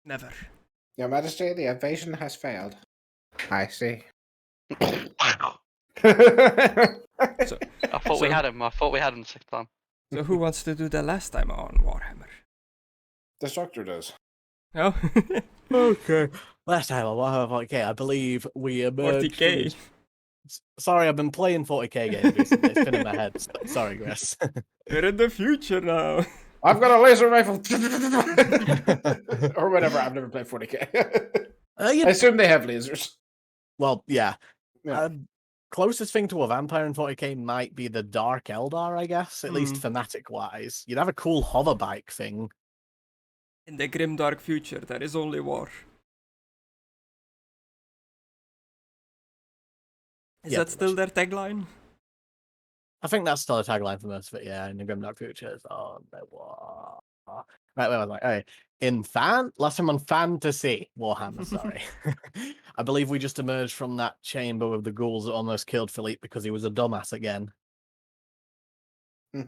Never. Your Majesty, the invasion has failed. I see. So, I thought we had him. I thought we had him the sixth time. so who wants to do the last time on Warhammer? Destructore does. No? Okay. Last time on Warhammer 40k, I believe we emerged. 40k. Sorry, I've been playing 40k games recently. It's been in my head. Sorry, Chris. We're in the future now. I've got a laser rifle. Or whatever. I've never played 40k. I assume they have lasers. Well, yeah. Yeah. Closest thing to a vampire in 40k might be the Dark Eldar, I guess, at least thematic-wise. You'd have a cool hoverbike thing. In the grim dark future, there is only war. Is that still their tagline? I think that's still a tagline for most of it, yeah. In the Grimdark Future, it's on the war. Right, wait, all right. Last time on Fantasy Warhammer, sorry. I believe we just emerged from that chamber with the ghouls that almost killed Philippe because he was a dumbass again. Hmm.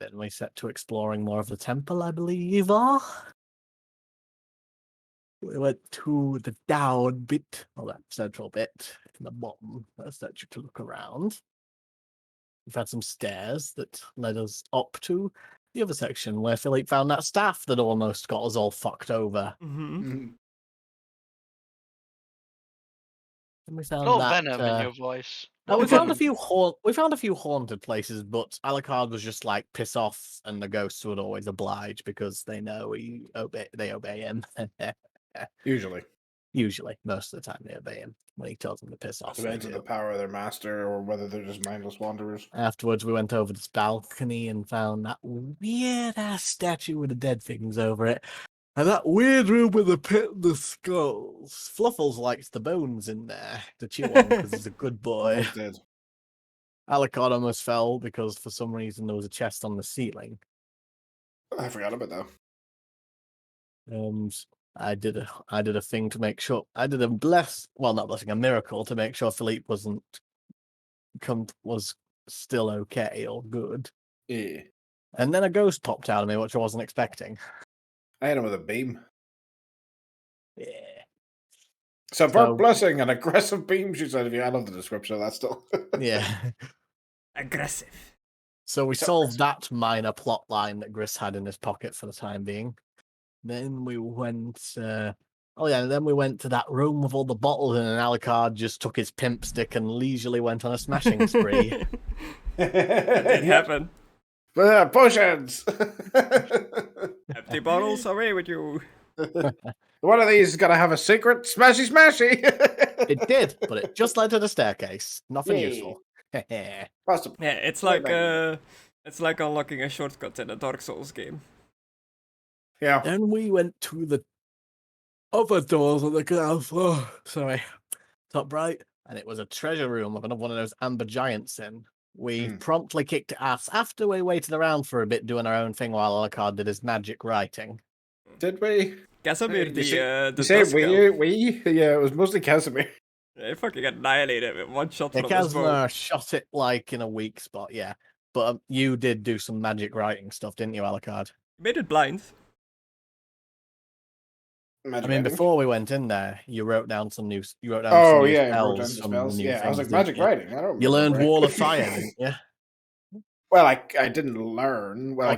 Then we set to exploring more of the temple, I believe. We went to the down bit, or that central bit, in the bottom. That's that you to look around. We've had some stairs that led us up to the other section where Philippe found that staff that almost got us all fucked over. Mm-hmm. And we A found lot of that. venom in your voice. We found a few haunted places, but Alucard was just like piss off, and the ghosts would always oblige because they know they obey him. Usually. Usually, most of the time they obey him when he tells them to piss off. Depends on the power of their master or whether they're just mindless wanderers. Afterwards, we went over this balcony and found that weird-ass statue with the dead things over it. And that weird room with the pit and the skulls. Fluffles likes the bones in there to chew on because he's a good boy. Almost dead. Alucard almost fell because for some reason there was a chest on the ceiling. I forgot about that. I did a thing to make sure a miracle to make sure Philippe was still okay or good. Yeah. And then a ghost popped out of me, which I wasn't expecting. I hit him with a beam. Yeah. Subvert blessing and aggressive beam shoots out of you. I love the description of that still. Yeah. Aggressive. So we solved that minor plot line that Gris had in his pocket for the time being. Then we went then we went to that room with all the bottles, and Alucard just took his pimp stick and leisurely went on a smashing spree. That did happen. Potions! Empty bottles, away with you. One of these is going to have a secret smashy smashy. It did, but it just led to the staircase. Nothing useful. Possible. Yeah, it's like unlocking a shortcut in a Dark Souls game. Yeah. Then we went to the other doors on the ground floor. Sorry. Top right. And it was a treasure room with another one of those amber giants in. We promptly kicked ass after we waited around for a bit doing our own thing while Alucard did his magic writing. Did we? Casimir, the Dusk we? Yeah, it was mostly Casimir. They fucking annihilated it with one shot from his bow. Casimir shot it like in a weak spot, yeah. But you did do some magic writing stuff, didn't you, Alucard? You made it blind. Before we went in there, you wrote down some new. You wrote down some new spells. spells. Yeah, I was like magic writing. I don't. You learned Wall of Fire, didn't you? Well, I didn't learn. Well, I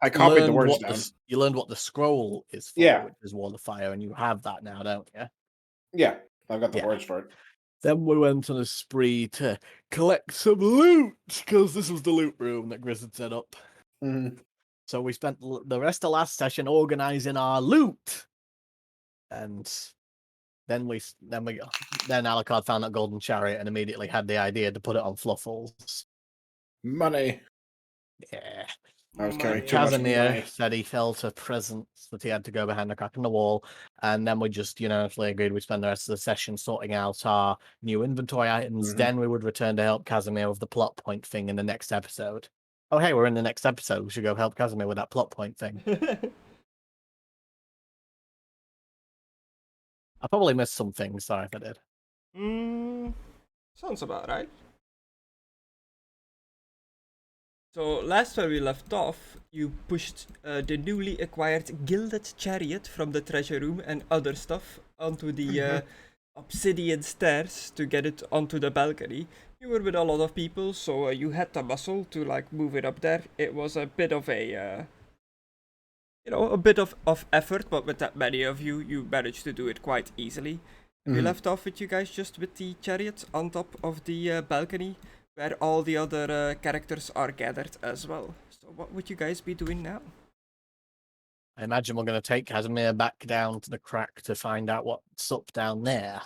copied the words down. You learned what the scroll is for, which is Wall of Fire, and you have that now, don't you? Yeah, I've got the words for it. Then we went on a spree to collect some loot, because this was the loot room that Gris had set up. Mm-hmm. So we spent the rest of last session organizing our loot. And then Alucard found that golden chariot and immediately had the idea to put it on Fluffles. Money. Yeah. I was carrying too much money. Casimir said he felt a presence that he had to go behind a crack in the wall, and then we just unanimously agreed we'd spend the rest of the session sorting out our new inventory items. Mm-hmm. Then we would return to help Casimir with the plot point thing in the next episode. Oh, hey, we're in the next episode. We should go help Casimir with that plot point thing. I probably missed some things. Sorry if I did. Sounds about right. So last time we left off, you pushed the newly acquired gilded chariot from the treasure room and other stuff onto the obsidian stairs to get it onto the balcony. You were with a lot of people, so you had the muscle to like move it up there. It was a bit of a, a bit of effort, but with that many of you, you managed to do it quite easily. We left off with you guys just with the chariot on top of the balcony, where all the other characters are gathered as well. So what would you guys be doing now? I imagine we're going to take Casimir back down to the crack to find out what's up down there.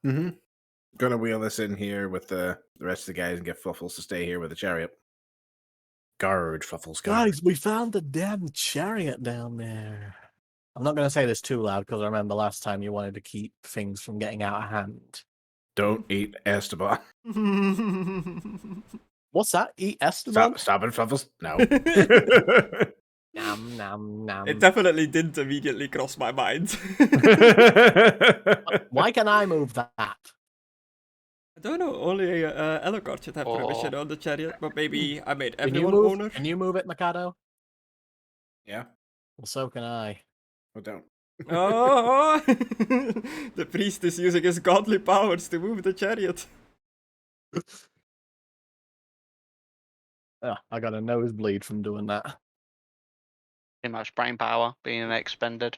Mm-hmm. Gonna wheel this in here with the rest of the guys and get Fluffles to stay here with the chariot. Guard, Fluffles, guard. Guys, we found the damn chariot down there. I'm not going to say this too loud because I remember last time you wanted to keep things from getting out of hand. Don't eat Esteban. What's that? Eat Esteban? Stop it, Fluffles. No. Nom, nom, nom. It definitely didn't immediately cross my mind. Why can I move that? I don't know, only Elocard should have permission on the chariot, but maybe I made everyone owner. Can you move it, Mckadow? Yeah. Well, so can I. Well, don't. Oh! The priest is using his godly powers to move the chariot. I got a nosebleed from doing that. Too much brain power being expended.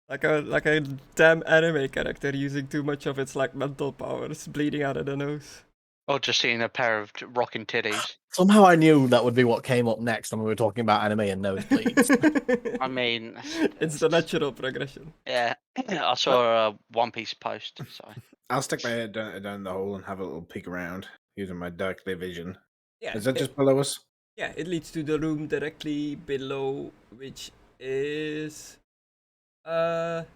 Like a damn anime character using too much of its like mental powers, bleeding out of the nose. Or just seeing a pair of rocking titties. Somehow I knew that would be what came up next when we were talking about anime and nosebleeds. I mean, It's the natural progression. yeah. I saw a One Piece post, so I'll stick my head down the hole and have a little peek around using my dark vision. Yeah, Is that just below us? Yeah, it leads to the room directly below, which is the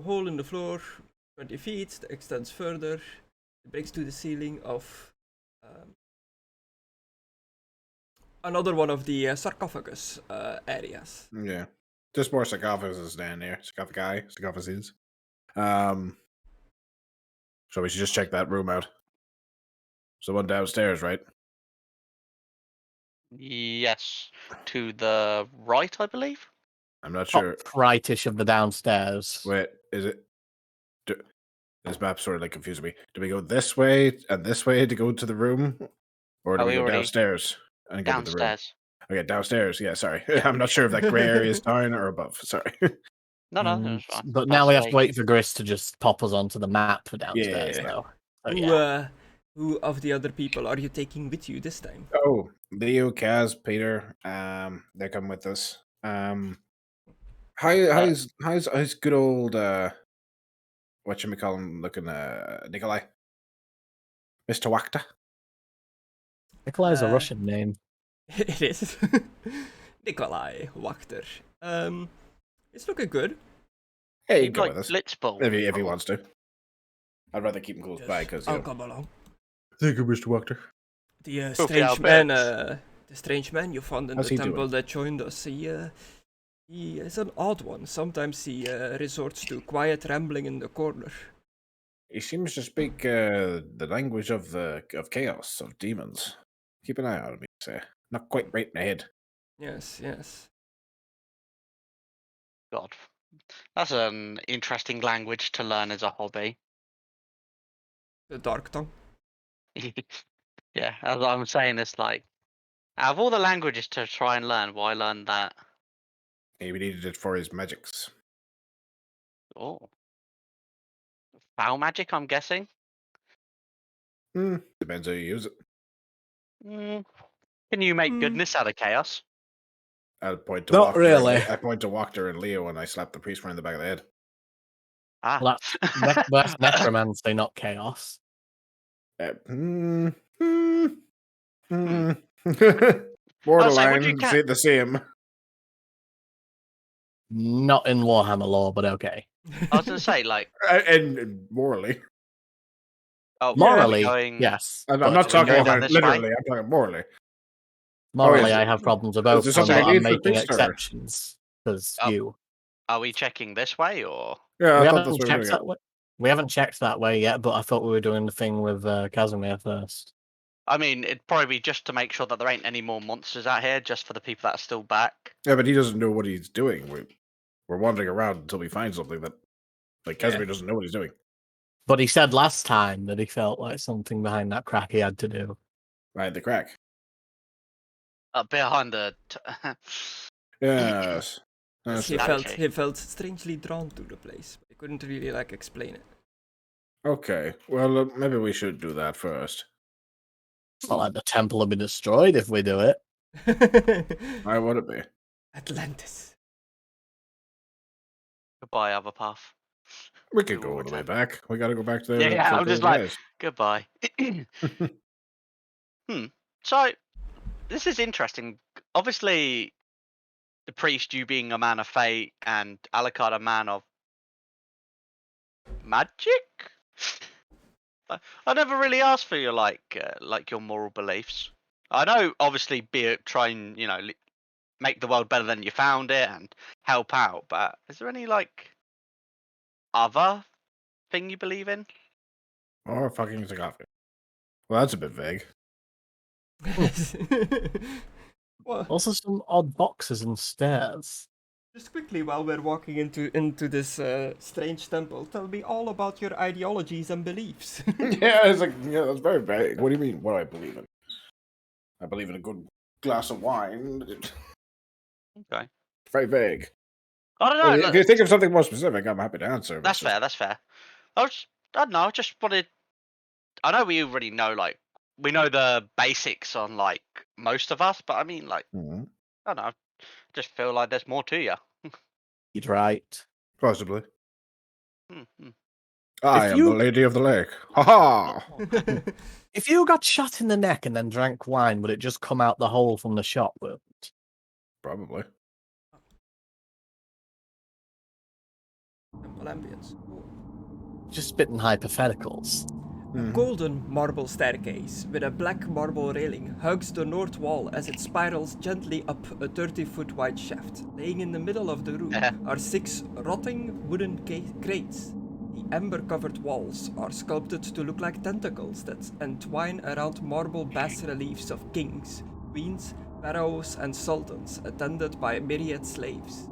hole in the floor, 20 feet, that extends further. It breaks to the ceiling of another one of the sarcophagus areas. Yeah. Just more sarcophaguses down there. Sarcophaguses. So we should just check that room out. It's the one downstairs, right? yes, to the right, I believe. I'm not sure. Rightish of the downstairs. Wait, is it? This map sort of like confuses me. Do we go this way and this way to go to the room, or do we go downstairs and go to the room? Downstairs. Okay, downstairs. Yeah, sorry. I'm not sure if that grey area is down or above. Sorry. No, that's fine. But now we have to wait for Gris to just pop us onto the map for downstairs, Yeah. though. So, yeah. Who of the other people are you taking with you this time? Oh, Leo, Kaz, Peter. They're coming with us. How's good old whatchamacallum looking Nikolai? Mr. Wakta? Nikolai's a Russian name. It is. Nikolai Wachter. It's looking good. Yeah, you He'd can go like with us. Blitzball. If he wants to. I'd rather keep him close by because I'll come along. thank you, Mr. Wakter. The Hopefully strange I'll man, the strange man you found in How's the he temple doing? that joined us. He is an odd one. Sometimes he resorts to quiet rambling in the corner. He seems to speak the language of chaos, of demons. Keep an eye on him, say. Not quite right in the head. Yes. God, that's an interesting language to learn as a hobby. The dark tongue. Yeah, as I'm saying, it's like, out of all the languages to try and learn, why learn that? He needed it for his magics. Oh, foul magic, I'm guessing. Depends how you use it. Can you make goodness out of chaos? I'd point to Not Wachter really. I point to Wachter and Leo and I slap the priest right in the back of the head. Ah, Well, that's necromancy, not chaos. Borderline, say the same. Not in Warhammer lore, but okay. I was gonna say, like, And morally. oh, Morally, going, yes. I'm but not talking going down about this literally, way? I'm talking morally. morally, is I it- have problems with is both. there So something I I'm need for making priest, or- exceptions because Oh. you. Are we checking this way or? Yeah, We I thought haven't this was checked doing that it. way. We haven't checked that way yet, but I thought we were doing the thing with Casimir first. I mean, it'd probably be just to make sure that there ain't any more monsters out here, just for the people that are still back. Yeah, but he doesn't know what he's doing. We're wandering around until we find something that, like, Casimir doesn't know what he's doing. But he said last time that he felt like something behind that crack he had to do. Right, the crack. Behind the... Yes. That's He right. felt strangely drawn to the place. I couldn't really explain it. Okay, well, maybe we should do that first. It's not like the temple will be destroyed if we do it. Why would it be? Atlantis. Goodbye, other path. We could go all the way back. We gotta go back to the... Yeah, I'm just like, goodbye. So, this is interesting. Obviously, the priest, you being a man of fate, and Alucard a man of magic? I never really asked for your your moral beliefs. I know, obviously, try and make the world better than you found it and help out. But is there any other thing you believe in? Or fucking Zagafi. Well, that's a bit vague. Well, Also, some odd boxes and stairs. just quickly, while we're walking into this strange temple, tell me all about your ideologies and beliefs. Yeah, it's like, yeah, that's very vague. What do you mean, what do I believe in? I believe in a good glass of wine. Okay. Very vague. I don't know. If you think of something more specific, I'm happy to answer. That's fair. That's fair. I don't know. I just wanted. I know we already know, we know the basics on most of us, but I mean, Mhm. I don't know. I just feel like there's more to you. You're right. Possibly. Mm-hmm. I am the Lady of the Lake. Ha ha! If you got shot in the neck and then drank wine, would it just come out the hole from the shot wound? Probably. Temple ambience. Just spitting hypotheticals. A golden marble staircase with a black marble railing hugs the north wall as it spirals gently up a 30-foot wide shaft. Laying in the middle of the room are 6 rotting wooden crates. The ember-covered walls are sculpted to look like tentacles that entwine around marble bas-reliefs of kings, queens, pharaohs, and sultans, attended by myriad slaves.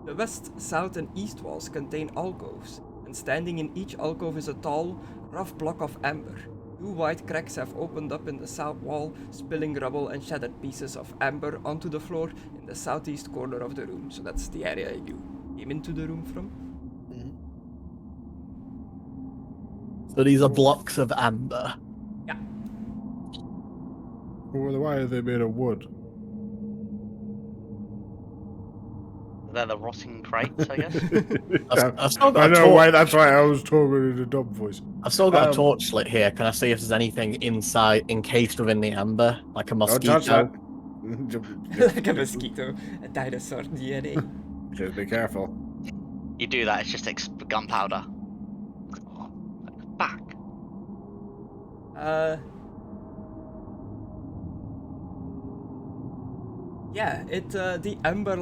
The west, south, and east walls contain alcoves, and standing in each alcove is a tall, rough block of amber. 2 wide cracks have opened up in the south wall, spilling rubble and shattered pieces of amber onto the floor in the southeast corner of the room. So that's the area you came into the room from. So these are blocks of amber. Yeah. Well, why are they made of wood? They're the rotting crates, I guess. I've still got I a know torch. why. That's why I was talking in a dumb voice. I've still got a torch lit here. Can I see if there's anything inside, encased within the amber, like a mosquito? Like a mosquito, a dinosaur DNA. Just be careful. You do that, it's just gunpowder. Back. Yeah, the amber,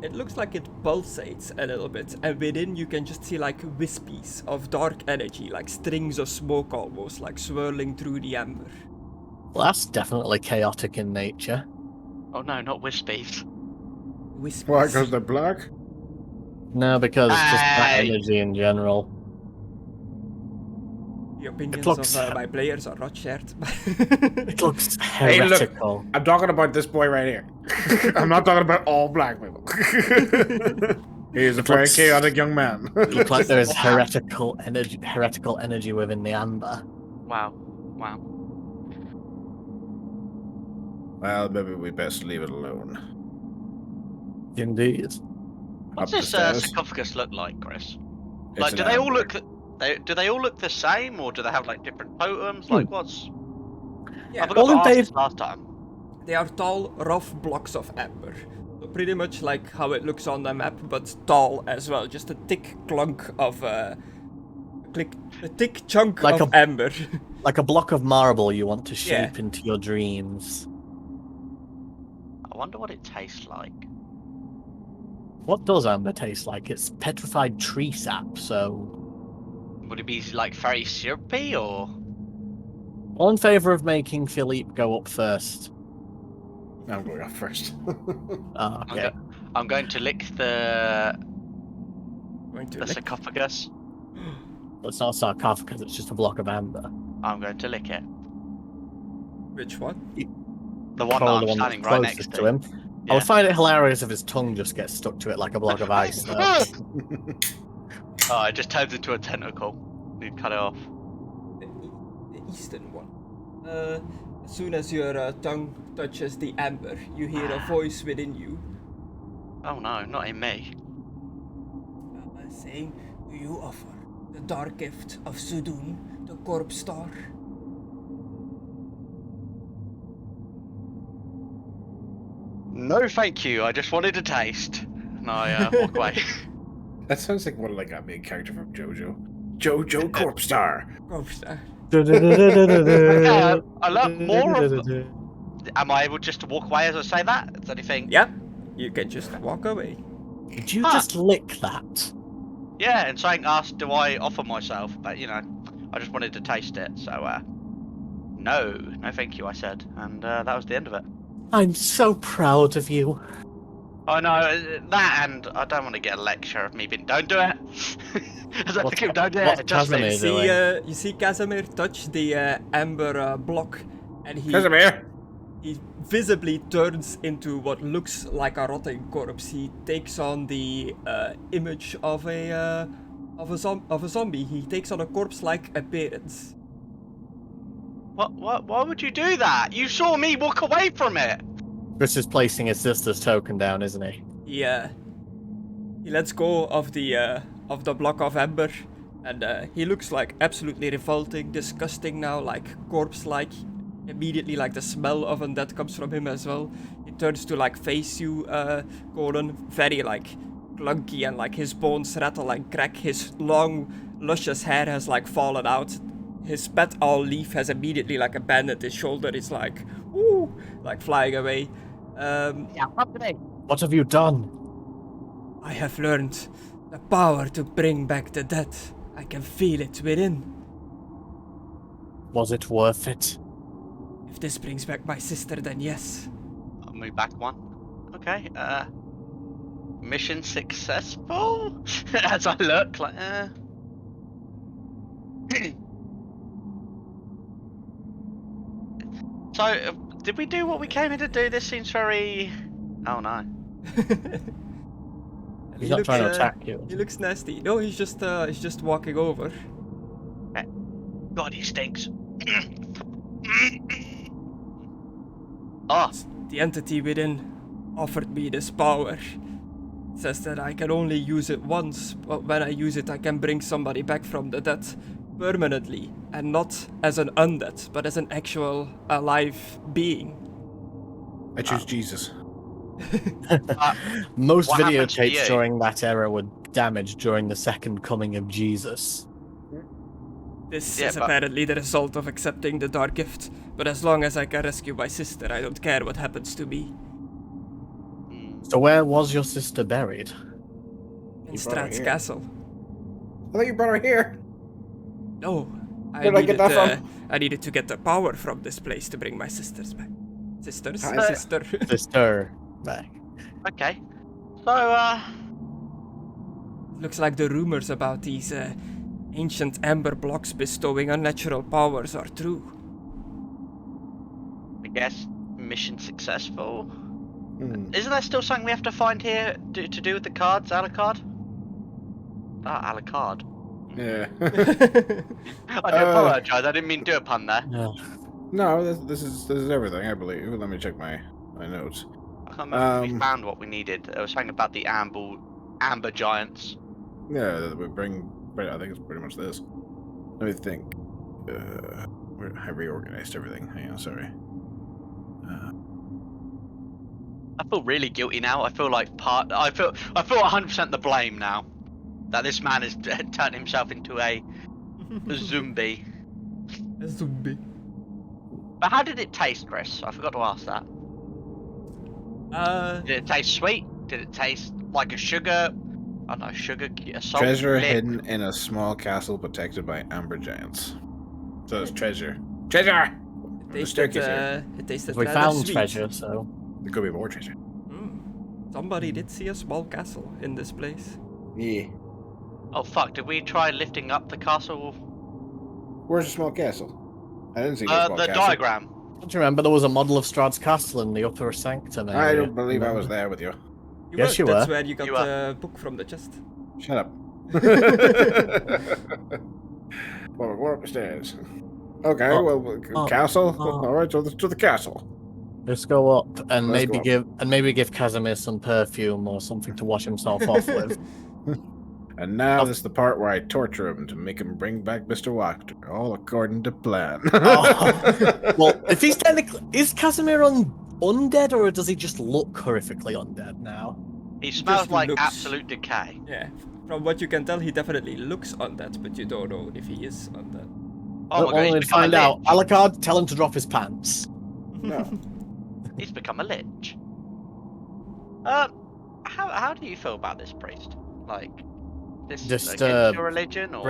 it looks like it pulsates a little bit, and within you can just see wispies of dark energy, like strings of smoke almost, swirling through the amber. Well, that's definitely chaotic in nature. Oh no, not wispies. Wispies. Why? Because they're black? No, because just that Hey. energy in general. The opinions looks- of my players are not shared. It looks Hey, look. heretical. I'm talking about this boy right here. I'm not talking about all black people. He is a very looks- chaotic young man. It looks like there is Wow. heretical energy within the amber. Wow. Well, maybe we best leave it alone. Indeed. What's Up the this stairs. sarcophagus look like, Chris? It's Do an they all amber. look? Do they all look the same, or do they have different totems? What's? Yeah, I forgot to Well, ask they- this last time. they are tall, rough blocks of amber. So pretty much like how it looks on the map, but tall as well. Just a thick clunk of a thick chunk Like of amber. Like a block of marble you want to Yeah. shape into your dreams. I wonder what it tastes like. What does amber taste like? It's petrified tree sap, so Would it be like very syrupy or? All in favour of making Philippe go up first. I'm going up first. Oh, okay. I'm going to lick the Lick? sarcophagus. Well, it's not a sarcophagus, it's just a block of amber. I'm going to lick it. Which one? The one that Probably I'm the one standing that's right next closest to. him. I Yeah. would find it hilarious if his tongue just gets stuck to it like a block of ice. Though. Oh, it just turns into a tentacle. You cut it off. The eastern one. As soon as your tongue touches the amber, you hear a voice within you Oh no, not in me. saying, "Do you offer the dark gift of Sudun, the corpse star?" No, thank you. I just wanted to taste. And I walk away. That sounds like one of like a main character from JoJo. JoJo Corpse Star. Corpse star. I love more of. Am I able just to walk away as I say that? Is there anything? Yep. You can just walk away. Did you just lick that? Yeah, and saying asked, do I offer myself? But you know, I just wanted to taste it. So, no, thank you. I said, and that was the end of it. I'm so proud of you. Oh no, that and I don't want to get a lecture of me being. Don't do it. Don't do it. Just Casimir leave. doing? You see Casimir touch the amber block, and Casimir! he visibly turns into what looks like a rotting corpse. He takes on the image of a zombie. He takes on a corpse-like appearance. What? Why would you do that? You saw me walk away from it. Chris is placing his sister's token down, isn't he? He lets go of the block of amber, and he looks like absolutely revolting, disgusting now, like corpse-like. Immediately, like the smell of undead comes from him as well. He turns to like face you, Gordon, very like clunky, and like his bones rattle and crack. His long, luscious hair has like fallen out. His pet owl leaf has immediately like abandoned his shoulder. It's like, ooh, like flying away. What have you done? I have learned the power to bring back the dead. I can feel it within. Was it worth it? If this brings back my sister, then yes. I'll move back one. Okay. Mission successful. As I look, like. So, did we do what we came here to do? This seems very. Oh no. He's not trying to attack you. He looks nasty. No, he's just walking over. God, he stinks. Oh, The entity within offered me this power. It says that I can only use it once, but when I use it I can bring somebody back from the dead permanently, and not as an undead, but as an actual alive being. I choose Jesus. Most what happened to videotapes you? during that era were damaged during the second coming of Jesus. This Yeah, is but- apparently the result of accepting the dark gift, but as long as I can rescue my sister, I don't care what happens to me. So where was your sister buried? In You brought her Strahd's here. castle. I thought you brought her here. No, Where'd I get that from? I needed to get the power from this place to bring my sisters back. Sisters? Hi, Sister. Sister back. okay. So, Looks like the rumors about these ancient amber blocks bestowing unnatural powers are true. I guess mission successful. Hmm. Isn't there still something we have to find here to do with the cards? Alucard? Ah, Alucard. Yeah. I do apologise. I didn't mean to do a pun there. No, this is everything, I believe. Let me check my notes. I can't remember if we found what we needed. It was something about the amber giants. Yeah, that we bring. I think it's pretty much this. Let me think. I reorganized everything. Hang on, sorry. I feel really guilty now. I feel like I feel 100% the blame now that this man has turned himself into a zombie. A zombie. But how did it taste, Chris? I forgot to ask that. Did it taste sweet? Did it taste like a sugar? I don't know, sugar, salt, Treasure lick. hidden in a small castle protected by amber giants. So it's treasure. Treasure! The staircase here. It tasted We rather found sweet. treasure, so There could be more treasure. Somebody did see a small castle in this place. Yeah. Oh fuck! Did we try lifting up the castle? Where's the small castle? I didn't see no small The castle. diagram. don't you remember there was a model of Strahd's castle in the upper sanctum area? I don't believe I was there with you. Yes, you That's were. where you got You were. the book from the chest. Shut up. Well, we're going up the stairs. Okay, castle. All right, so to the castle. Let's go up and Let's maybe go up. give Casimir some perfume or something to wash himself off with. And now this is the part where I torture him to make him bring back Mr. Wachter, all according to plan. Oh. Well, if he's technically is Casimir undead or does he just look horrifically undead now? He smells Just like looks- absolute decay. Yeah, from what you can tell, he definitely looks undead, but you don't know if he is undead. Oh my god, he's We'll become find a out. lich. Alucard, tell him to drop his pants. No. He's become a lich. How do you feel about this priest? Like, this against Disturbed. your religion, or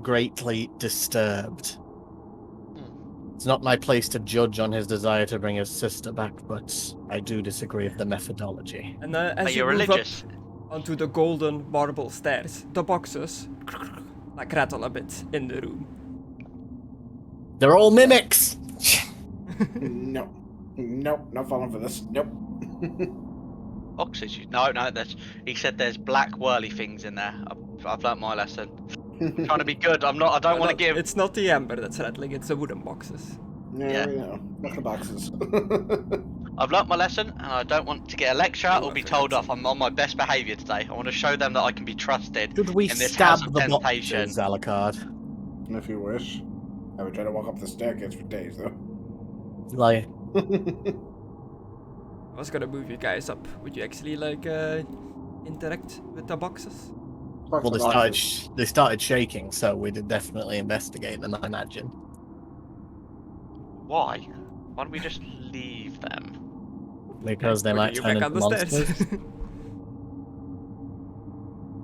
Greatly disturbed. It's not my place to judge on his desire to bring his sister back, but I do disagree with the methodology. And are as you you move religious? up onto the golden marble stairs, the boxes like rattle a bit in the room. They're all mimics! No. Nope, not falling for this. Nope. Boxes? No. He said there's black whirly things in there. I've learnt my lesson. I'm trying to be good. I don't want to give. It's not the amber that's rattling, it's the wooden boxes. No, Yeah. no. Not the boxes. I've learnt my lesson, and I don't want to get a lecture or be told off. I'm on my best behaviour today. I want to show them that I can be trusted Should we in this stab house of the temptation. boxes, Alucard? If you wish. I would try to walk up the staircase for days, though. Like, I was gonna move you guys up. Would you actually like interact with the boxes? well, they started shaking, so we did definitely investigate them, I imagine. Why? Why don't we just leave them? Because they Put might you turn back into on the stairs. monsters.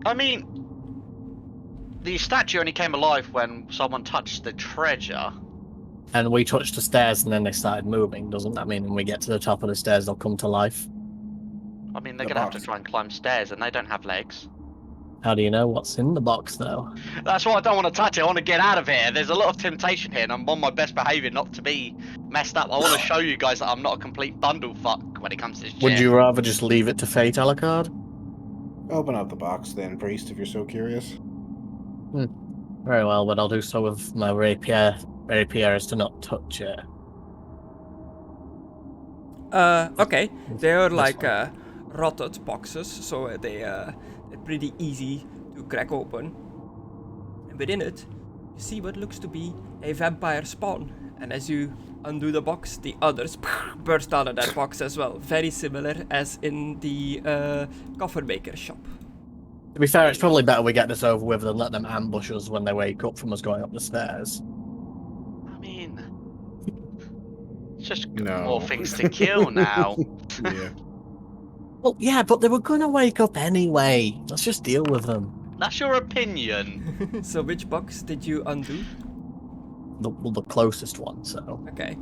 I mean, the statue only came alive when someone touched the treasure. And we touched the stairs and then they started moving. Doesn't that mean when we get to the top of the stairs they'll come to life? I mean, they're The gonna have to box. try and climb stairs, and they don't have legs. How do you know what's in the box, though? That's why I don't want to touch it. I want to get out of here. There's a lot of temptation here, and I'm on my best behaviour not to be messed up. I want to show you guys that I'm not a complete bundle fuck when it comes to this shit. Would you rather just leave it to fate, Alucard? Open up the box then, priest, if you're so curious. Very well, but I'll do so with my rapier. Rapier is to not touch it. Okay. They are That's like fine. rotted boxes, so they're pretty easy to crack open. And within it, you see what looks to be a vampire spawn. And as you undo the box, the others burst out of that box as well. Very similar as in the coffer maker shop. To be fair, it's probably better we get this over with than let them ambush us when they wake up from us going up the stairs. I mean, it's just No. more things to kill now. Yeah. Well, yeah, but they were gonna wake up anyway. Let's just deal with them. That's your opinion. So which box did you undo? The closest one, so. Okay.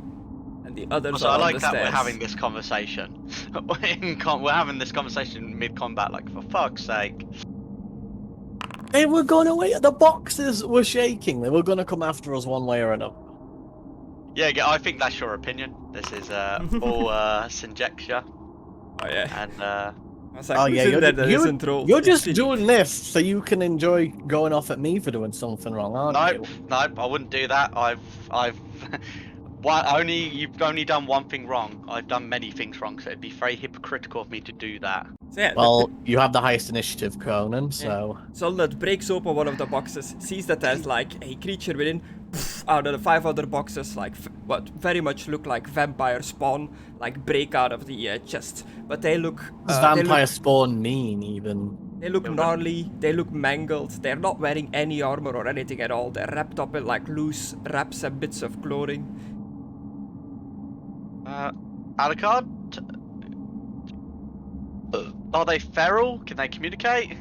And the others Also, are I on like the that stairs. we're having this conversation. We're having this conversation mid-combat, like, for fuck's sake. They were gonna wait. The boxes were shaking. They were gonna come after us one way or another. Yeah, I think that's your opinion. This is all conjecture, Oh yeah. and I was like, Oh who's yeah, in there that isn't rolled? you're just It's doing this so you can enjoy going off at me for doing something wrong, aren't nope, you? nope, I wouldn't do that. You've only done one thing wrong. I've done many things wrong, so it'd be very hypocritical of me to do that. So yeah, Well, you have the highest initiative, Conan, so... Solnut breaks open one of the boxes, sees that there's like a creature within. Out of the 5 other boxes, like what very much look like vampire spawn, like break out of the chest. But they look. Does vampire spawn mean, even? They look gnarly. They look mangled. They're not wearing any armor or anything at all. They're wrapped up in like loose wraps and bits of clothing. Alucard? Are they feral? Can they communicate?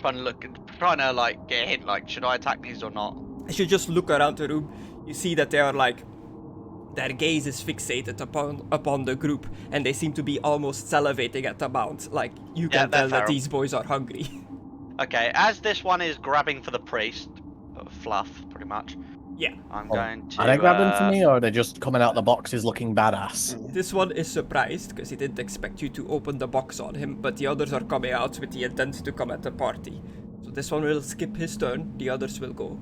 trying to like get a hint. Like, should I attack these or not? As you just look around the room, you see that they are like, their gaze is fixated upon the group, and they seem to be almost salivating at the mount. Like, you can tell that these boys are hungry. Okay, as this one is grabbing for the priest, Fluff, pretty much. Yeah. I'm going to. Are they grabbing for me, or are they just coming out the boxes looking badass? This one is surprised, because he didn't expect you to open the box on him, but the others are coming out with the intent to come at the party. So this one will skip his turn, the others will go.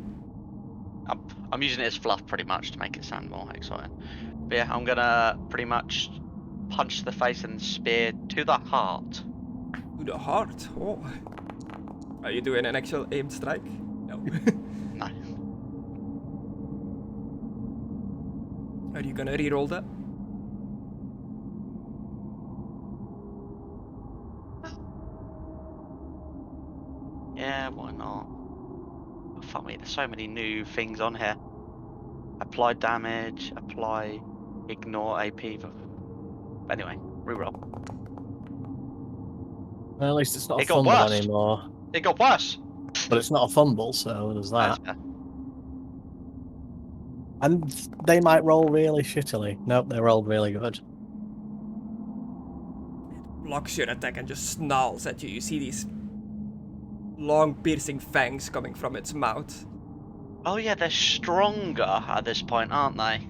I'm using it as fluff pretty much to make it sound more exciting. But yeah, I'm gonna pretty much punch the face and spear to the heart. To the heart? Oh. Are you doing an actual aimed strike? No. No. Are you gonna reroll that? Yeah, why not? Oh, fuck me, there's so many new things on here. Apply damage, apply, ignore AP. Anyway, reroll. Well, at least it's not a It got fumble worse. anymore. It got worse. But it's not a fumble, so there's that. Okay. And they might roll really shittily. Nope, they rolled really good. Blocks your attack and just snarls at you. You see these long piercing fangs coming from its mouth. Oh yeah, they're stronger at this point, aren't they?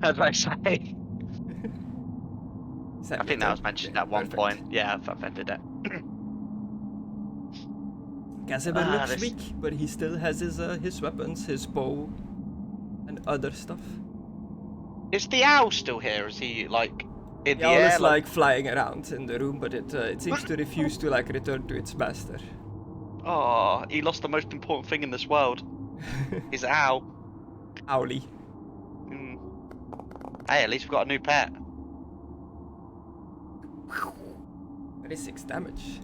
As I say. I think that was mentioned at one point. Yeah, I've offended it. Casimir looks weak, but he still has his weapons, his bow, and other stuff. Is the owl still here? Is he like in the owl air? is like flying around in the room, but it seems to refuse to like return to its master. Oh, he lost the most important thing in this world. His owl. Owly. Mm. Hey, at least we've got a new pet. 36 damage.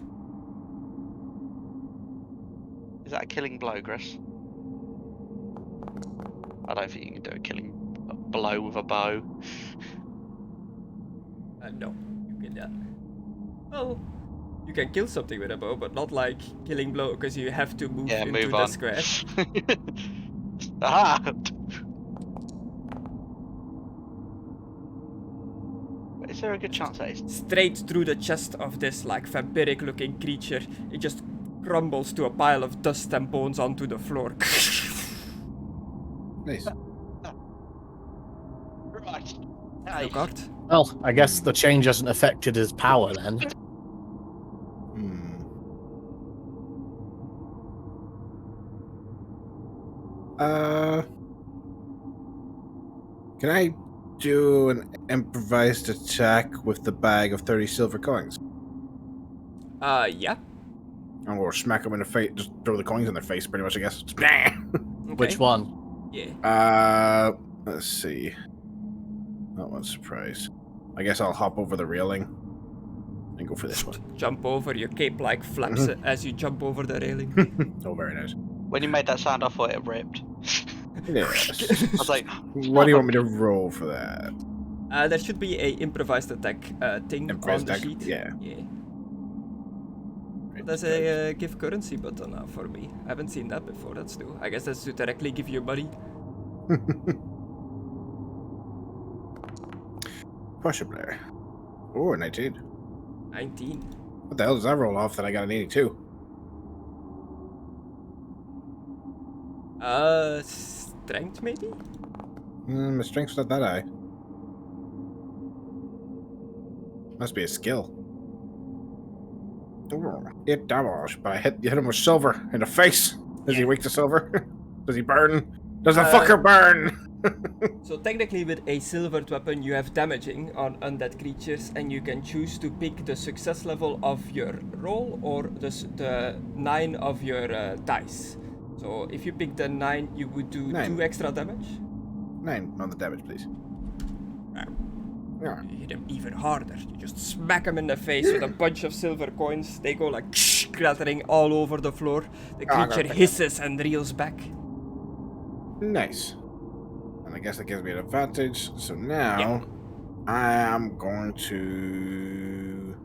Is that a killing blow, Chris? I don't think you can do a killing blow with a bow. No, you can. Well, you can kill something with a bow, but not like killing blow, because you have to move into the square. Aha! Is there a good chance that it's straight through the chest of this like vampiric-looking creature? It just crumbles to a pile of dust and bones onto the floor. Nice. right? Nice. Card. Well, I guess the change hasn't affected his power then. Can I do an improvised attack with the bag of 30 silver coins? Yeah. I'm gonna smack them in the face, just throw the coins in their face, pretty much, I guess. Okay. Which one? Yeah. Let's see. That one's surprise. I guess I'll hop over the railing and go for this one. Jump over, your cape like flaps as you jump over the railing. Oh, very nice. When you made that sound, I thought it ripped. Yes. I was like, what do you want me to roll for that? There should be a improvised attack thing Improvised on the attack? sheet. Yeah. There's a give currency button now for me. I haven't seen that before. That's new. I guess that's to directly give you money. Possibly. Oh, 19. 19. What the hell does that roll off that I got an 82? Strength maybe? My strength's not that high. Must be a skill. Ooh, 8 damage, but I hit him with silver in the face. Is he weak to silver? Does he burn? Does the fucker burn? So technically with a silvered weapon you have damaging on undead creatures, and you can choose to pick the success level of your roll or the 9 of your dice. So if you pick the 9, you would do 2 extra damage. 9 on the damage, please. You hit him even harder. You just smack him in the face with a bunch of silver coins. They go like clattering all over the floor. The creature hisses and reels back. Nice. And I guess that gives me an advantage. So now I am going to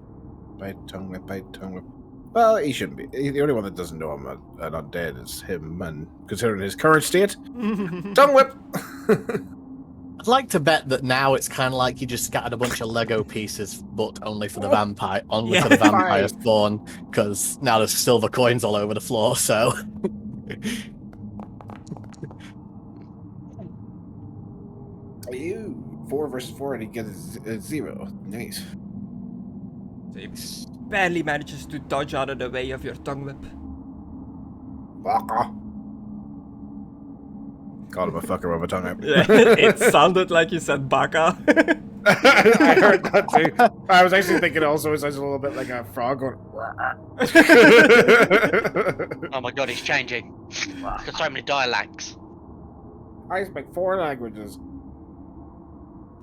bite tongue whip. Well, he shouldn't be. The only one that doesn't know I'm an undead is him, and considering his current state, tongue whip. I'd like to bet that now it's kind of like you just scattered a bunch of Lego pieces, but only for the vampire, for the vampire spawn, because now there's silver coins all over the floor. So. You 4 versus 4, and he gets a 0. Nice. So he barely manages to dodge out of the way of your tongue whip. Baka. Called him a fucker with a tongue whip. Yeah, it sounded like you said baka. I heard that too. I was actually thinking also it sounds a little bit like a frog going. Oh my god, he's changing. He's got so many dialects. I speak 4 languages.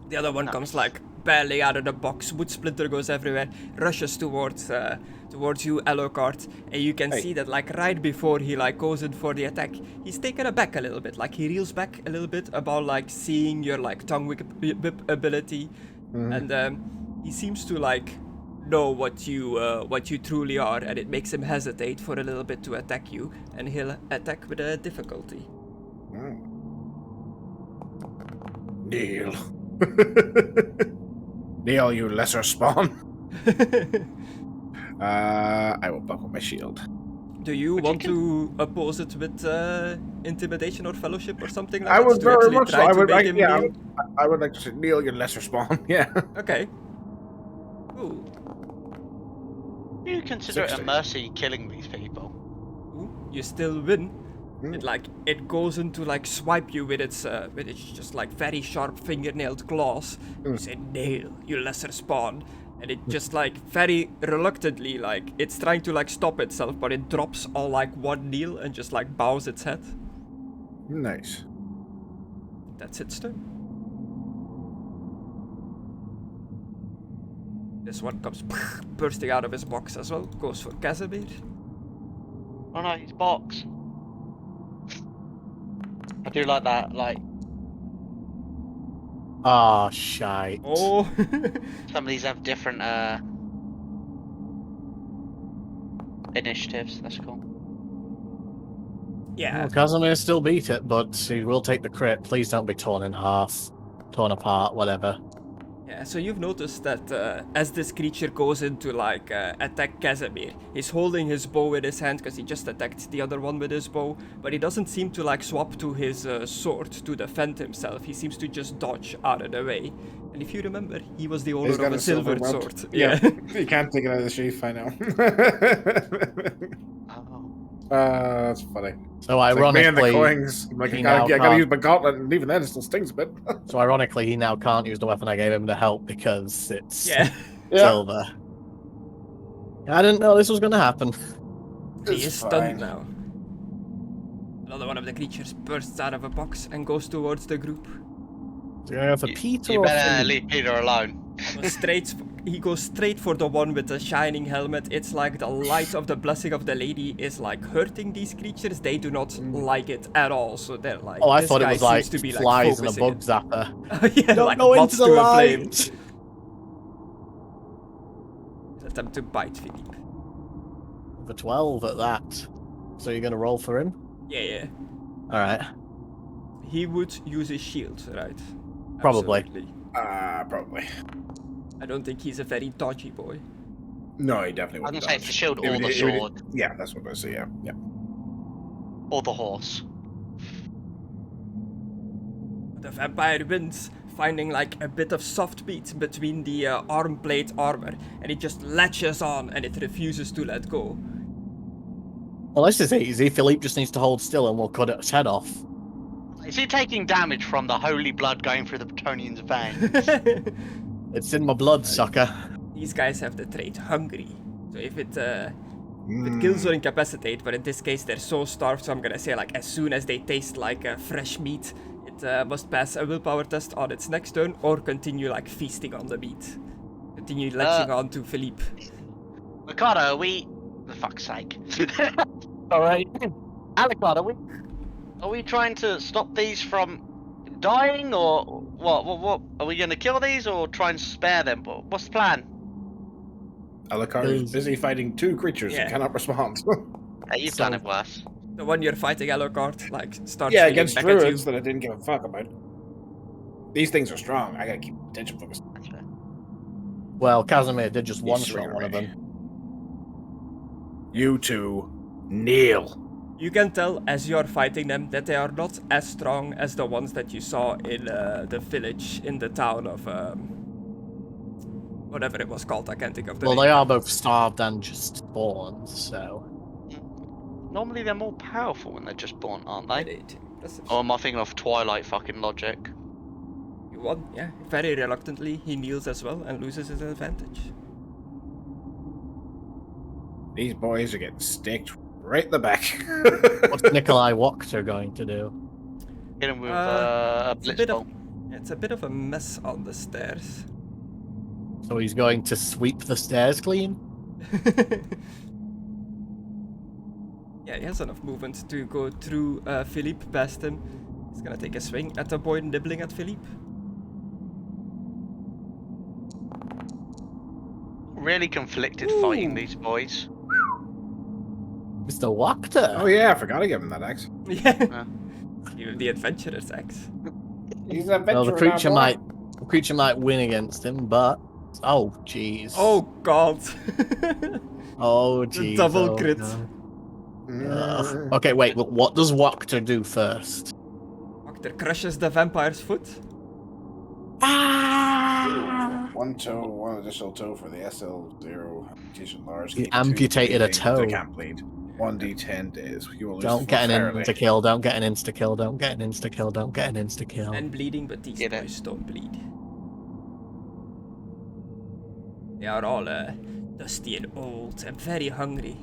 The other one comes like barely out of the box. Wood splinter goes everywhere. Rushes towards you, Alucard, and you can see that like right before he like goes in for the attack, he's taken aback a little bit. Like he reels back a little bit about like seeing your like tongue whip ability, and he seems to like know what you truly are, and it makes him hesitate for a little bit to attack you, and he'll attack with a difficulty. Kneel. Kneel, you lesser spawn. I will buckle my shield. Do you want to oppose it with intimidation or fellowship or something like I that? would very much so. I would make like, him yeah, kneel? I would like to say, kneel, you lesser spawn. Yeah. Okay. Ooh. Do you consider it a 60. mercy killing these people? Ooh. You still win. It goes in to like swipe you with its just like very sharp fingernailed claws. You say, "Nail, you lesser spawn," and it just like very reluctantly like it's trying to like stop itself, but it drops all like one kneel and just like bows its head. Nice. That's its turn. This one comes bursting out of his box as well. Goes for Casimir. Oh no, his box. I do like that, like... Oh, shite. Oh. Some of these have different, initiatives, that's cool. Yeah. Well, Casimir still beat it, but he will take the crit. Please don't be torn in half, torn apart, whatever. Yeah, so you've noticed that as this creature goes into like attack Casimir, he's holding his bow in his hand because he just attacked the other one with his bow, but he doesn't seem to like swap to his sword to defend himself. He seems to just dodge out of the way. And if you remember, he was the owner of a silver sword. Yeah. You can't take it out of the sheath, I know. That's funny. So ironically, like me and the coins. Like I gotta use my gauntlet, and even then it still stings a bit. So ironically, he now can't use the weapon I gave him to help because it's silver. I didn't know this was going to happen. He is stunned now. Another one of the creatures bursts out of a box and goes towards the group. So you're going to go for Peter You or better Philippe? leave Peter alone. He goes straight for the one with the shining helmet. It's like the light of the blessing of the lady is like hurting these creatures. They do not like it at all. So they're like, Oh, I this thought it guy was like seems to be, flies like, and a bug focusing zapper. yeah, Don't like go into moths the to a flame. light! Attempt to bite Philippe. For 12 at that. So you're going to roll for him? Yeah. Alright. He would use his shield, right? Probably. Absolutely. Probably. I don't think he's a very dodgy boy. No, he definitely I'm wouldn't. gonna say it's the shield or the sword. Yeah, that's what I say. Yeah. Or the horse. The vampire wins, finding like a bit of soft beat between the arm plate armor, and it just latches on and it refuses to let go. Well, this is easy. Philippe just needs to hold still and we'll cut its head off. Is he taking damage from the holy blood going through the Bretonnian's veins? It's in my blood, sucker. These guys have the trait hungry, so if it kills or incapacitate, but in this case they're so starved, so I'm gonna say like as soon as they taste like fresh meat, it must pass a willpower test on its next turn or continue like feasting on the meat. Continue latching on to Philippe. Mckadow, for fuck's sake. Alright. Alucard, are we trying to stop these from dying, or what? Are we going to kill these, or try and spare them? What's the plan? Alucard is busy fighting 2 creatures and cannot respond. Hey, you've done it worse. The one you're fighting, Alucard, like, starts yeah, swinging against back at druids you. that I didn't give a fuck about. These things are strong. I gotta keep attention focused. That's fair. Well, Casimir did just He's one-shot swinging one of away. them. You 2, kneel. You can tell as you're fighting them that they are not as strong as the ones that you saw in the village in the town of whatever it was called. I can't think of the Well, name. they are both starved and just spawned, so... Normally they're more powerful when they're just born, aren't they? Impressive. Or am I thinking of Twilight fucking logic? You won, yeah. Very reluctantly, he kneels as well and loses his advantage. These boys are getting staked right in the back. What's Nikolai Wachter going to do? Hit him with a It's a blitz bit bolt. It's a bit of a mess on the stairs. So he's going to sweep the stairs clean? Yeah, he has enough movement to go through Philippe past him. He's gonna take a swing at the boy nibbling at Philippe. Really conflicted fighting these boys. Mr. Wachter? Oh yeah, I forgot to give him that axe. Yeah. Give him the adventurer's axe. He's a Well, the veteran now, boy. creature might win against him, but... Oh, jeez. Oh god. Oh, jeez. double oh, crit. no. Ugh. Okay, wait, but what does Wachter do first? Wachter crushes the vampire's foot. Ah! 1 toe, 1 additional toe for the SL0 amputation large. He Gain 2 amputated a bleeding, toe. They can't bleed. 1d10 days. You will lose Don't get an fairly. insta-kill, don't get an insta-kill, don't get an insta-kill, don't get an insta-kill. And bleeding, but these Get it. boys don't bleed. They are all dusty and old and very hungry.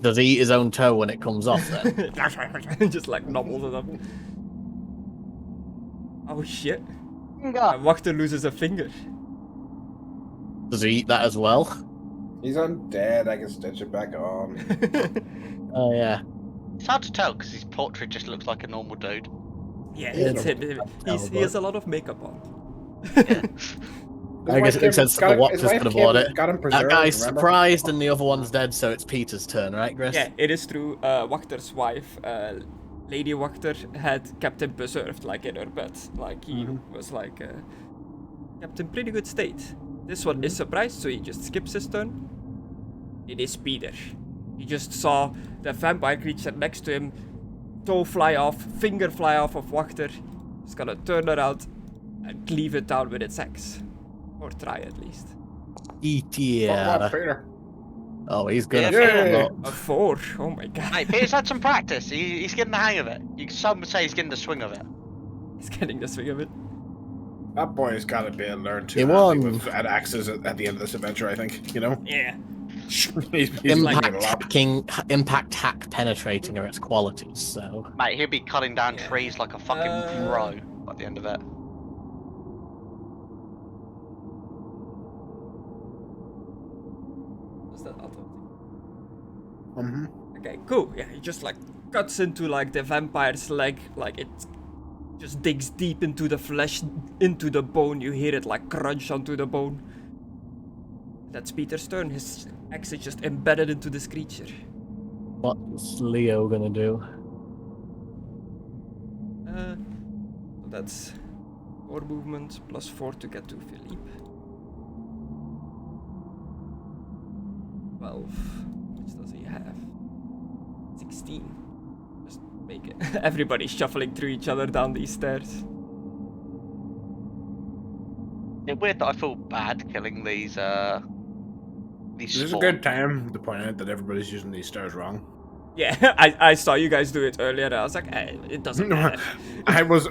Does he eat his own toe when it comes off then? Just like nobbles it up. Oh shit. Finger. Wachter loses a finger. Does he eat that as well? He's undead. I can stitch it back on. Oh yeah. It's hard to tell because his portrait just looks like a normal dude. Yeah, Yeah, it's him. He has a lot of makeup on. Yeah. I guess it makes sense that the Watchers could have bought it. Got him That preserved, guy's remember? surprised and the other one's dead, so it's Peter's turn, right, Chris? Yeah, it is true. Wachter's wife, Lady Wachter, had kept him preserved, like in her bed. Like he was like kept in pretty good state. This one is surprised, so he just skips his turn. It is Peter. He just saw the vampire creature next to him, toe fly off, finger fly off of Wachter. He's gonna turn around and cleave it down with its axe. Or try at least. Fuck off, Peter. Oh, he's gonna Yeah, A 4. Oh my god. Mate, Peter's had some practice. He's getting the hang of it. Some would say he's getting the swing of it. He's getting the swing of it. That boy's got to be able to learn to He won. at axes at the end of this adventure, I think. You know? Yeah. he's impact like, hacking, impact hack penetrating are its qualities, so... Mate, he'll be cutting down Yeah. trees like a fucking pro at the end of it. Was that auto? Mm-hmm. Okay, cool. Yeah, he just like cuts into like the vampire's leg, like it just digs deep into the flesh, into the bone. You hear it like crunch onto the bone. That's Peter's turn. His axe is just embedded into this creature. What's Leo gonna do? So that's 4 movement plus 4 to get to Philippe. 12. Which does he have? 16. Just make it. Everybody's shuffling through each other down these stairs. It's weird that I feel bad killing these This is a spawn. good time to point out that everybody's using these stairs wrong. Yeah, I saw you guys do it earlier. I was like, it doesn't matter. I was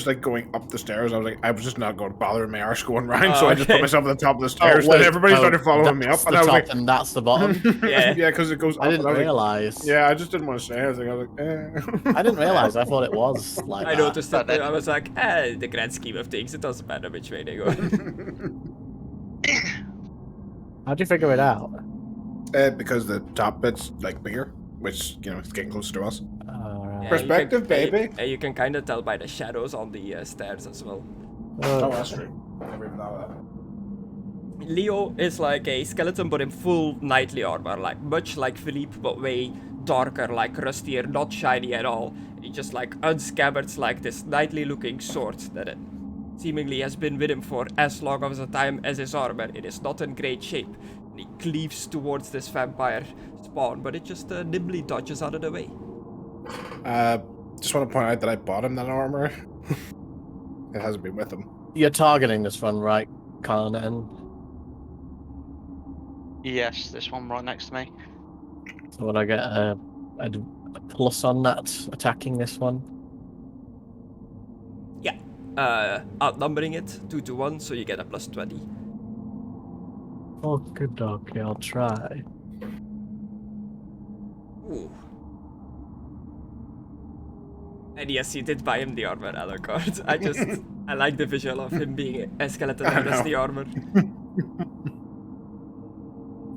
like going up the stairs. I was just not going to bother my arse going round, so I just okay. put myself at the top of the stairs. Then everybody started following me up, That's and the I was top like, and that's the bottom. Yeah. yeah, because it goes up. I and didn't was like, realise. yeah, I just didn't want to say anything. I was like, eh. I didn't realise. I thought it was like I that. noticed that. I was like, in the grand scheme of things, it doesn't matter which way they go. How'd you figure it out? Because the top bit's like bigger, which it's getting closer to us. Alright. Yeah, Perspective, you can, baby. You can kind of tell by the shadows on the stairs as well. Oh, that's true. I never even thought of Leo is like a skeleton, but in full knightly armor, like much like Philippe, but way darker, like rustier, not shiny at all. He just like unscabbards like this knightly-looking sword that it seemingly has been with him for as long of a time as his armor. It is not in great shape. And he cleaves towards this vampire spawn, but it just nimbly dodges out of the way. Just want to point out that I bought him that armor. It hasn't been with him. You're targeting this one, right, Conna? Yes, this one right next to me. So would I get a plus on that attacking this one? Yeah. Outnumbering it 2 to 1, so you get a plus 20. Okay, I'll try. Ooh. And yes, you did buy him the armor, Alucard. I like the visual of him being a skeleton and the armor.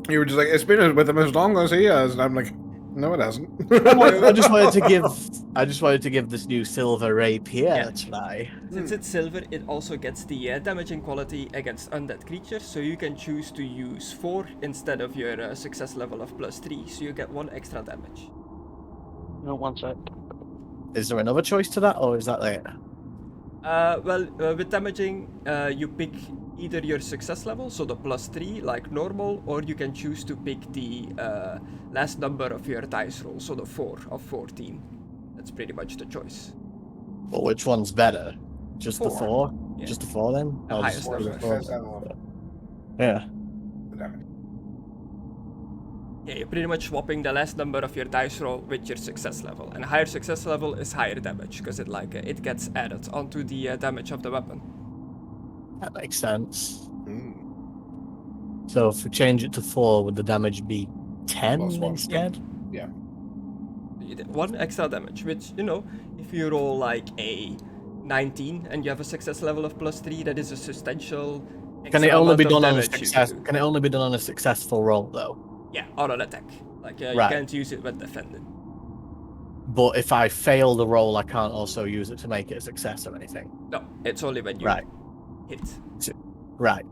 You were just like, it's been with him as long as he has, and I'm like, no, it hasn't. I just wanted to give this new silver rapier a try. Since it's silver, it also gets the damaging quality against undead creatures, so you can choose to use 4 instead of your success level of +3, so you get 1 extra damage. No, 1 sec. Is there another choice to that, or is that it? With damaging, you pick either your success level, so the +3 like normal, or you can choose to pick the last number of your dice roll, so the 4 of 14. That's pretty much the choice. Well, which one's better? Just 4. the 4? Yeah. Just the 4 then? The I'll highest just do number. the 4. Yeah. Yeah, you're pretty much swapping the last number of your dice roll with your success level, and higher success level is higher damage because it gets added onto the damage of the weapon. That makes sense. So if we change it to 4, would the damage be 10 +1. instead? Yeah. You did 1 extra damage, which, you know, if you roll like a 19 and you have a success level of +3, that is a substantial. Can it only be done on a damage you success? do. Can it only be done on a successful roll though? Yeah, on an attack. Like you Right. can't use it when defending. But if I fail the roll, I can't also use it to make it a success or anything. No, it's only when you Right. hit. Right.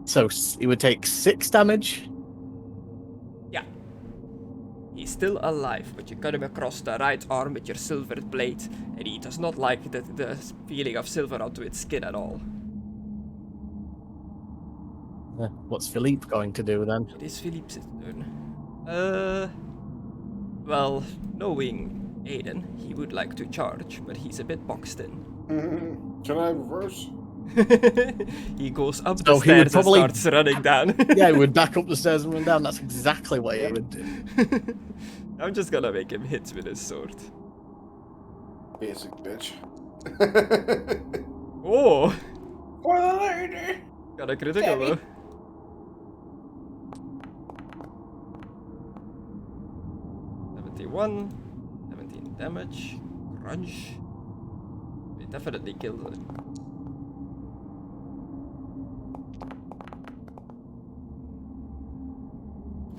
So it would take 6 damage. Yeah. He's still alive, but you cut him across the right arm with your silvered blade, and he does not like the feeling of silver onto its skin at all. What's Philippe going to do then? It is Philippe's turn. Well, knowing Aidan, he would like to charge, but he's a bit boxed in. Can I reverse? He goes up So the he would stairs probably- and starts running down. Yeah, he would back up the stairs and run down. That's exactly what he would do. I'm just gonna make him hit with his sword. Basic bitch. Oh! For the lady! Got a critical though. One, 17 damage, crunch. We definitely killed it.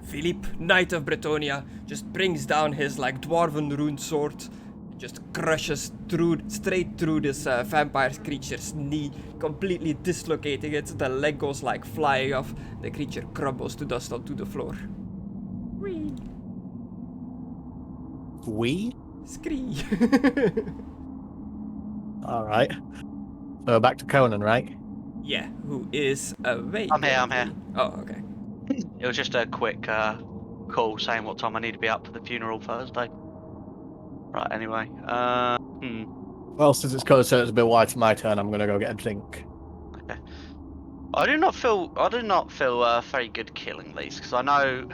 Philippe, Knight of Bretonia, just brings down his like dwarven rune sword, and just crushes straight through this vampire creature's knee, completely dislocating it. The leg goes like flying off. The creature crumbles to dust onto the floor. Whee! We? Scree. All right. So back to Conan, right? Yeah, who is awake? I'm here. Oh, okay. It was just a quick call saying what time I need to be up for the funeral Thursday. Right, anyway. Well, since it's close, so it's a bit wide to my turn. I'm gonna go get a drink. Okay. I do not feel very good killing these because I know.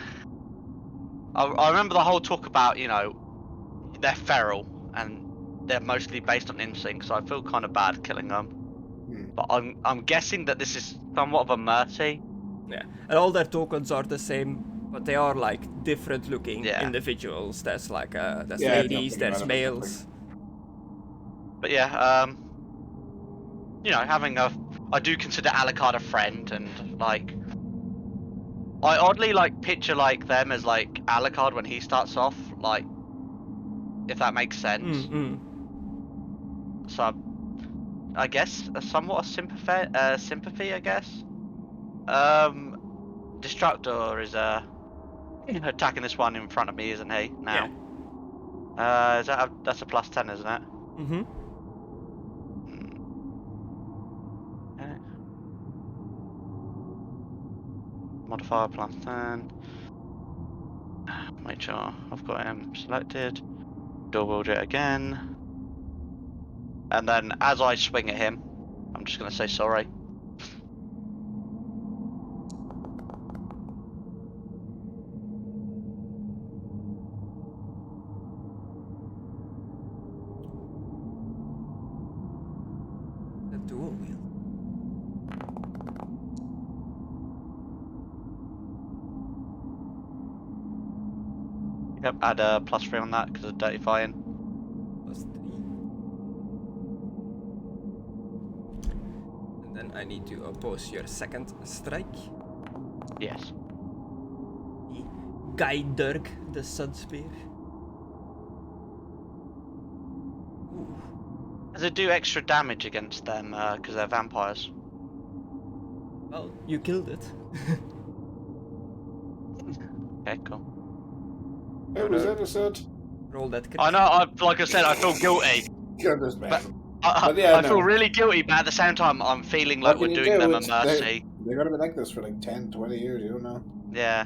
I remember the whole talk about, you know, they're feral and they're mostly based on instinct, so I feel kind of bad killing them. But I'm guessing that this is somewhat of a mercy. Yeah, and all their tokens are the same, but they are like different looking individuals. There's like there's ladies, there's males. But yeah, you know, I do consider Alucard a friend, and like, I oddly like picture like them as like Alucard when he starts off, like, if that makes sense. So, I guess somewhat a sympathy, I guess. Destructore is attacking this one in front of me, isn't he? Now. That's a +10, isn't it? Mm-hmm. Okay. Modifier +10. Make sure I've got him selected. Double it again. And then as I swing at him, I'm just going to say sorry. The dual wield. Yep, add a +3 on that because of dirty firing. +3. And then I need to oppose your second strike. Yes. Guy Dork, the Sun Spear. Ooh. Does it do extra damage against them because they're vampires? Well, you killed it. Okay, cool. It was innocent. Roll that crit. I know, like I said, I feel guilty. Goodness, man. I yeah, feel no. really guilty, but at the same time, I'm feeling like What we're can you doing do? them a mercy. They're gonna be like this for like 10, 20 years, you don't know. Yeah.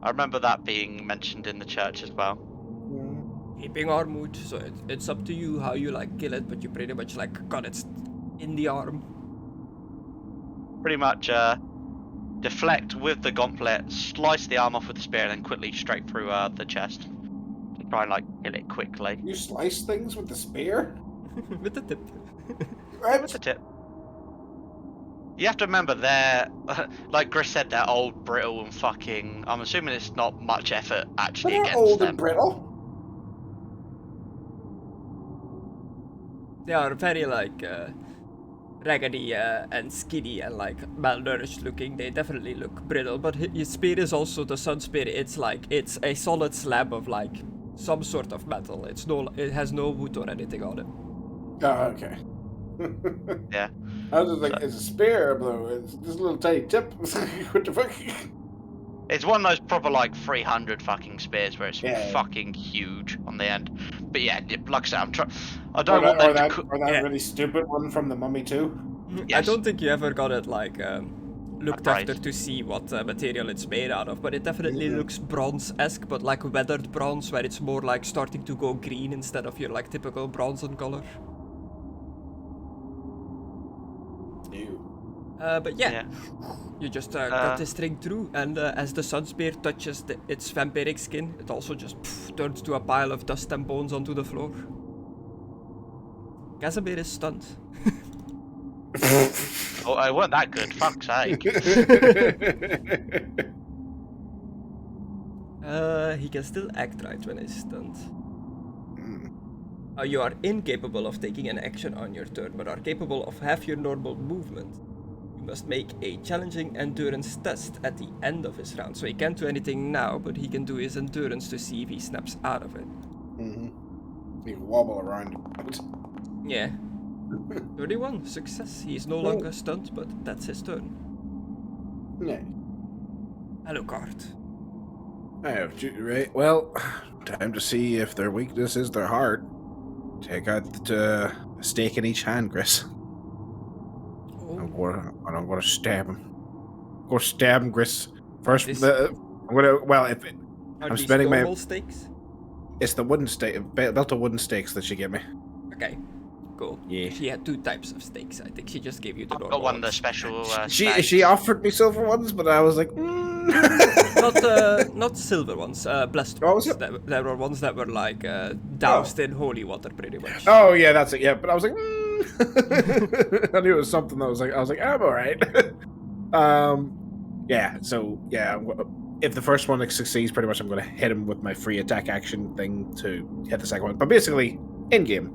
I remember that being mentioned in the church as well. Keeping armwood, so it's up to you how you like kill it, but you pretty much like got it in the arm. Pretty much deflect with the gauntlet, slice the arm off with the spear, and then quickly straight through the chest. To try and like kill it quickly. You slice things with the spear? With the tip. Right. With the tip. You have to remember they're, like Chris said, they're old, brittle, and fucking. I'm assuming it's not much effort actually They're against old them. and brittle. They are very like raggedy and skinny and like malnourished looking. They definitely look brittle, but his spear is also the Sun Spear. It's like it's a solid slab of like some sort of metal. It has no wood or anything on it. Oh, okay. Yeah. I was just like, it's a spear, though. It's just a little tiny tip. What the fuck? It's one of those proper like 300 fucking spears where it's Yeah. fucking huge on the end. But yeah, like I said, I don't want them to. Or that really stupid one from the Mummy too. I Yes. don't think you ever got it like looked Right. after to see what material it's made out of, but it definitely looks bronze-esque, but like weathered bronze, where it's more like starting to go green instead of your like typical bronzen color. Ew. But yeah, Yeah. you just cut the string through, and as the Sun Spear touches its vampiric skin, it also just turns to a pile of dust and bones onto the floor. Casimir is stunned. Oh, I wasn't that good. Fuck's sake. He can still act right when he's stunned. You are incapable of taking an action on your turn, but are capable of half your normal movement. You must make a challenging endurance test at the end of his round. So he can't do anything now, but he can do his endurance to see if he snaps out of it. You wobble around. Yeah. 31, success. He is no longer stunned, but that's his turn. Yeah. Alucard. I have right. Well, time to see if their weakness is their heart. Take out a stake in each hand, Chris. I'm gonna stab him. Go stab him, Chris. First, I'm gonna. Well, if I'm spending my normal stakes? It's the wooden stake, belt of wooden stakes that she gave me. Okay, cool. Yeah. She had 2 types of stakes. I think she just gave you the normal Got one of the ones. special. She offered me silver ones, but I was like, Not silver ones, blessed Oh, ones. was it? There were ones that were like doused in holy water, pretty much. oh yeah, that's it. Yeah, but I was like, I knew it was something that I was like, I'm all right. Yeah. So yeah, if the first one succeeds, pretty much I'm going to hit him with my free attack action thing to hit the second one. But basically, in game,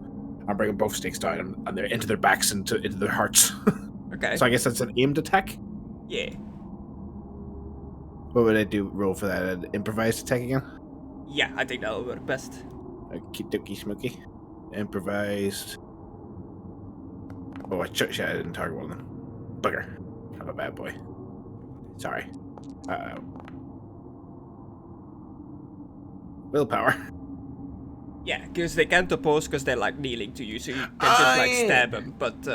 I'm bringing both stakes down and they're into their backs and into their hearts. Okay. So I guess that's an aimed attack. Yeah. What would I do? Roll for that? An improvised attack again? Yeah, I think that'll work best. Okie dokie smoky. Improvised. Oh, I didn't target one of them. Bugger. I'm a bad boy. Sorry. Willpower. Yeah, because they can't oppose because they're like kneeling to you, so you can just like stab them. But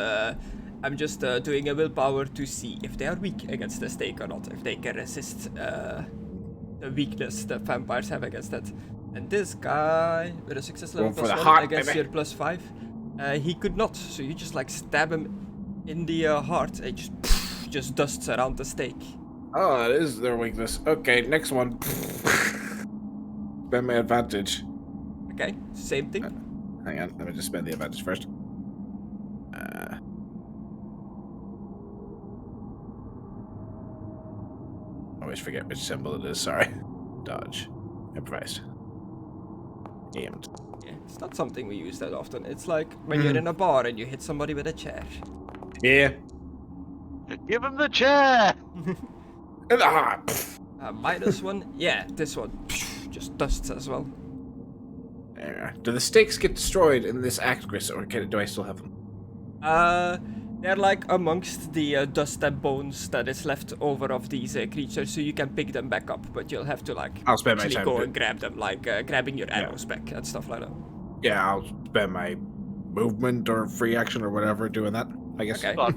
I'm just doing a willpower to see if they are weak against the stake or not, if they can resist the weakness that vampires have against that. And this guy with a success level Going for the +1 heart, against baby. your +5, he could not. So you just like stab him in the heart, and it just dusts around the stake. Oh, that is their weakness. Okay, next one. Spend my advantage. Okay, same thing. Hang on, let me just spend the advantage first. Always forget which symbol it is, sorry. Dodge. Improvised. Aimed. Yeah, it's not something we use that often. It's like when you're in a bar and you hit somebody with a chair. Yeah. Give him the chair! -1, yeah, this one just dusts as well. There we are. Do the stakes get destroyed in this act, Chris, or do I still have them? They're like amongst the dust and bones that is left over of these creatures, so you can pick them back up, but you'll have to like I'll spend my actually time go to- and grab them, like grabbing your arrows back and stuff like that. Yeah, I'll spend my movement or free action or whatever doing that, I guess. Okay. God,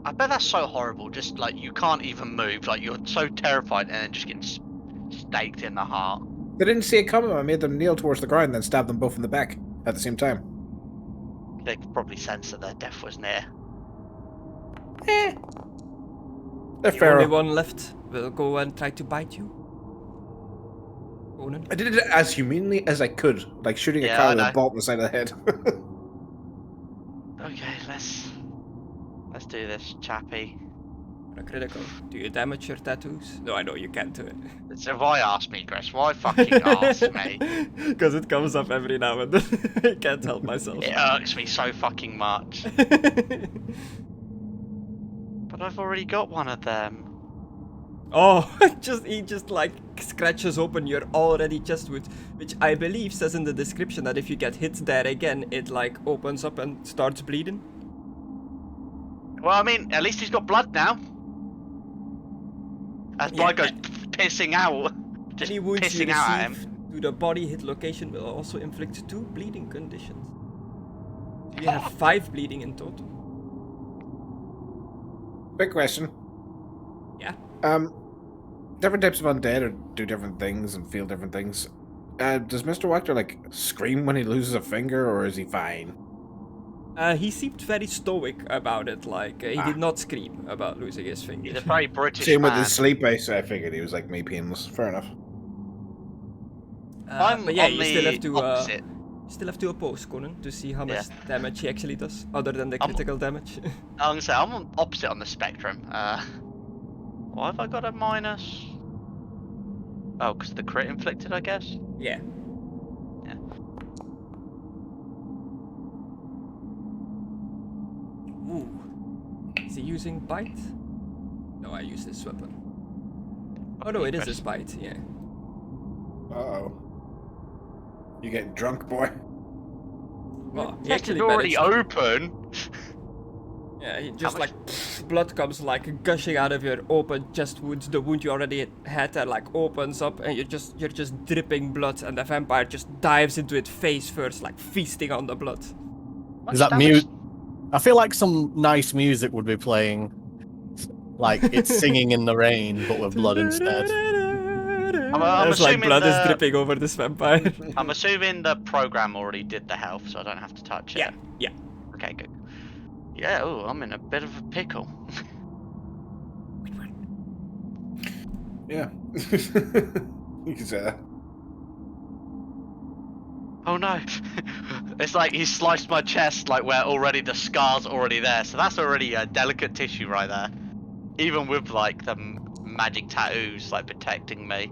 I bet that's so horrible. Just like you can't even move. Like you're so terrified and then just getting staked in the heart. They didn't see it coming. I made them kneel towards the ground, then stabbed them both in the back at the same time. They could probably sense that their death was near. They're The fair. only one left will go and try to bite you. Conan. I did it as humanely as I could, like shooting a Yeah, car I with a know. bolt in the side of the head. Okay, let's do this, chappy. A critical. Do you damage your tattoos? No, I know you can't do it. So why ask me, Chris? Why fucking ask me? Because it comes up every now and then. I can't help myself. It irks me so fucking much. But I've already got one of them. Oh, he just like scratches open your already chest wound, which I believe says in the description that if you get hit there again, it like opens up and starts bleeding. Well, I mean, at least he's got blood now. As blood goes pissing out. Just Any wounds you pissing out at him. receive to the body hit location will also inflict 2 bleeding conditions. So you have 5 bleeding in total. Big question. Yeah. Different types of undead do different things and feel different things. Does Mr. Wachter like scream when he loses a finger, or is he fine? He seemed very stoic about it, like he did not scream about losing his finger. He's a very British Same with man. his sleep base. I figured he was like me painless. Fair enough. I'm but yeah, on you still the have to opposite. oppose Conan to see how much damage he actually does, other than the critical damage. I'm gonna say I'm on opposite on the spectrum. Why have I got a minus? Oh, because the crit inflicted, I guess. Yeah. Yeah. Ooh. Is he using bite? No, I use this weapon. Oh no, it is his bite, yeah. Uh-oh. You getting drunk, boy? Well, he It's actually already managed. open. Yeah, he just much- like blood comes like gushing out of your open chest wound. The wound you already had that like opens up, and you're just dripping blood, and the vampire just dives into it face first, like feasting on the blood. Is that mute? I feel like some nice music would be playing. Like it's singing in the rain, but with blood instead. I'm It's like assuming blood is the- dripping over this vampire. I'm assuming the program already did the health, so I don't have to touch it. Yeah. Okay, good. Yeah, oh, I'm in a bit of a pickle. Yeah. You can say that. Oh no. It's like he sliced my chest, like where already the scar's already there. So that's already a delicate tissue right there. Even with like the magic tattoos like protecting me.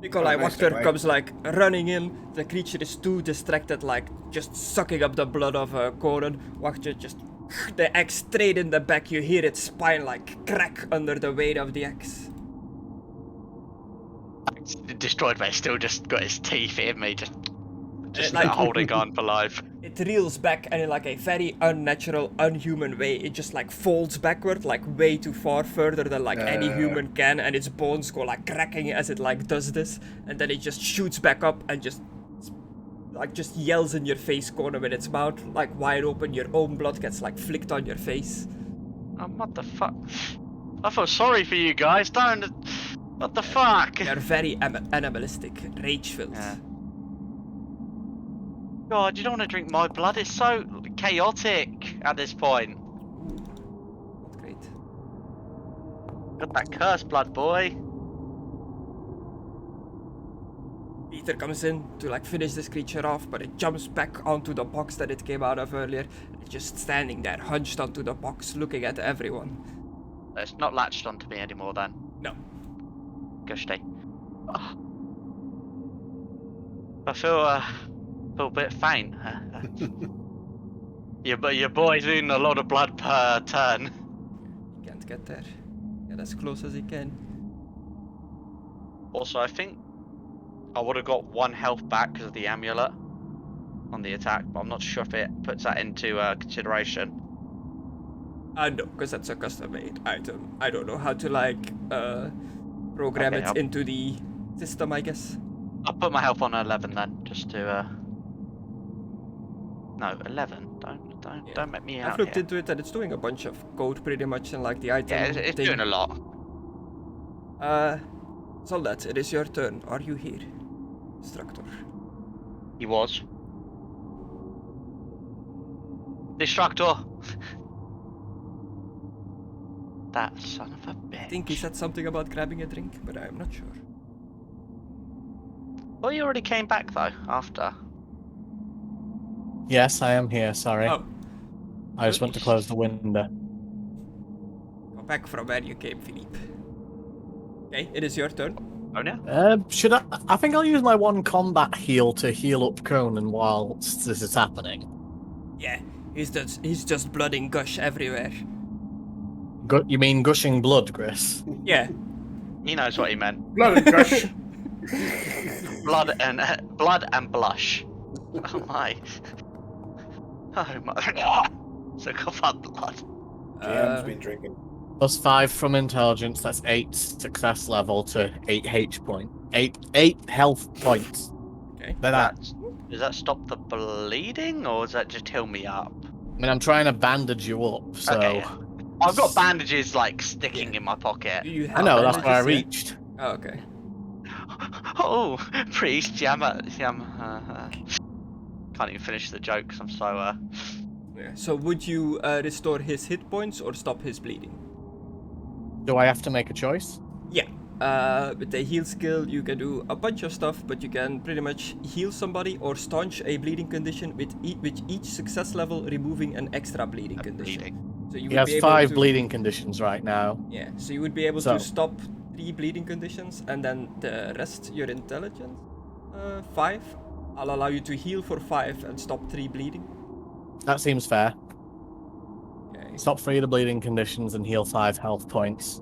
Nikolai nice Wachter guy. comes like running in. The creature is too distracted, like just sucking up the blood of Conan. Wachter just the axe straight in the back. You hear its spine like crack under the weight of the axe. It's destroyed, but it's still just got his teeth in me, just like- holding on for life. it reels back, and in like a very unnatural, unhuman way, it just like folds backward, like way too far, further than like any human can, and its bones go like cracking as it like does this, and then it just shoots back up and just yells in your face, Conna, with its mouth like wide open. Your own blood gets like flicked on your face. Oh, what the fuck? I feel sorry for you guys. Don't. What the fuck? They're very animalistic, rage-filled. Yeah. God, you don't want to drink my blood. It's so chaotic at this point. Not great. Got that cursed blood, boy. Peter comes in to like finish this creature off, but it jumps back onto the box that it came out of earlier. It's just standing there, hunched onto the box, looking at everyone. It's not latched onto me anymore then. No. Gusty. Oh. I feel a bit faint. Your boy's losing a lot of blood per turn. He can't get there. Get as close as he can. Also, I think I would have got 1 health back because of the amulet on the attack, but I'm not sure if it puts that into consideration. No, because that's a custom-made item. I don't know how to like program it into the system, I guess. I'll put my health on 11 then, just to no, 11. Don't make me out. I've looked here. into it, and it's doing a bunch of code pretty much in like the item. Yeah, it's doing a lot. Soldat, it is your turn. Are you here? Destructore. He was. Destructore. That son of a bitch. I think he said something about grabbing a drink, but I'm not sure. Well, you already came back though, after. Yes, I am here, sorry. Oh. I just went to close the window. Go back from where you came, Philippe. Okay, it is your turn. Oh no. Should I think I'll use my 1 combat heal to heal up Conan whilst this is happening. Yeah, he's just blood and gush everywhere. You mean gushing blood, Chris? Yeah. He knows what he meant. Blood and gush. Blood and blush. Oh my. Oh my. So got that blood. GM's been drinking. +5 from intelligence, that's 8 success level to 8 8 health points. Okay. Does that stop the bleeding, or does that just heal me up? I mean, I'm trying to bandage you up, so... Okay, yeah. I've got bandages, like, sticking in my pocket. I know, that's where I reached. Oh, okay. Oh, priest, can't even finish the joke, 'cause I'm so, Yeah. So would you restore his hit points or stop his bleeding? Do I have to make a choice? Yeah. With the heal skill, you can do a bunch of stuff, but you can pretty much heal somebody or staunch a bleeding condition with each success level removing an extra bleeding condition. So you He would has be able 5 to, bleeding conditions right now. Yeah, so you would be able to stop 3 bleeding conditions, and then the rest, your intelligence, 5. I'll allow you to heal for 5 and stop 3 bleeding. That seems fair. Okay. Stop 3 of the bleeding conditions and heal 5 health points.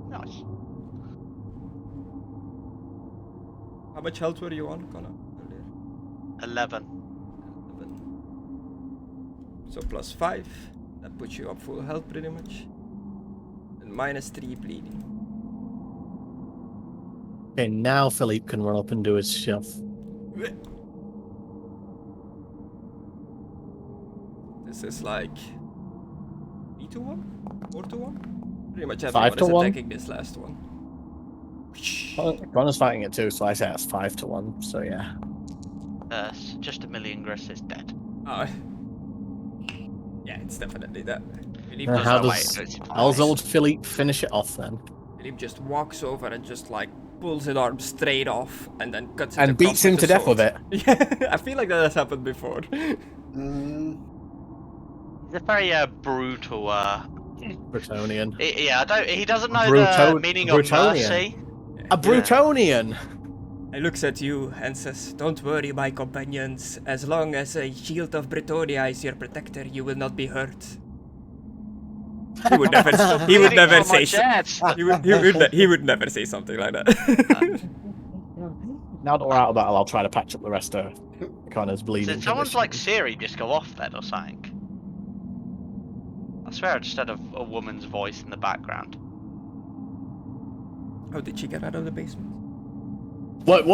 nice. How much health were you on, Conna? 11. 11. So +5. That puts you up full health pretty much. And -3 bleeding. Okay, now Philippe can run up and do his shove. This is like 3-1? 4-1? Pretty much everyone 5 to is 1? attacking this last one. Connor's fighting it too, so I say that's 5 to 1, so yeah. Just a million Gris is dead. Oh. Yeah, it's definitely that. Philippe How does old Philippe finish it off then? Philippe just walks over and just like pulls his arm straight off and then cuts it And across beats him with to the death with sword. it? Yeah, I feel like that has happened before. He's a very brutal. Brutonian. He doesn't know the meaning of mercy. A Brutonian! He looks at you and says, "Don't worry, my companions. As long as a shield of Bretonia is your protector, you will not be hurt." He would never. He would never say. He would never say something like that. Now that we're out of battle, I'll try to patch up the rest of Connor's bleeding. Did someone's like condition. Siri just go off then or something? I swear I just heard a woman's voice in the background. Oh, did she get out of the basement? What?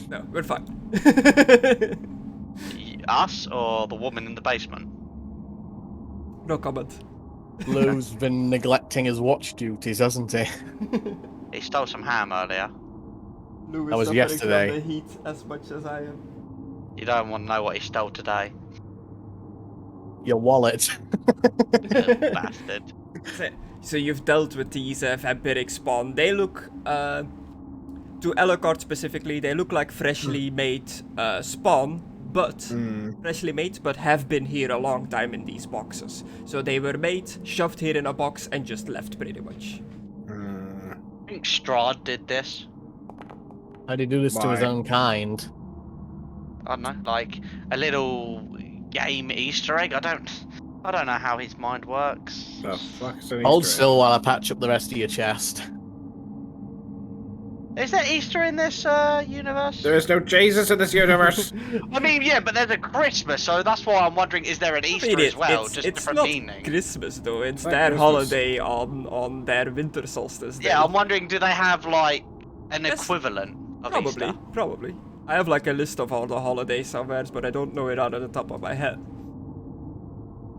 No, we're fine. Us or the woman in the basement? No comment. Lou's been neglecting his watch duties, hasn't he? He stole some ham earlier. Lou is That was suffering yesterday. from the heat as much as I am. You don't want to know what he stole today. Your wallet. Little bastard. So you've dealt with these vampiric spawn. They look, to Alucard specifically, they look like freshly made spawn, but freshly made, but have been here a long time in these boxes. So they were made, shoved here in a box, and just left pretty much. I think Strahd did this. How do you do this to his Why? own kind? I don't know, like a little game Easter egg. I don't know how his mind works. The fuck's an Hold Easter egg? still while I patch up the rest of your chest. Is there Easter in this universe? There is no Jesus in this universe. I mean, yeah, but there's a Christmas, so that's why I'm wondering: is there an Easter as well, just it's different not meaning? Christmas though. It's Not their Christmas. holiday on their winter solstice day. Yeah, I'm wondering: do they have like an Yes. equivalent of Probably, Easter? probably. I have like a list of all the holidays somewhere, but I don't know it out of the top of my head.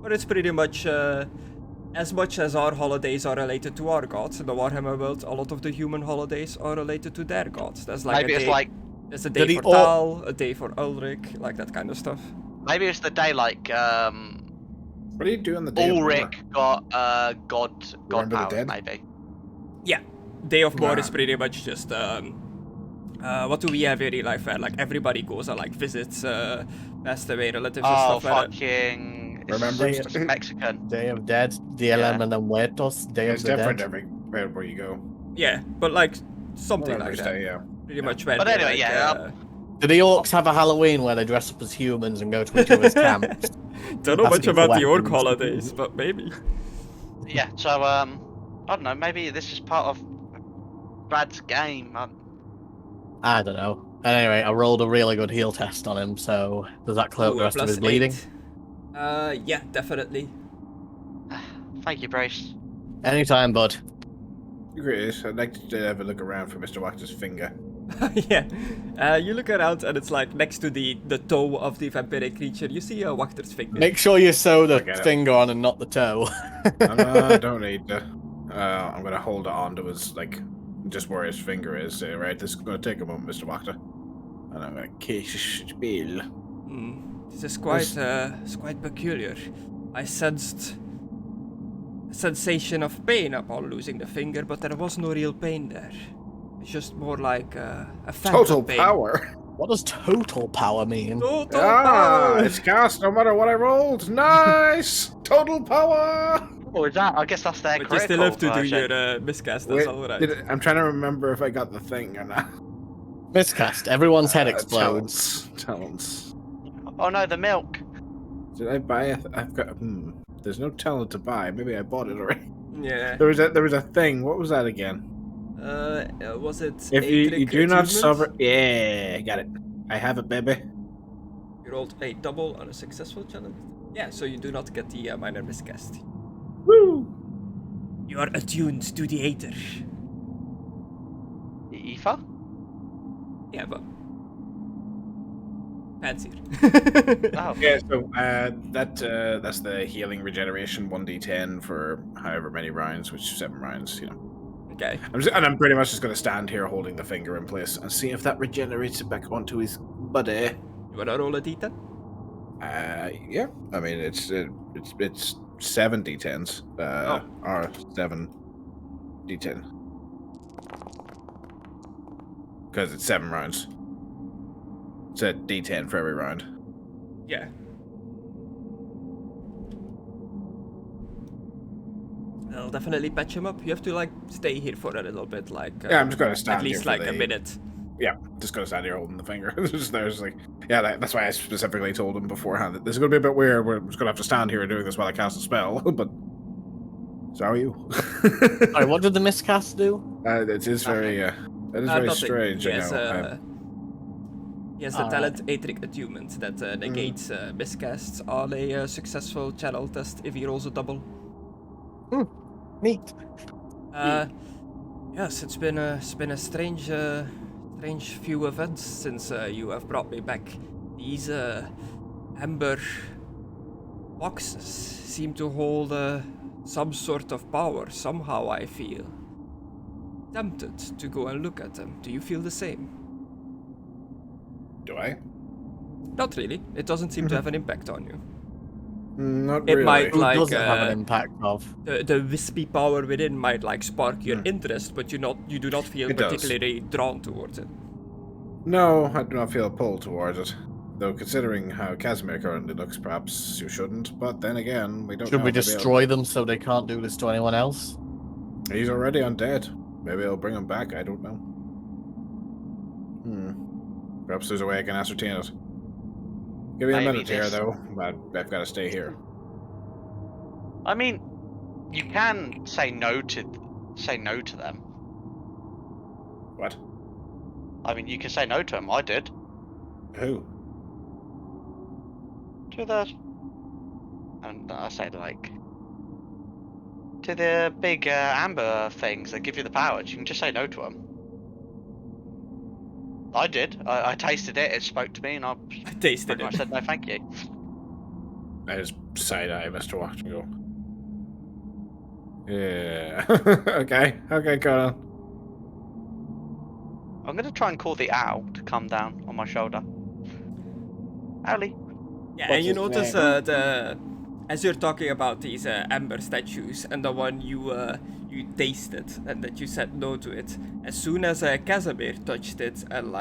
But it's pretty much as our holidays are related to our gods in the Warhammer world, a lot of the human holidays are related to their gods. There's like Maybe a it's day, like there's a day Did for he Tal, a day for Ulrich, like that kind of stuff. maybe it's the day like What do you do on the day of war? Ulrich got god Remember the powers, dead? maybe. Yeah, Day of War is Nah. pretty much just what do we have in real life where like everybody goes and like visits passed away relatives and Oh, stuff like that. fucking! Remember? It's Mexican. Day of Dead, Dia Yeah. de Muertos, Day It's of the different Dead. everywhere you go. Yeah, but like something like Remembrance that. Day, yeah. Pretty much where But they, anyway, like, yeah, Do the orcs have a Halloween where they dress up as humans and go to each other's camps? don't know much Asking about for the orc weapons. holidays, but maybe. Yeah, so I don't know. Maybe this is part of Brad's game. I don't know. Anyway, I rolled a really good heal test on him, so does that clear up Ooh, the a rest of his +8. bleeding? Yeah, definitely. Thank you, Brace. Anytime, bud. Great. I'd like to have a look around for Mr. Wachter's finger. Yeah. You look around and it's like next to the toe of the vampiric creature, you see a Wachter's finger. Make sure you sew the Forget it. finger on and not the toe. I don't need to. I'm gonna hold it on to his, like, just where his finger is. Right, this is gonna take a moment, Mr. Wachter. And I'm gonna kiss his bill. This is quite peculiar. I sensed a sensation of pain upon losing the finger, but there was no real pain there. It's just more like a phantom Total pain. power. What does total power mean? Total Ah, power! it's cast no matter what I rolled. Nice. Total power. Oh, is that? I guess that's their But you critical still have to do version. your miscast, Wait, that's alright. I'm trying to remember if I got the thing or not. Miscast. Everyone's head explodes. Talents. Oh no, the milk. Did I buy it? I've got. There's no talent to buy. Maybe I bought it already. Yeah. There was a thing. What was that again? Was it If you Aetheric do not attunement? suffer, yeah, got it. I have it, baby. You rolled a double on a successful challenge. Yeah, so you do not get the minor miscast. Woo! You are attuned to the Aether. The Aether? Yeah, but fancier. Oh. Yeah, so that's the healing regeneration 1d10 for however many rounds, which is 7 rounds, you know. Okay. I'm pretty much just going to stand here holding the finger in place and see if that regenerates it back onto his body. You wanna roll a d10? Yeah. I mean, it's 7 d10s. Or 7 d10. Because it's 7 rounds. It's a d10 for every round. Yeah. I'll definitely patch him up. You have to like stay here for a little bit, like Yeah, I'm just gonna stand at least here for like a the- minute. Yeah, just gonna stand here holding the finger. There's like, yeah, that's why I specifically told him beforehand that this is gonna be a bit weird. We're just gonna have to stand here doing this while I cast a spell. But so are you? Sorry, what did the miscast do? It is very, that is very Nothing. strange. He has, I know. He has the talent Atric Attunement that negates miscasts on a successful channel test if he rolls a double. Neat. Yes, it's been a strange few events since you have brought me back. These amber boxes seem to hold some sort of power. Somehow I feel tempted to go and look at them. Do you feel the same? Do I? Not really. It doesn't seem to have an impact on you. Not It really. might Who like doesn't have an impact of? the wispy power within might like spark your interest, but you do not feel It does. particularly drawn towards it. No, I do not feel a pull towards it. Though considering how Casimir currently looks, perhaps you shouldn't. But then again, we don't Should know we if they'll be destroy them so they can't do this to anyone else? He's already undead. Maybe I'll bring him back, I don't know. Perhaps there's a way I can ascertain it. Give me a Maybe minute here, this- though. But I've got to stay here. I mean, you can say no to them. What? I mean, you can say no to them. I did. Who? To the, and I said like, to the big amber things that give you the powers. You can just say no to them. I did. I tasted it. It spoke to me, and I Tasted pretty much it. said no, thank you. I just side-eye Mr. Watch and go. Yeah. Okay, Conna. I'm gonna try and call the owl to come down on my shoulder. Owly. Yeah, What's and you his notice name? as you're talking about these amber statues and the one you tasted and that you said no to it, as soon as Casimir touched it and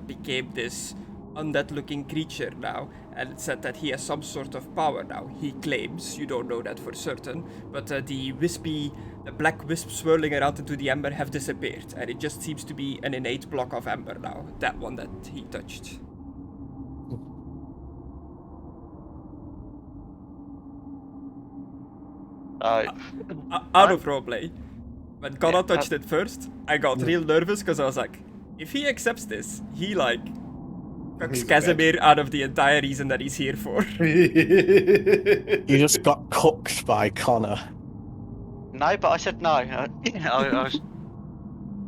became this undead-looking creature now, and it said that he has some sort of power now. He claims, you don't know that for certain, but the black wisps swirling around into the amber have disappeared, and it just seems to be an innate block of amber now, that one that he touched. Out of roleplay. When Conna touched it first, I got real nervous because I was like, if he accepts this, he cucks He's Casimir out of the entire reason that he's here for. You just got cooked by Connor. No, but I said no. I was,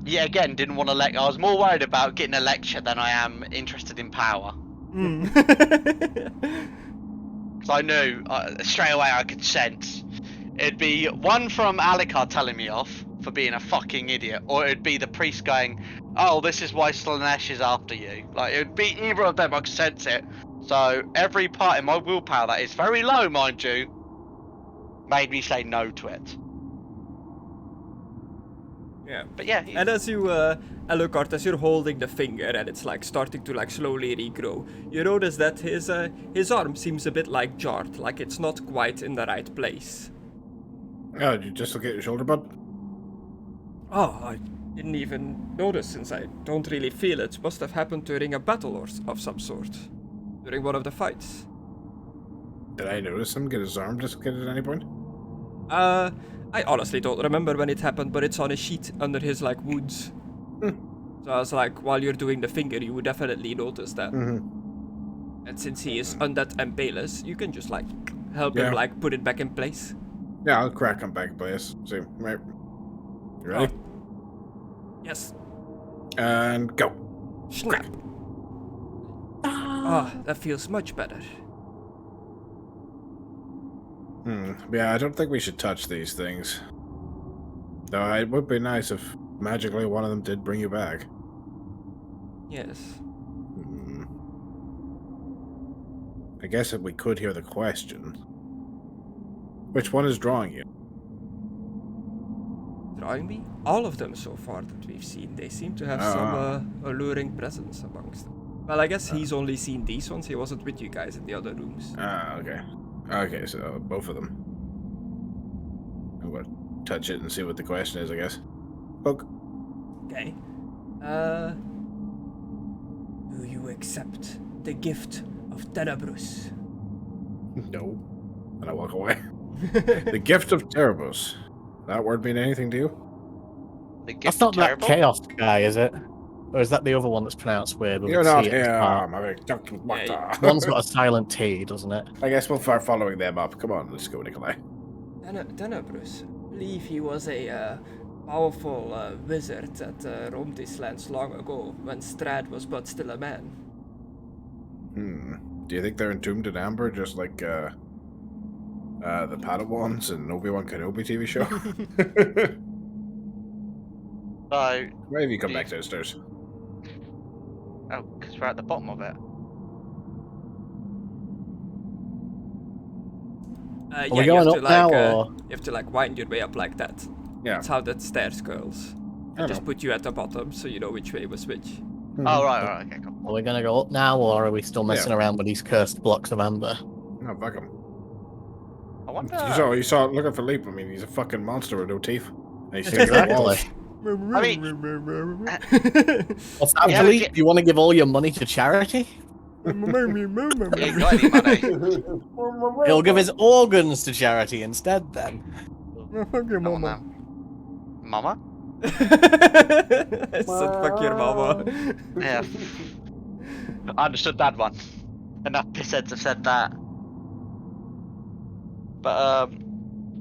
yeah, again, didn't want to I was more worried about getting a lecture than I am interested in power. Because I knew straight away I could sense. It'd be one from Alucard telling me off for being a fucking idiot, or it'd be the priest going, "Oh, this is why Slanesh is after you." Like, it'd be either of them. I could sense it. So every part in my willpower that is very low, mind you, made me say no to it. Yeah. But yeah, And as you, Alucard, as you're holding the finger and it's starting to slowly regrow, you notice that his arm seems a bit jarred, like it's not quite in the right place. Oh, did you just look at your shoulder, bud? Oh, I didn't even notice since I don't really feel it. Must have happened during a battle of some sort. During one of the fights. Did I notice him get his arm dislocated at any point? I honestly don't remember when it happened, but it's on a sheet under his wounds. So I was like, while you're doing the finger, you would definitely notice that. And since he is undead and payless, you can just help him put it back in place. Yeah, I'll crack him back in place. See, right. You ready? Yes. And go. Snap. Ah, that feels much better. Yeah, I don't think we should touch these things. Though it would be nice if magically one of them did bring you back. Yes. I guess if we could hear the question. Which one is drawing you? Drawing me? All of them so far that we've seen. They seem to have some alluring presence amongst them. Well, I guess he's only seen these ones. He wasn't with you guys in the other rooms. Okay. Okay, so both of them. I'm gonna touch it and see what the question is, I guess. Poke. Okay. Do you accept the gift of Tenebrous? No. And I walk away. The gift of Terebus. That word mean anything to you? the gift That's not that terrible. chaos guy, is it? Or is that the other one that's pronounced weird with You're a not T at the here, start? my big Dr. Butter. One's got a silent T, doesn't it? I guess we'll start following them up. Come on, let's go, Nikolai. Bruce. I believe he was a powerful wizard that roamed these lands long ago, when Strahd was but still a man. Do you think they're entombed in amber, just like the Padawans in Obi-Wan Kenobi TV show? So, Why have you come back downstairs? oh, because we're at the bottom of it. Yeah, we you going have to up now, like or- you have to like wind your way up like that. Yeah. That's how that stairs goes. I I just know. put you at the bottom so you know which way was which. Oh, right, okay, cool. Are we gonna go up now, or are we still messing around with these cursed blocks of amber? No, fuck him. I wonder. You saw looking for Leap. I mean, he's a fucking monster with no teeth. And he's Exactly. I mean, What's that, Yeah, Philippe? You want to give all your money to charity? he ain't got any money. He'll give his organs to charity instead, then. Come on, man. Mama? I said fuck your mama. Yeah. I understood that one. Enough pissheads have said that. But,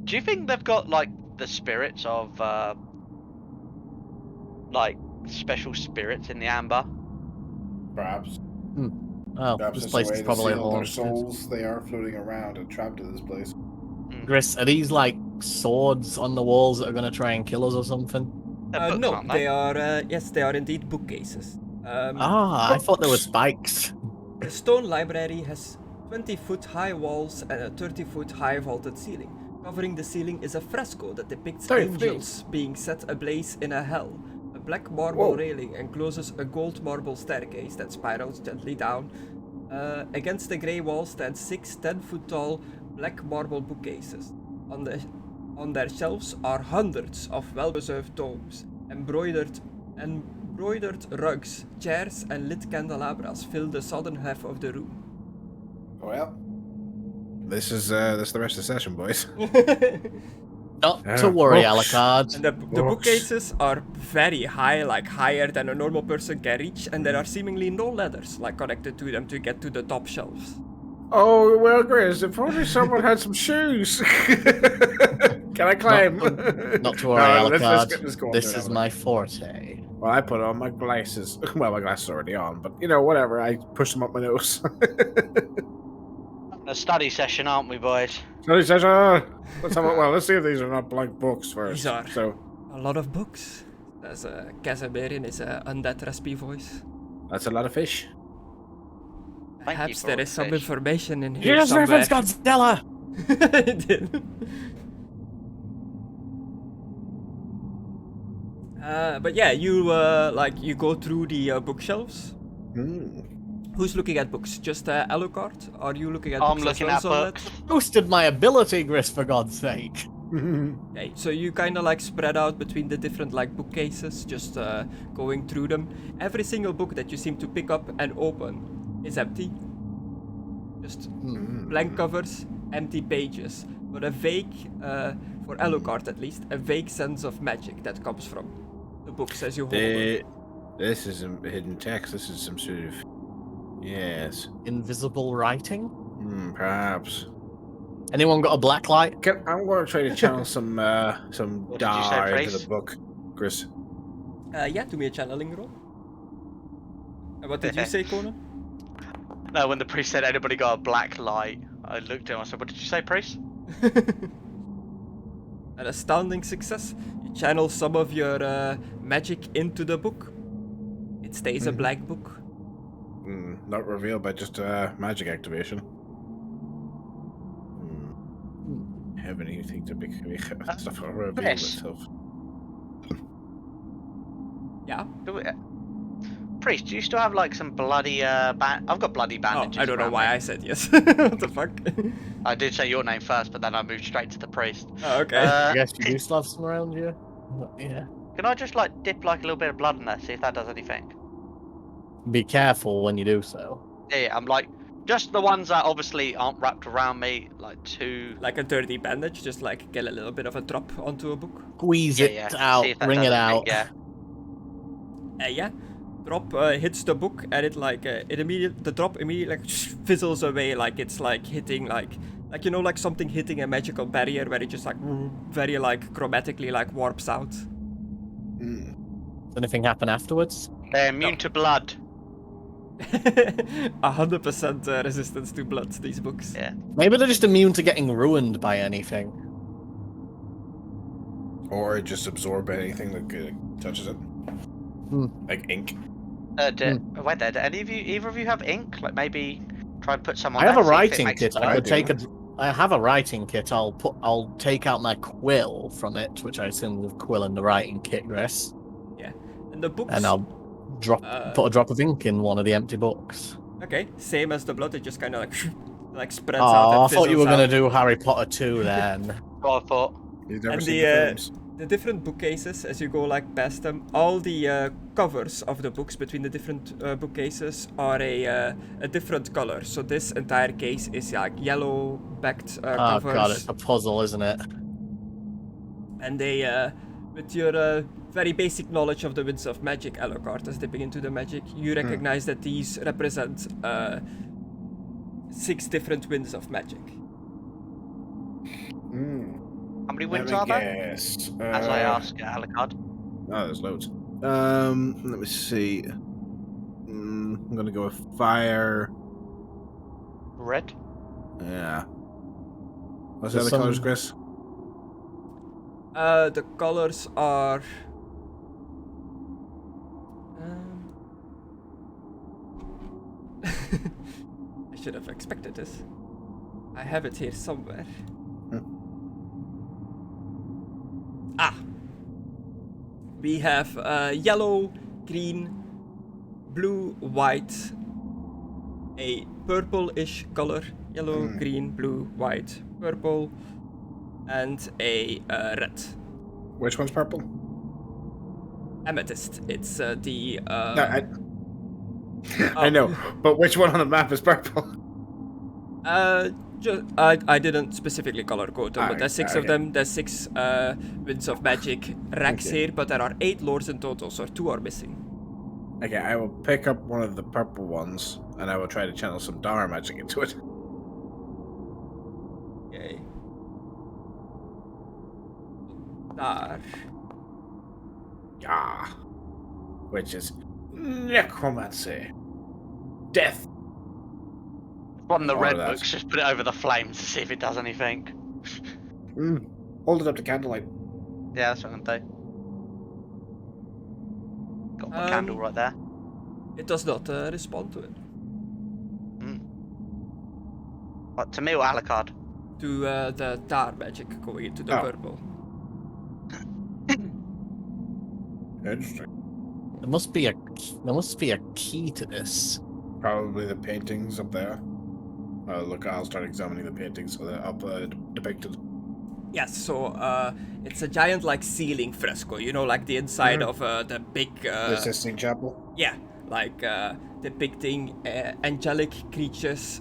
do you think they've got, like, the spirits of, like, special spirits in the amber? Perhaps. Oh, Perhaps this it's place a way is to probably seal their haunted. souls. They are floating around and trapped in this place. Gris, are these like swords on the walls that are gonna try and kill us or something? They're books, No, aren't they are. Yes, they are indeed bookcases. I thought they were spikes. The stone library has 20-foot high walls and a 30-foot high vaulted ceiling. Covering the ceiling is a fresco that depicts 30 angels being set ablaze in a hell. A black marble Whoa. railing encloses a gold marble staircase that spirals gently down. Against the grey wall stand 6 10-foot tall black marble bookcases. On their shelves are hundreds of well-preserved tomes, embroidered rugs, chairs, and lit candelabras fill the southern half of the room. Well, this is the rest of the session, boys. Not to worry, Books. Alucard. And the Books. bookcases are very high, like higher than a normal person can reach, and there are seemingly no ladders like connected to them to get to the top shelves. Oh, well, Grizz, if only someone had some shoes. Can I climb? Not to worry, No, Alucard. let's go on This to is another. my forte. Well, I put on my glasses. Well, my glasses are already on, but you know, whatever. I push them up my nose. A study session, aren't we, boys? So he says, let's see if these are not blank books first. These are. So A lot of books. There's Casimir in his undead raspy voice. that's a lot of fish. Thank you Perhaps for there all is the some fish. information in here Here's somewhere. reference Godzilla! I did. But yeah, you you go through the bookshelves. Who's looking at books? Just Alucard? Are you looking at I'm books looking as at well, books. Boosted my ability, Gris, for God's sake. Okay, so you kind of like spread out between the different like bookcases, just going through them. Every single book that you seem to pick up and open is empty. Just blank covers, empty pages. But a vague, for Alucard at least, a vague sense of magic that comes from the books as you hold them. This is some hidden text. This is some sort of yes. Invisible writing? Perhaps. Anyone got a black light? I'm going to try to channel some What did you say, dye into Trace? the book, Chris. Yeah, do me a channeling roll. And what did you say, Conna? No, when the priest said anybody got a black light, I looked at him. I said, "What did you say, priest?" An astounding success. You channel some of your magic into the book. It stays a black book. Not revealed by just magic activation. Have anything to be stuff will reveal Yes. itself. Yeah. Priest, do you still have like some bloody I've got bloody Oh, bandages. I don't know around why me. I said yes. What the fuck? I did say your name first, but then I moved straight to the priest. Oh, okay. I guess you do still have some around you. Yeah. Can I just like dip like a little bit of blood in there, see if that does anything? Be careful when you do so. Yeah, I'm like just the ones that obviously aren't wrapped around me, like two. Like a dirty bandage, just like get a little bit of a drop onto a book. Squeeze Yeah, it yeah. out, See if that wring does it anything, out. Yeah. Yeah. drop hits the book, and it like the drop immediately like fizzles away, like it's like hitting like you know, like something hitting a magical barrier where it just like very like chromatically like warps out. Does anything happen afterwards? They're immune to blood. 100% resistance to blood, these books. Yeah. Maybe they're just immune to getting ruined by anything. Or just absorb anything that touches it. Like ink. Wait there, do either of you have ink? Like maybe try and put some on I have that, a see if it writing makes kit. it I could do. take a. I have a writing kit. I'll take out my quill from it, which I assume is quill in the writing kit, Chris. Yeah, and the books. And I'll put a drop of ink in one of the empty books. Okay, same as the blood. It just kind of like spreads Oh, out. And I thought you were fizzles gonna out. do Harry Potter 2 then. What I thought. You've never And seen the films. the different bookcases, as you go like past them, all the covers of the books between the different bookcases are a different color. So this entire case is like yellow backed Oh covers. god, it's a puzzle, isn't it? And they, with your very basic knowledge of the winds of magic, Alucard, as dipping into the magic, you recognize that these represent 6 different winds of magic. How many wins Let are me there? guess. As I ask Alucard. Oh, there's loads. Let me see. I'm gonna go with fire. Red. Yeah. What's There's the other colors, some- Chris? The colors are. I should have expected this. I have it here somewhere. Ah! We have yellow, green, blue, white, a purple-ish color. Yellow, green, blue, white, purple, and a red. Which one's purple? Amethyst. It's the. No, I know, but which one on the map is purple? I didn't specifically color code them, but there's 6 of okay. them. There's 6 Winds of Magic racks here, but there are 8 lords in total, so 2 are missing. Okay, I will pick up one of the purple ones, and I will try to channel some Dara magic into it. Okay. Dar. Yeah. Which is necromancy. Death. From the All red of that. books, just put it over the flames to see if it does anything. Hold it up to candlelight. Yeah, that's what I'm gonna do. Got my candle right there. It does not respond to it. What, to me or Alucard? To the Dar magic going into the Oh. purple. Interesting. There must be a key to this. Probably the paintings up there. Look, I'll start examining the paintings so they're up depicted. Yes, so it's a giant like ceiling fresco, you know, like the inside of the big The Sistine Chapel. yeah, like depicting angelic creatures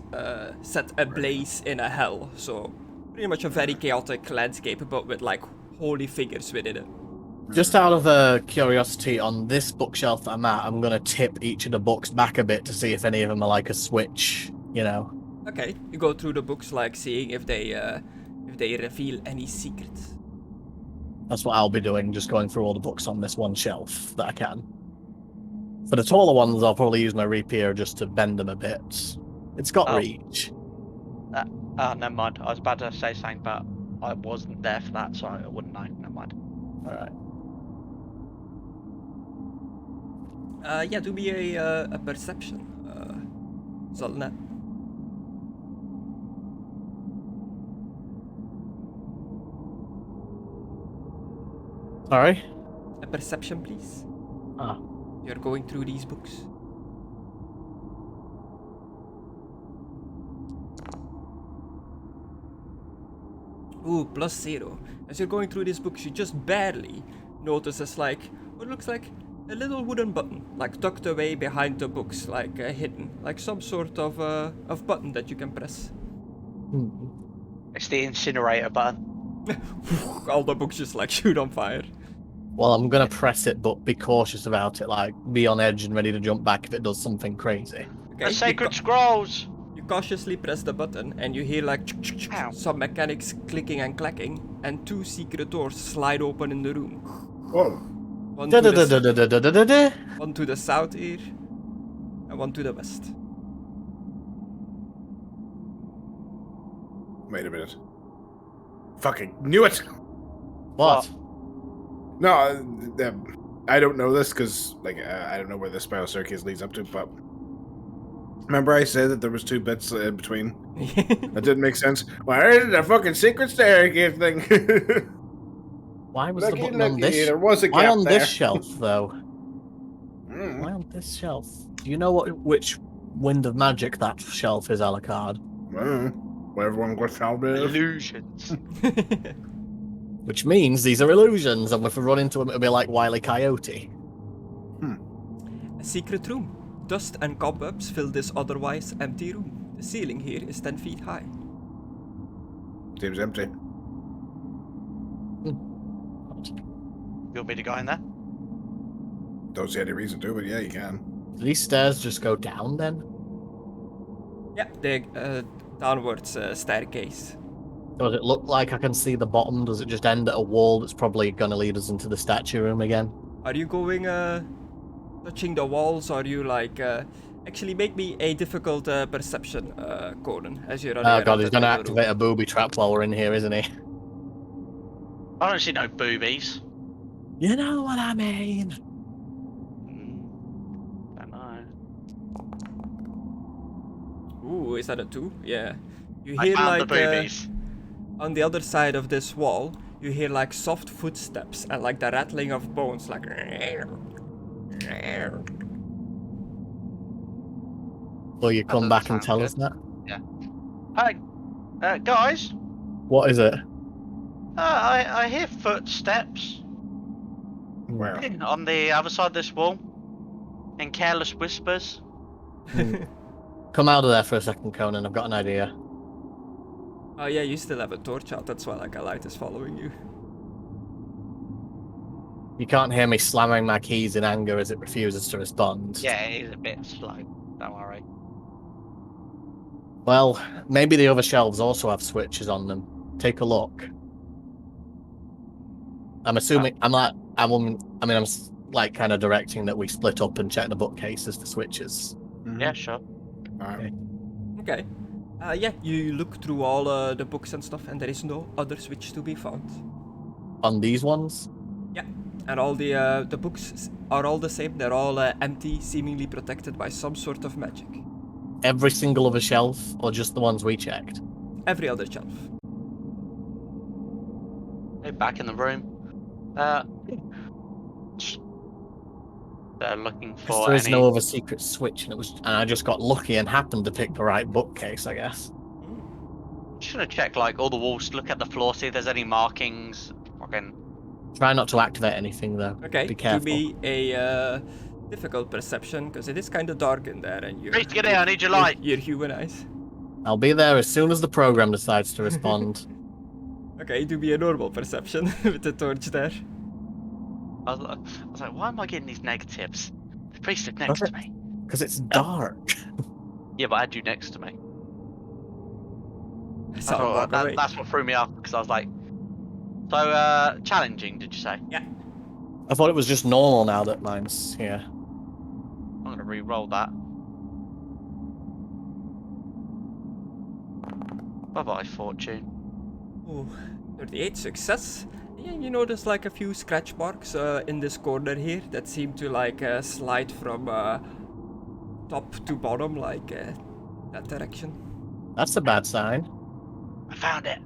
set ablaze in a hell. So pretty much a very chaotic landscape, but with like holy figures within it. Just out of curiosity, on this bookshelf that I'm at, I'm gonna tip each of the books back a bit to see if any of them are like a switch, you know. Okay, you go through the books, like seeing if they reveal any secrets. That's what I'll be doing, just going through all the books on this one shelf that I can. For the taller ones, I'll probably use my rapier just to bend them a bit. It's got Oh. reach. Never mind. I was about to say something, but I wasn't there for that, so I wouldn't know. Never mind. Alright. Yeah, do me a perception, Zolna. Sorry? A perception, please. Ah. You're going through these books. Ooh, +0. As you're going through these books, you just barely notice as like what looks like a little wooden button, like tucked away behind the books, like hidden, like some sort of button that you can press. It's the incinerator button. All the books just like shoot on fire. Well, I'm gonna press it, but be cautious about it. Like, be on edge and ready to jump back if it does something crazy. The sacred scrolls! You cautiously press the button and you hear like Ow. some mechanics clicking and clacking, and 2 secret doors slide open in the room. Whoa. One to, the, Da-da-da-da-da-da-da-da. one to the south here, and one to the west. Wait a minute. Fucking knew it! What? No, I don't know this because, like, I don't know where the spiral staircase leads up to, but... Remember I said that there was 2 bits in between? That didn't make sense. Where is the fucking secret staircase thing? Why was the Looky, button on looky, this? there was a Why gap on there. this shelf though? Mm. Why on this shelf? Do you know which Wind of Magic that shelf is, Alucard? Where everyone got found with. Illusions. Which means these are illusions, and if we run into them, it'll be like Wile E. Coyote. A secret room. Dust and cobwebs fill this otherwise empty room. The ceiling here is 10 feet high. Seems empty. You want me to go in there? Don't see any reason to, but yeah, you can. Do these stairs just go down then? Yeah, the downwards staircase. Does it look like I can see the bottom? Does it just end at a wall that's probably going to lead us into the statue room again? Are you going touching the walls? Or are you like actually make me a difficult perception, Conan, as you're running Oh around god, he's the going to room. activate a booby trap while we're in here, isn't he? I don't see no boobies. You know what I mean? Don't know. Ooh, is that a 2? Yeah. You I hear found like the boobies. on the other side of this wall, you hear like soft footsteps and like the rattling of bones, like. Will you come doesn't back and sound tell good. us that? Hey, guys. What is it? I hear footsteps Where? on the other side of this wall, and careless whispers. Come out of there for a second, Conan. I've got an idea. Oh yeah, you still have a torch out. That's why like a light is following you. You can't hear me slamming my keys in anger as it refuses to respond. Yeah, it is a bit slow. Don't worry. Well, maybe the other shelves also have switches on them. Take a look. I'm assuming I'm like I'm kind of directing that we split up and check the bookcases for switches. Yeah, sure. Alright. Okay. Yeah, you look through all the books and stuff, and there is no other switch to be found. On these ones? Yeah, and all the books are all the same. They're all empty, seemingly protected by some sort of magic. Every single other shelf, or just the ones we checked? Every other shelf. Hey, back in the room. They're looking for There is any. no other secret switch, and I just got lucky and happened to pick the right bookcase, I guess. Just gonna check like all the walls. Look at the floor. See if there's any markings. Fucking. Try not to activate anything though. Okay, Be careful. to be a difficult perception, because it is kind of dark in there, and you're. Please get in. I need your light. Your human eyes. I'll be there as soon as the program decides to respond. Okay, to be a normal perception with the torch there. I was like, why am I getting these negatives? The priest is next to me. Because it's dark. Yeah, but I had you next to me. I saw him walk away. That's what threw me off because I was like, so challenging. Did you say? Yeah. I thought it was just normal now that mine's here. I'm gonna re-roll that. Bye bye, fortune. Ooh, 38 success. Yeah, you notice like a few scratch marks in this corner here that seem to like slide from top to bottom, like that direction. That's a bad sign. I found it.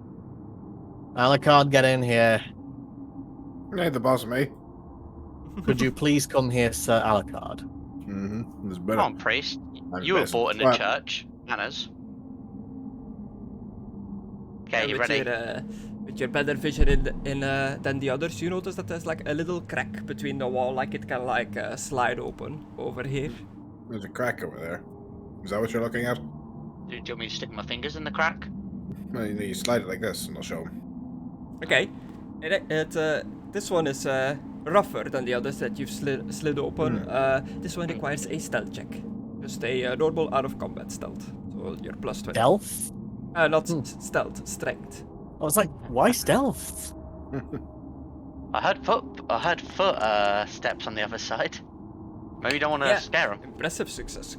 Alucard, get in here. Ain't the boss of me. Could you please come here, Sir Alucard? Mm-hmm. There's Come better. on, priest. I'm You were best. bought in the Well, church. Manners. Okay, you with ready? With your better vision than the others, you notice that there's like a little crack between the wall, like it can like slide open over here. There's a crack over there. Is that what you're looking at? Do you want me to stick my fingers in the crack? No, you slide it like this, and I'll show him. Okay, this one is rougher than the others that you've slid open. This one requires a stealth check. Just a normal out-of-combat stealth. So you're plus 20. Stealth? Not stealth, strength. I was like, why stealth? I heard foot steps on the other side. Maybe you don't want to scare them. Impressive success.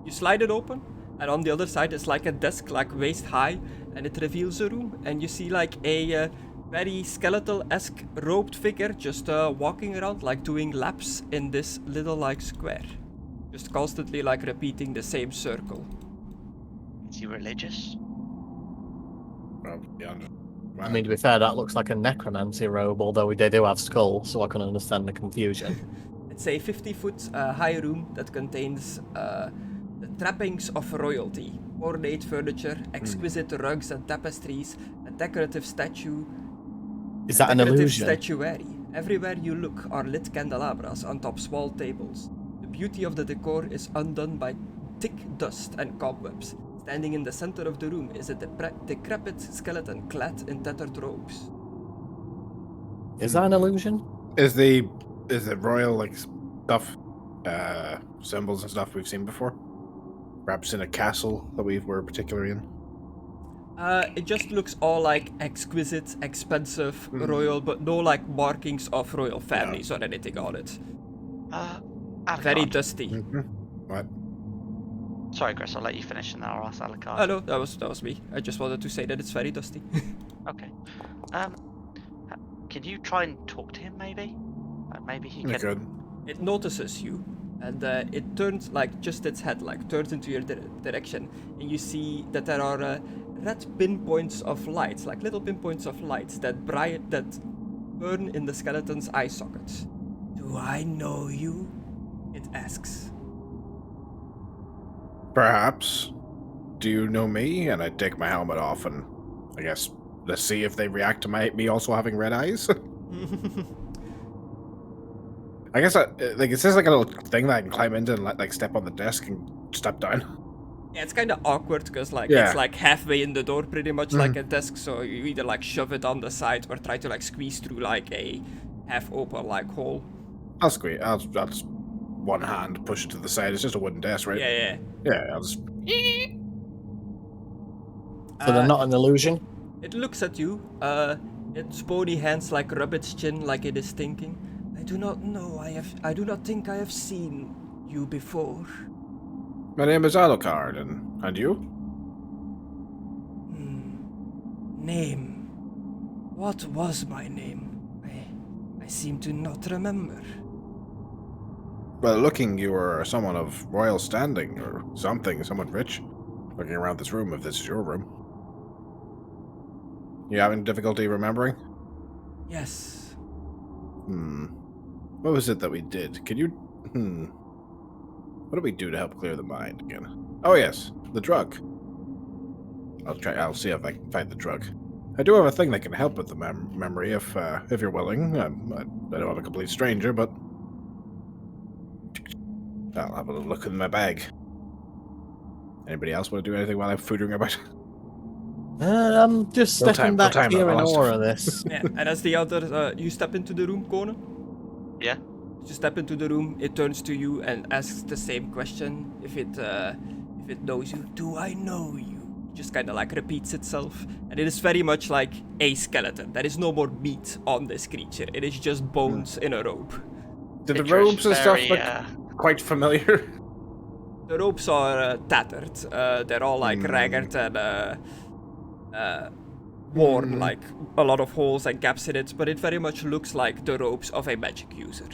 You slide it open, and on the other side is like a desk, like waist high, and it reveals a room, and you see like a very skeletal-esque robed figure just walking around, like doing laps in this little like square, just constantly like repeating the same circle. Is he religious? I mean, to be fair, that looks like a necromancy robe, although they do have skulls, so I can understand the confusion. It's a 50-foot high room that contains the trappings of royalty, ornate furniture, exquisite rugs and tapestries, a decorative statue. Is that an illusion? Statuary. Everywhere you look are lit candelabras on top small tables. The beauty of the decor is undone by thick dust and cobwebs. Standing in the center of the room is a decrepit skeleton clad in tattered robes. Is that an illusion? Is the royal like stuff, symbols and stuff we've seen before? Perhaps in a castle that we were particularly in. It just looks all like exquisite, expensive, royal, but no like markings of royal families or anything on it. Very dusty. What? Sorry, Chris, I'll let you finish and then I'll ask Alucard. Oh no, that was me. I just wanted to say that it's very dusty. Okay. Can you try and talk to him, maybe? Maybe he You can... could. It notices you, and it turns like just its head like turns into your direction, and you see that there are red pinpoints of lights, like little pinpoints of lights that burn in the skeleton's eye sockets. Do I know you? It asks. Perhaps. Do you know me? And I take my helmet off and I guess let's see if they react to me also having red eyes. I guess it says like a little thing that I can climb into and like step on the desk and step down. Yeah, it's kind of awkward because it's like halfway in the door, pretty much like a desk. So you either like shove it on the side or try to like squeeze through like a half-open like hole. I'll squeeze. I'll just one hand push it to the side. It's just a wooden desk, right? Yeah. Yeah. I'll just. So they're not an illusion? It looks at you. Its bony hands like rub its chin like it is thinking. I do not know. I do not think I have seen you before. My name is Alucard, and you? Name. What was my name? I seem to not remember. Well, looking, you are someone of royal standing or something, someone rich. Looking around this room, if this is your room. You having difficulty remembering? Yes. What was it that we did? Can you... What do we do to help clear the mind again? Oh yes, the drug. I'll see if I can find the drug. I do have a thing that can help with the memory if you're willing. I know I'm a complete stranger, but... I'll have a little look in my bag. Anybody else want to do anything while I'm foodering about? I'm just stepping back here in awe of this. Yeah, and as the other, you step into the room, Conna? Yeah. You step into the room, it turns to you and asks the same question. If it knows you, do I know you? It just kind of like repeats itself, and it is very much like a skeleton. There is no more meat on this creature. It is just bones in a robe. Did the robes and stuff look quite familiar? The robes are tattered. They're all like ragged and worn, like a lot of holes and gaps in it. But it very much looks like the robes of a magic user.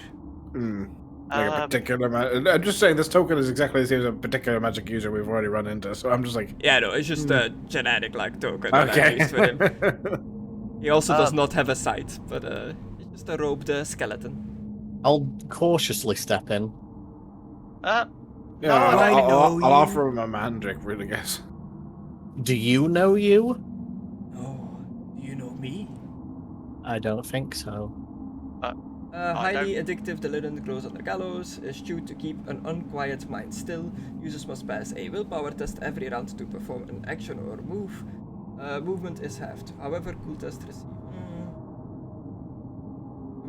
Like a particular I'm just saying this token is exactly the same as a particular magic user we've already run into, so I'm just like... Yeah, no, it's just a generic like token that I used for him. He also does not have a sight, but it's just a robed skeleton. I'll cautiously step in. I'll offer him a mandrake, really, guess. Do you know you? No. Do you know me? I don't think so. Highly addictive, the linen grows on the gallows, is due to keep an unquiet mind still. Users must pass a willpower test every round to perform an action or move. Movement is halved. However, cool test receive.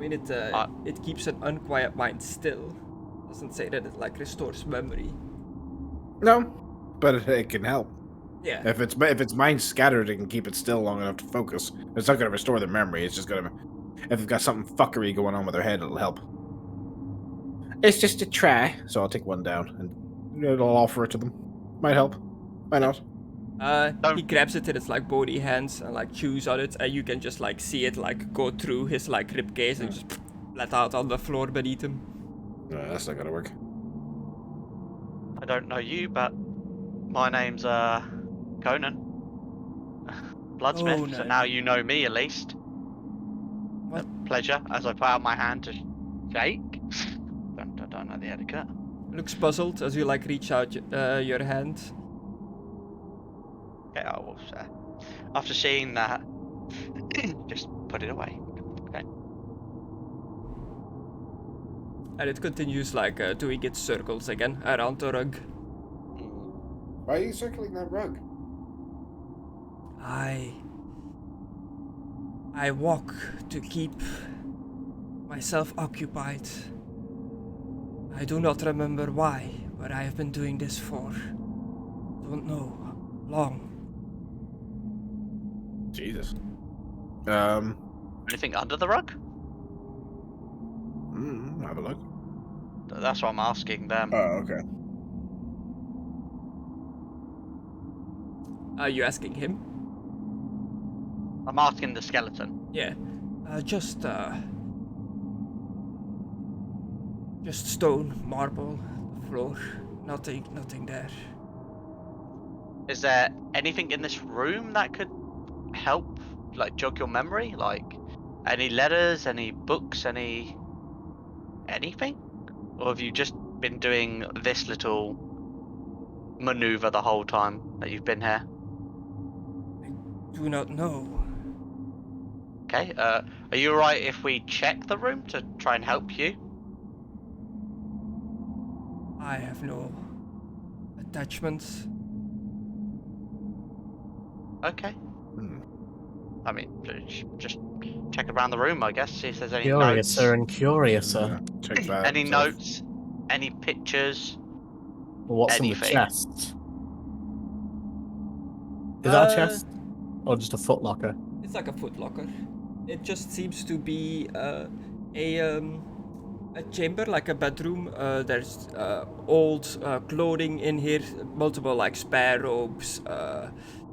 mean, it keeps an unquiet mind still. Doesn't say that it like restores memory. No, but it can help. Yeah. If its mind scattered, it can keep it still long enough to focus. It's not gonna restore the memory. It's just gonna. If it's got something fuckery going on with their head, it'll help. It's just a try, so I'll take one down and it'll offer it to them. Might help. Why not? He grabs it in his like bony hands and like chews on it, and you can just like see it like go through his like rib cage and just let out on the floor beneath him. No, that's not gonna work. I don't know you, but my name's Conan. Bloodsmith, so now you know me at least. What? A pleasure, as I put out my hand to shake. don't know the etiquette. Looks puzzled as you like reach out your hand. Okay, I will after seeing that, just put it away. Okay. And it continues like doing its circles again around the rug. Why are you circling that rug? I walk to keep myself occupied. I do not remember why, but I have been doing this for don't know long. Jesus. Anything under the rug? Have a look. That's what I'm asking them. Oh, okay. Are you asking him? I'm asking the skeleton. Yeah. Just stone, marble, floor. Nothing there. Is there anything in this room that could help, like, jog your memory? Like, any letters, any books, anything? Or have you just been doing this little maneuver the whole time that you've been here? I do not know. Okay, are you alright if we check the room to try and help you? I have no attachments. Okay. I mean, just check around the room, I guess, see if there's any Curiouser notes. and curiouser. Check that. Any notes? Any pictures? What's in the Anything. chest? Is that a chest? Or just a footlocker? It's like a footlocker. It just seems to be a chamber, like a bedroom. There's old clothing in here, multiple like spare robes,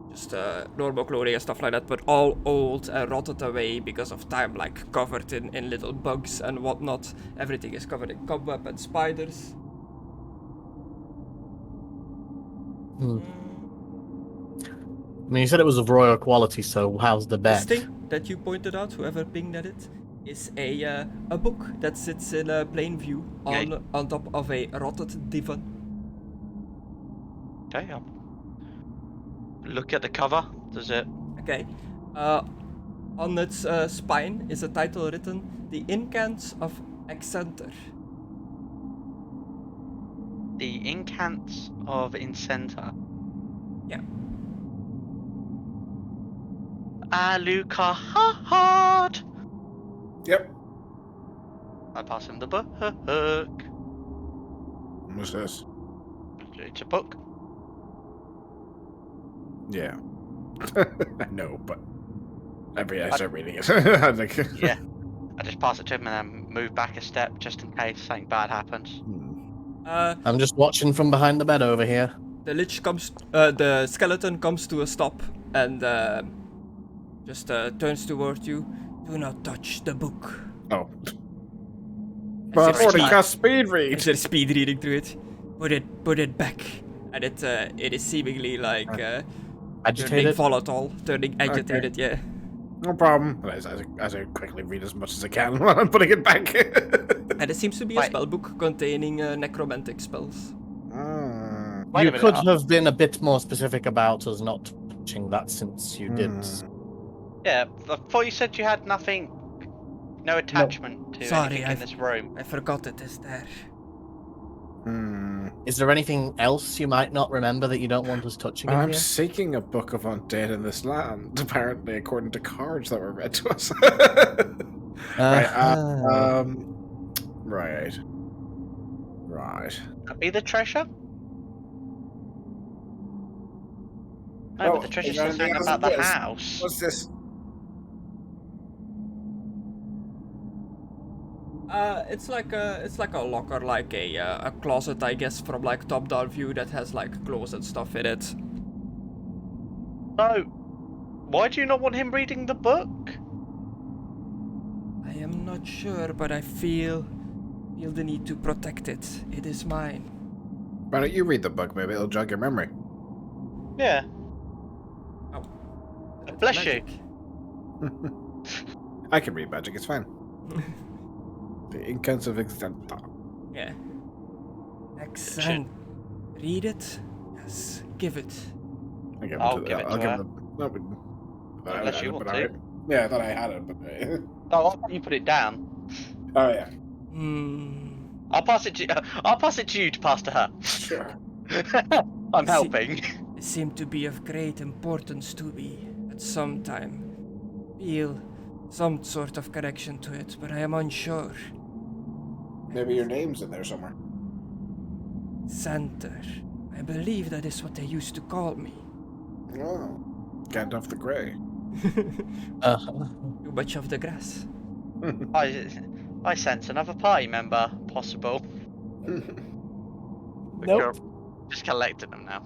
just normal clothing and stuff like that, but all old and rotted away because of time, like covered in little bugs and whatnot. Everything is covered in cobweb and spiders. I mean, you said it was of royal quality, so how's the bed? This thing that you pointed out, whoever pinged at it, is a book that sits in plain view on top of a rotted divan. Okay, look at the cover. Does it? Okay. On its spine is a title written, "The Incants of Excenter." The Incants of Incenter. Yeah. Alucard. Yep. I pass him the book. What's this? It's a book. Yeah. I know, but I start reading it. I was like, Yeah. I just pass it to him and then move back a step just in case something bad happens. I'm just watching from behind the bed over here. The lich comes, the skeleton comes to a stop and just turns toward you. Do not touch the book. Oh. As But you're 40 cast speed read. As you're speed reading through it. Put it back. And it is seemingly like turning Agitated? volatile, turning agitated, yeah. No problem. As I quickly read as much as I can while I'm putting it back. And it seems to be a spell book containing necromantic spells. Wait You a minute, could have been a bit more specific about us not touching that since you did. Yeah, I thought you said you had nothing, no attachment to Sorry, anything in this room. I forgot it is there. Is there anything else you might not remember that you don't want us touching in I'm here? seeking a book of undead in this land, apparently, according to cards that were read to us. Right. Uh-huh. Right. That be the treasure? No, but the treasure is there says anything something else about in the this? house. What's this? It's like a locker, like a closet, I guess, from like top-down view that has like clothes and stuff in it. So, why do you not want him reading the book? I am not sure, but I feel the need to protect it. It is mine. Why don't you read the book? Maybe it'll jog your memory. Yeah. Oh, that's Bless you. magic. I can read magic. It's fine. The Incanus of Extenta. Yeah. Excellent. Read it. Yes. Give it. I'll give it to her. No, but Unless you want to. Yeah, I thought I had it, but. Oh, I'll let you put it down. Oh yeah. I'll pass it to you to pass to her. Sure. I'm helping. It seemed to be of great importance to me at some time. Feel some sort of connection to it, but I am unsure. Maybe your name's in there somewhere. Center. I believe that is what they used to call me. Oh. Gandalf the Grey. Too much of the grass. I sense another party member possible. Nope. Just collecting them now.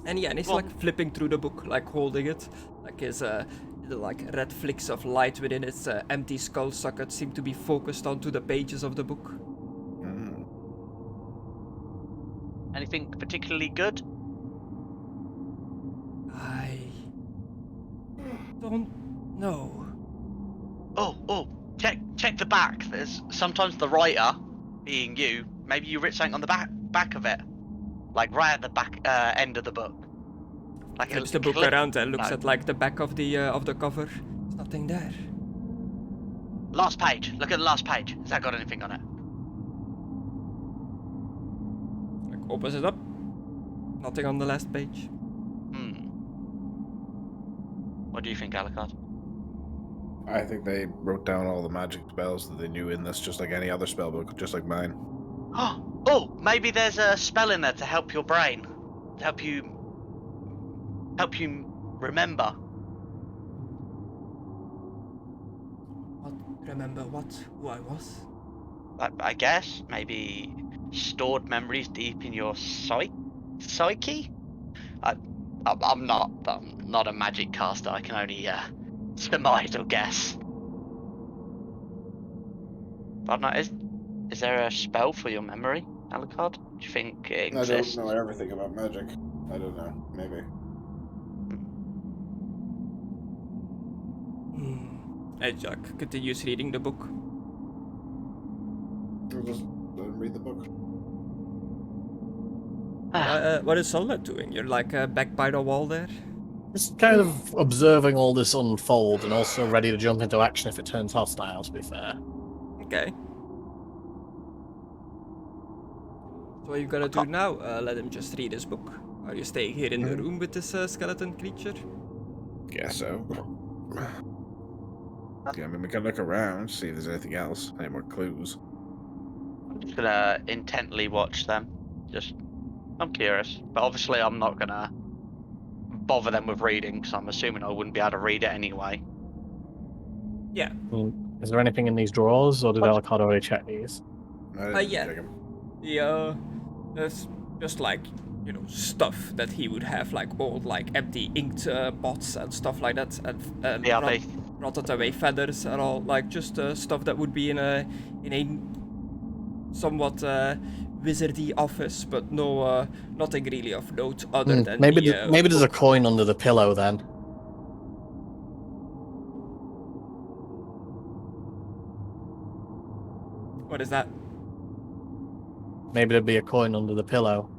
And yeah, and he's like flipping through the book, like holding it. Like his the like red flicks of light within its empty skull socket seem to be focused onto the pages of the book. Anything particularly good? I don't know. Oh, check the back. There's sometimes the writer, being you, maybe you writ something on the back of it, like right at the back end of the book. Like Flips the book around and looks at like the back of the cover. There's nothing there. Last page. Look at the last page. Has that got anything on it? Like opens it up. Nothing on the last page. What do you think, Alucard? I think they wrote down all the magic spells that they knew in this, just like any other spell book, just like mine. Oh, maybe there's a spell in there to help your brain, to help you remember. What? Remember what? Who I was? I guess maybe stored memories deep in your psyche. I'm not a magic caster. I can only surmise or guess. But no, is there a spell for your memory, Alucard? Do you think it exists? I don't know everything about magic. I don't know. Maybe. Jack continues reading the book. I'll just read the book. What is Solid doing? You're like back by the wall there? Just kind of observing all this unfold and also ready to jump into action if it turns hostile, to be fair. Okay. So what are you gonna do now? Let him just read his book? Are you staying here in the room with this skeleton creature? Guess so. Yeah, I mean, we can look around, see if there's anything else, any more clues. I'm just gonna intently watch them. I'm curious, but obviously I'm not gonna bother them with reading because I'm assuming I wouldn't be able to read it anyway. Yeah. Is there anything in these drawers, or did Alucard already check these? Yeah. There's just like, stuff that he would have, like old, like empty inked pots and stuff like that, and rotted away feathers and all, like just stuff that would be in a somewhat wizardy office, but nothing really of note other than maybe there's a coin under the pillow then. What is that? Maybe there'd be a coin under the pillow.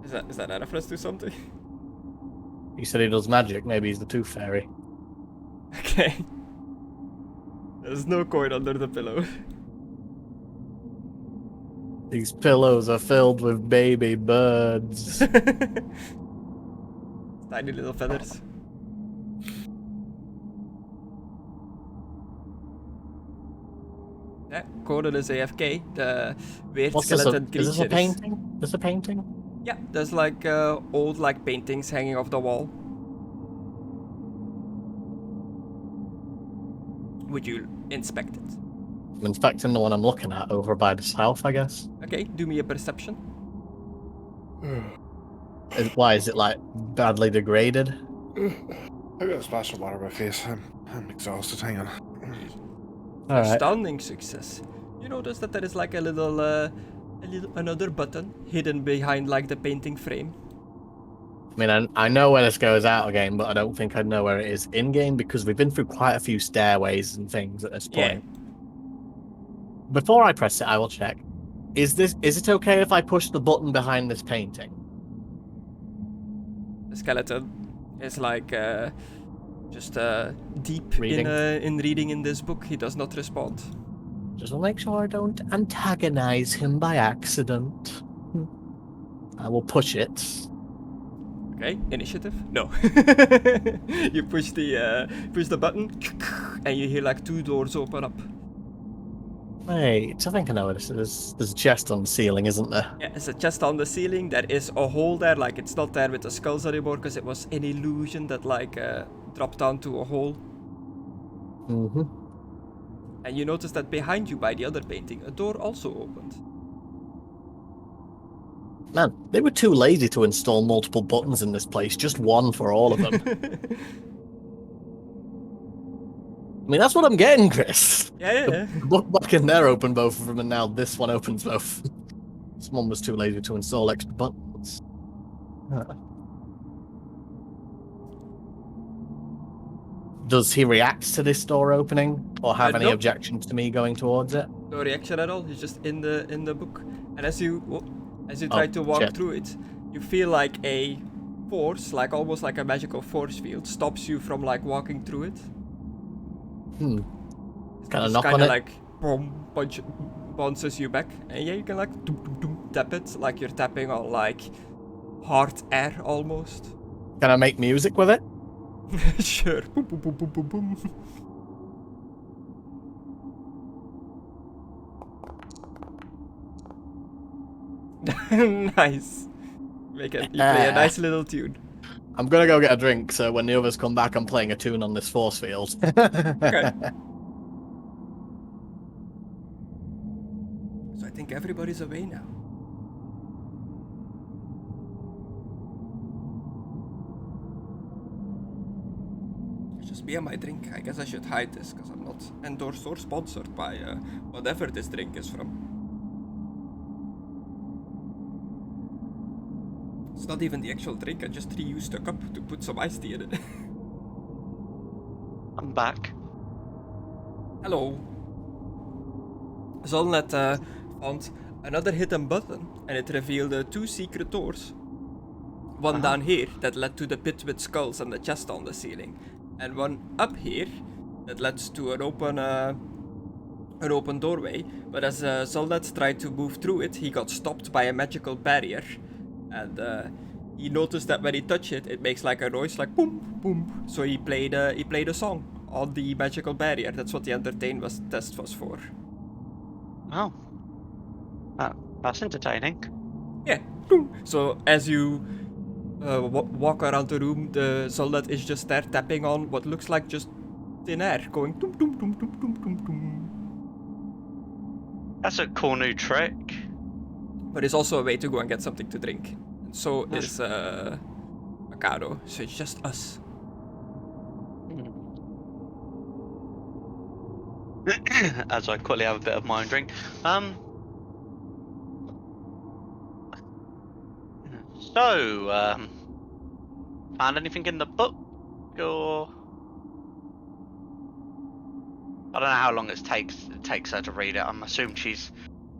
Is that a reference to something? He said he does magic. Maybe he's the Tooth Fairy. Okay. There's no coin under the pillow. These pillows are filled with baby birds. Tiny little feathers. Yeah, Conan is AFK. The weird What's this? skeleton Is this a creature painting? This a painting? Yeah, there's like old like paintings hanging off the wall. Would you inspect it? I'm inspecting the one I'm looking at over by the south, I guess. Okay, do me a perception. Why is it like badly degraded? I got a splash of water on my face. I'm exhausted. Hang on. All right. Astounding success. You notice that there is like a little another button hidden behind like the painting frame. I mean, I know where this goes out again, but I don't think I know where it is in game because we've been through quite a few stairways and things at this point. Yeah. Before I press it, I will check. Is it okay if I push the button behind this painting? The skeleton is like just deep Reading. in reading in this book. He does not respond. Just to make sure I don't antagonize him by accident. I will push it. Okay, initiative? No. You push the button, and you hear like 2 doors open up. Wait, I think I know what this is. There's a chest on the ceiling, isn't there? Yeah, it's a chest on the ceiling. There is a hole there, like it's not there with the skulls anymore because it was an illusion that like dropped down to a hole. Mm-hmm. And you notice that behind you by the other painting, a door also opened. Man, they were too lazy to install multiple buttons in this place, just one for all of them. I mean, that's what I'm getting, Chris. Yeah. The book back in there opened both of them, and now this one opens both. Someone was too lazy to install extra buttons. Does he react to this door opening, or have any Nope. objections to me going towards it? No reaction at all. He's just in the book. And as you try to walk shit. through it, you feel like a force, like almost like a magical force field, stops you from like walking through it. Kind of Just knock on kinda it. like boom, bounces you back, and yeah, you can like tap it, like you're tapping on like hard air almost. Can I make music with it? Sure. Boom, boom, boom, boom, boom, boom. Nice. You play a nice little tune. I'm gonna go get a drink, so when the others come back, I'm playing a tune on this force field. Okay. So I think everybody's away now. It's just me and my drink. I guess I should hide this because I'm not endorsed or sponsored by whatever this drink is from. It's not even the actual drink, I just reused a cup to put some iced tea in it. I'm back. Hello. Zolnet found another hidden button and it revealed 2 secret doors. One down here that led to the pit with skulls and the chest on the ceiling, and one up here that led to an open doorway. But as Zolnet tried to move through it, he got stopped by a magical barrier. And he noticed that when he touched it, it makes like a noise, like boom, boom. So he played a song on the magical barrier. That's what the entertain test was for. Oh. That's entertaining. Yeah. Boom. So as you walk around the room, the Zoldet is just there tapping on what looks like just thin air, going doom doom doom doom doom doom doom. That's a cool new trick. But it's also a way to go and get something to drink. And so is Mckadow. So it's just us. As I quickly have a bit of my own drink. Found anything in the book, or I don't know how long it takes her to read it. I'm assuming she's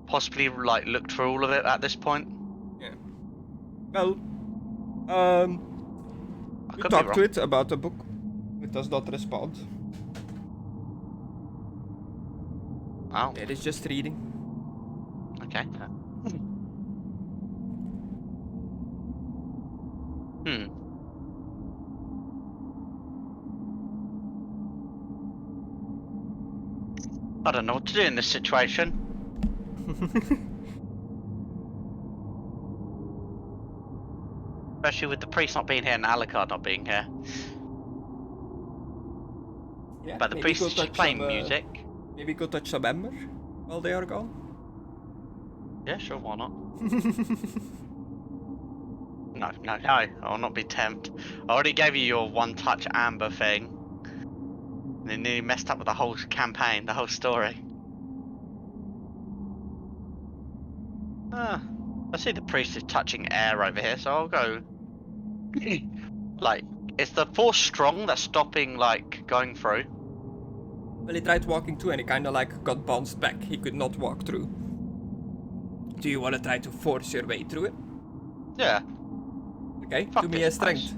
possibly like looked through all of it at this point. Yeah. Well, you could be talk to wrong. it about the book. It does not respond. Oh, It is just reading. okay. I don't know what to do in this situation. Especially with the priest not being here and Alucard not being here. Yeah, But the maybe priest go is touch playing some, music. Maybe go touch some ember while they are gone. Yeah, sure, why not? No, I will not be tempted. I already gave you your one-touch amber thing. And it nearly messed up with the whole campaign, the whole story. I see the priest is touching air over here, so I'll go. Like, is the force strong that's stopping, like, going through? Well, he tried walking through and he kinda like got bounced back. He could not walk through. Do you want to try to force your way through it? Yeah. Okay, Fuck do me this a strength. place.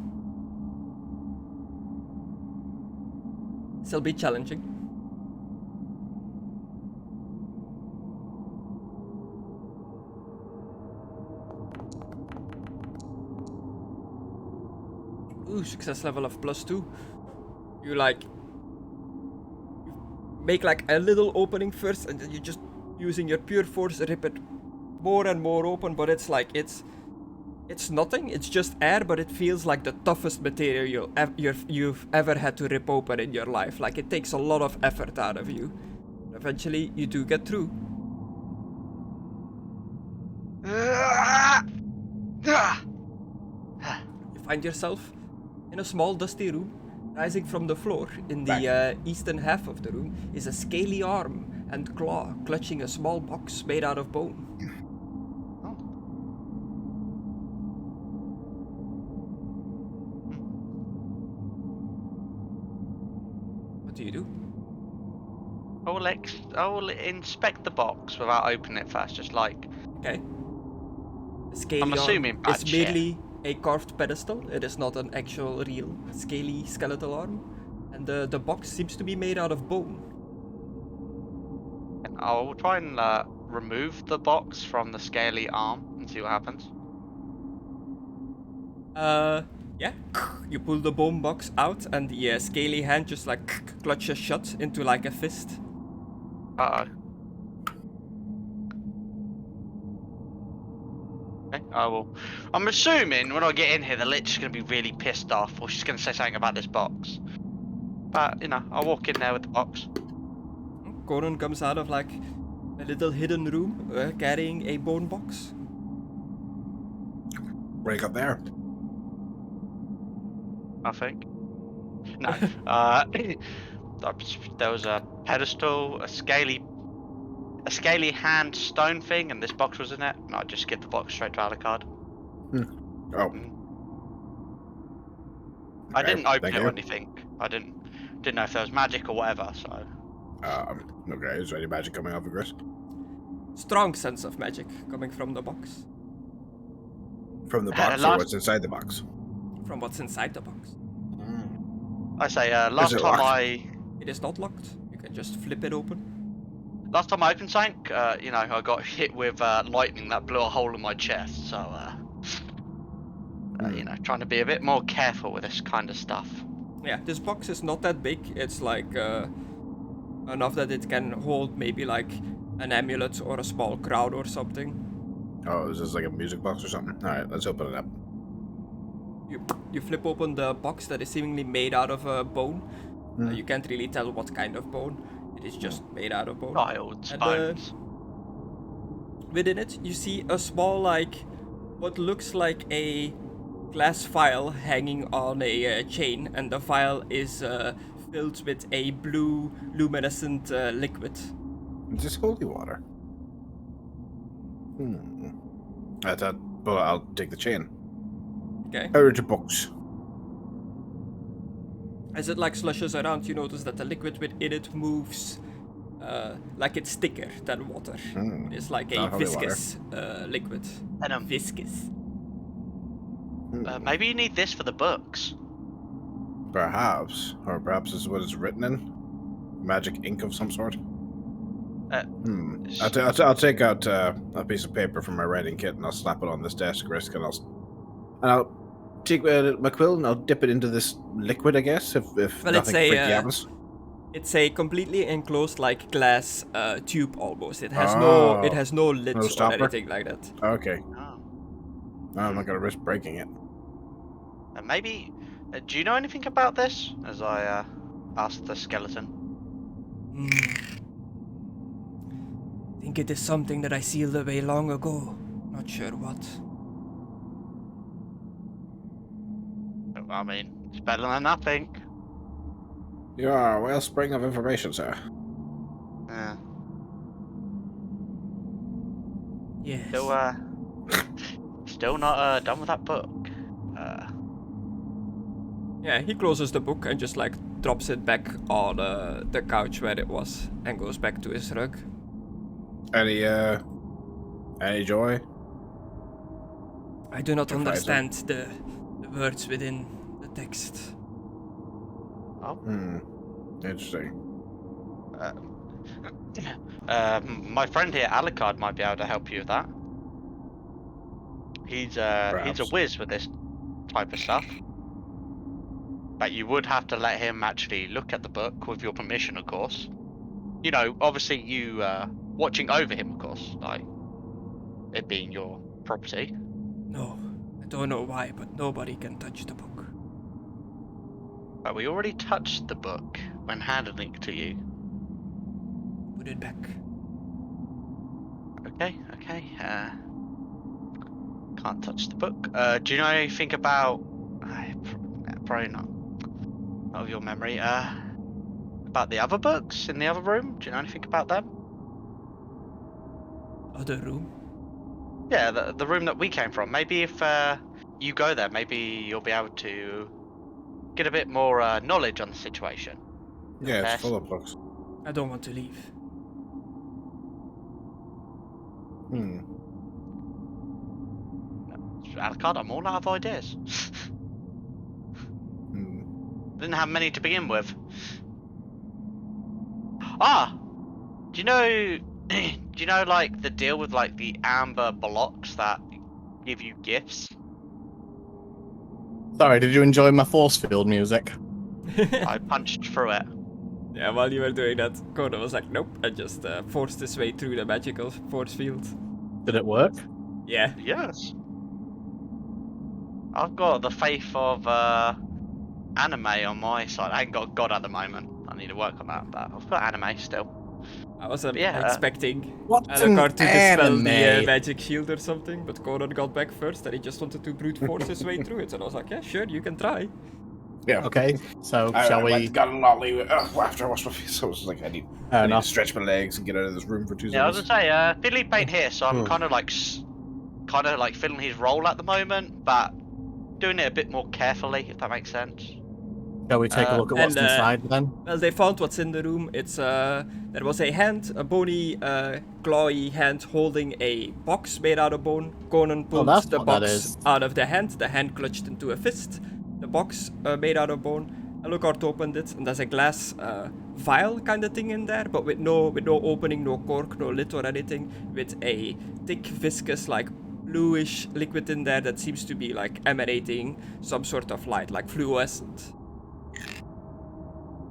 Still be challenging. Ooh, success level of +2. You like... You make like a little opening first and then you just, using your pure force, rip it more and more open, but it's like, it's nothing, it's just air, but it feels like the toughest material you've ever had to rip open in your life. Like, it takes a lot of effort out of you. Eventually, you do get through. You find yourself in a small dusty room. Rising from the floor, in the eastern half of the room, is a scaly arm and claw clutching a small box made out of bone. What do you do? I will inspect the box without opening it first, just like... Okay. The scaly I'm assuming arm bad is shit. merely a carved pedestal. It is not an actual real scaly skeletal arm. And the box seems to be made out of bone. And I'll try and remove the box from the scaly arm and see what happens. Yeah. You pull the bone box out and the scaly hand just like clutches shut into like a fist. Uh-oh. Okay, I will. I'm assuming when I get in here, the Lich is going to be really pissed off, or she's going to say something about this box. But, you know, I'll walk in there with the box. Conan comes out of like a little hidden room carrying a bone box. What do you got there? I think. No. There was a pedestal, a scaly hand stone thing, and this box was in it. And I just give the box straight to Alucard. Oh. I didn't open thank it you. or anything. I didn't know if there was magic or whatever. So. Okay, is there any magic coming off of Chris? Strong sense of magic coming from the box. From the box or what's inside the box? From what's inside the box. I say, last it time locked? It is not locked. You can just flip it open. Last time I opened something, you know, I got hit with lightning that blew a hole in my chest. So, you know, trying to be a bit more careful with this kind of stuff. Yeah, this box is not that big. It's like enough that it can hold maybe like an amulet or a small crown or something. Oh, is this like a music box or something? Alright, let's open it up. You flip open the box that is seemingly made out of bone. You can't really tell what kind of bone. It is just made out of bone. Child's And, bones. within it, you see a small, like, what looks like a glass vial hanging on a chain, and the vial is filled with a blue luminescent liquid. Is this holy water? I thought, well, I'll take the chain. Okay. Urge a box. As it like slushes around, you notice that the liquid within it moves like it's thicker than water. It's like a Not holy viscous liquid. Venom. Viscous. Maybe you need this for the books. Perhaps. Or perhaps this is what it's written in? Magic ink of some sort? I'll take out a piece of paper from my writing kit and I'll slap it on this desk, Risk, and I'll take my quill and I'll dip it into this liquid, I guess, if Well, nothing freaky happens. It's a completely enclosed, like glass tube almost. It has no lid No or stopper? anything like that. Okay. Oh. I'm not gonna risk breaking it. Maybe. Do you know anything about this? As I asked the skeleton. Think it is something that I sealed away long ago. Not sure what. I mean, it's better than nothing. You are a wellspring of information, sir. Yeah. Yes. Still not done with that book. Yeah, he closes the book and just like drops it back on the couch where it was and goes back to his rug. Any joy? I do not Surprising. understand the words within the text. Oh. Interesting. My friend here, Alucard, might be able to help you with that. He's a Perhaps. whiz with this type of stuff. But you would have to let him actually look at the book with your permission, of course. You know, obviously you watching over him, of course, like it being your property. No, I don't know why, but nobody can touch the book. But we already touched the book when handing it to you. Put it back. Okay. Can't touch the book. Do you know anything about? Probably not of your memory. About the other books in the other room. Do you know anything about them? Other room? Yeah, the room that we came from. Maybe if you go there, maybe you'll be able to get a bit more knowledge on the situation. Yeah, Okay. it's full of books. I don't want to leave. Alucard, I'm all out of ideas. Didn't have many to begin with. Do you know? Do you know like the deal with like the amber blocks that give you gifts? Sorry, did you enjoy my force field music? I punched through it. Yeah, while you were doing that, Conna was like, nope, and just forced his way through the magical force field. Did it work? Yeah. Yes. I've got the faith of anime on my side. I ain't got God at the moment. I need to work on that, but I've got anime still. I wasn't Yeah, expecting What's Alucard to dispel the anime? magic shield or something, but Conan got back first and he just wanted to brute force his way through it, and I was like, yeah, sure, you can try. Yeah. Okay, so I shall went we? and got a lolly after I washed my face. So I was like, I need to stretch my legs and get out of this room for 2 seconds. Yeah, I was gonna say, Philippe ain't here, so I'm kind of like filling his role at the moment, but doing it a bit more carefully, if that makes sense. Shall we take a look at what's inside then? Well, they found what's in the room. It's there was a hand, a bony, clawy hand holding a box made out of bone. Conan pulled that's the what that box is. out of the hand clutched into a fist. The box made out of bone. Alucard opened it, and there's a glass vial kind of thing in there, but with no opening, no cork, no lid or anything, with a thick, viscous, like bluish liquid in there that seems to be like emanating some sort of light, like fluorescent.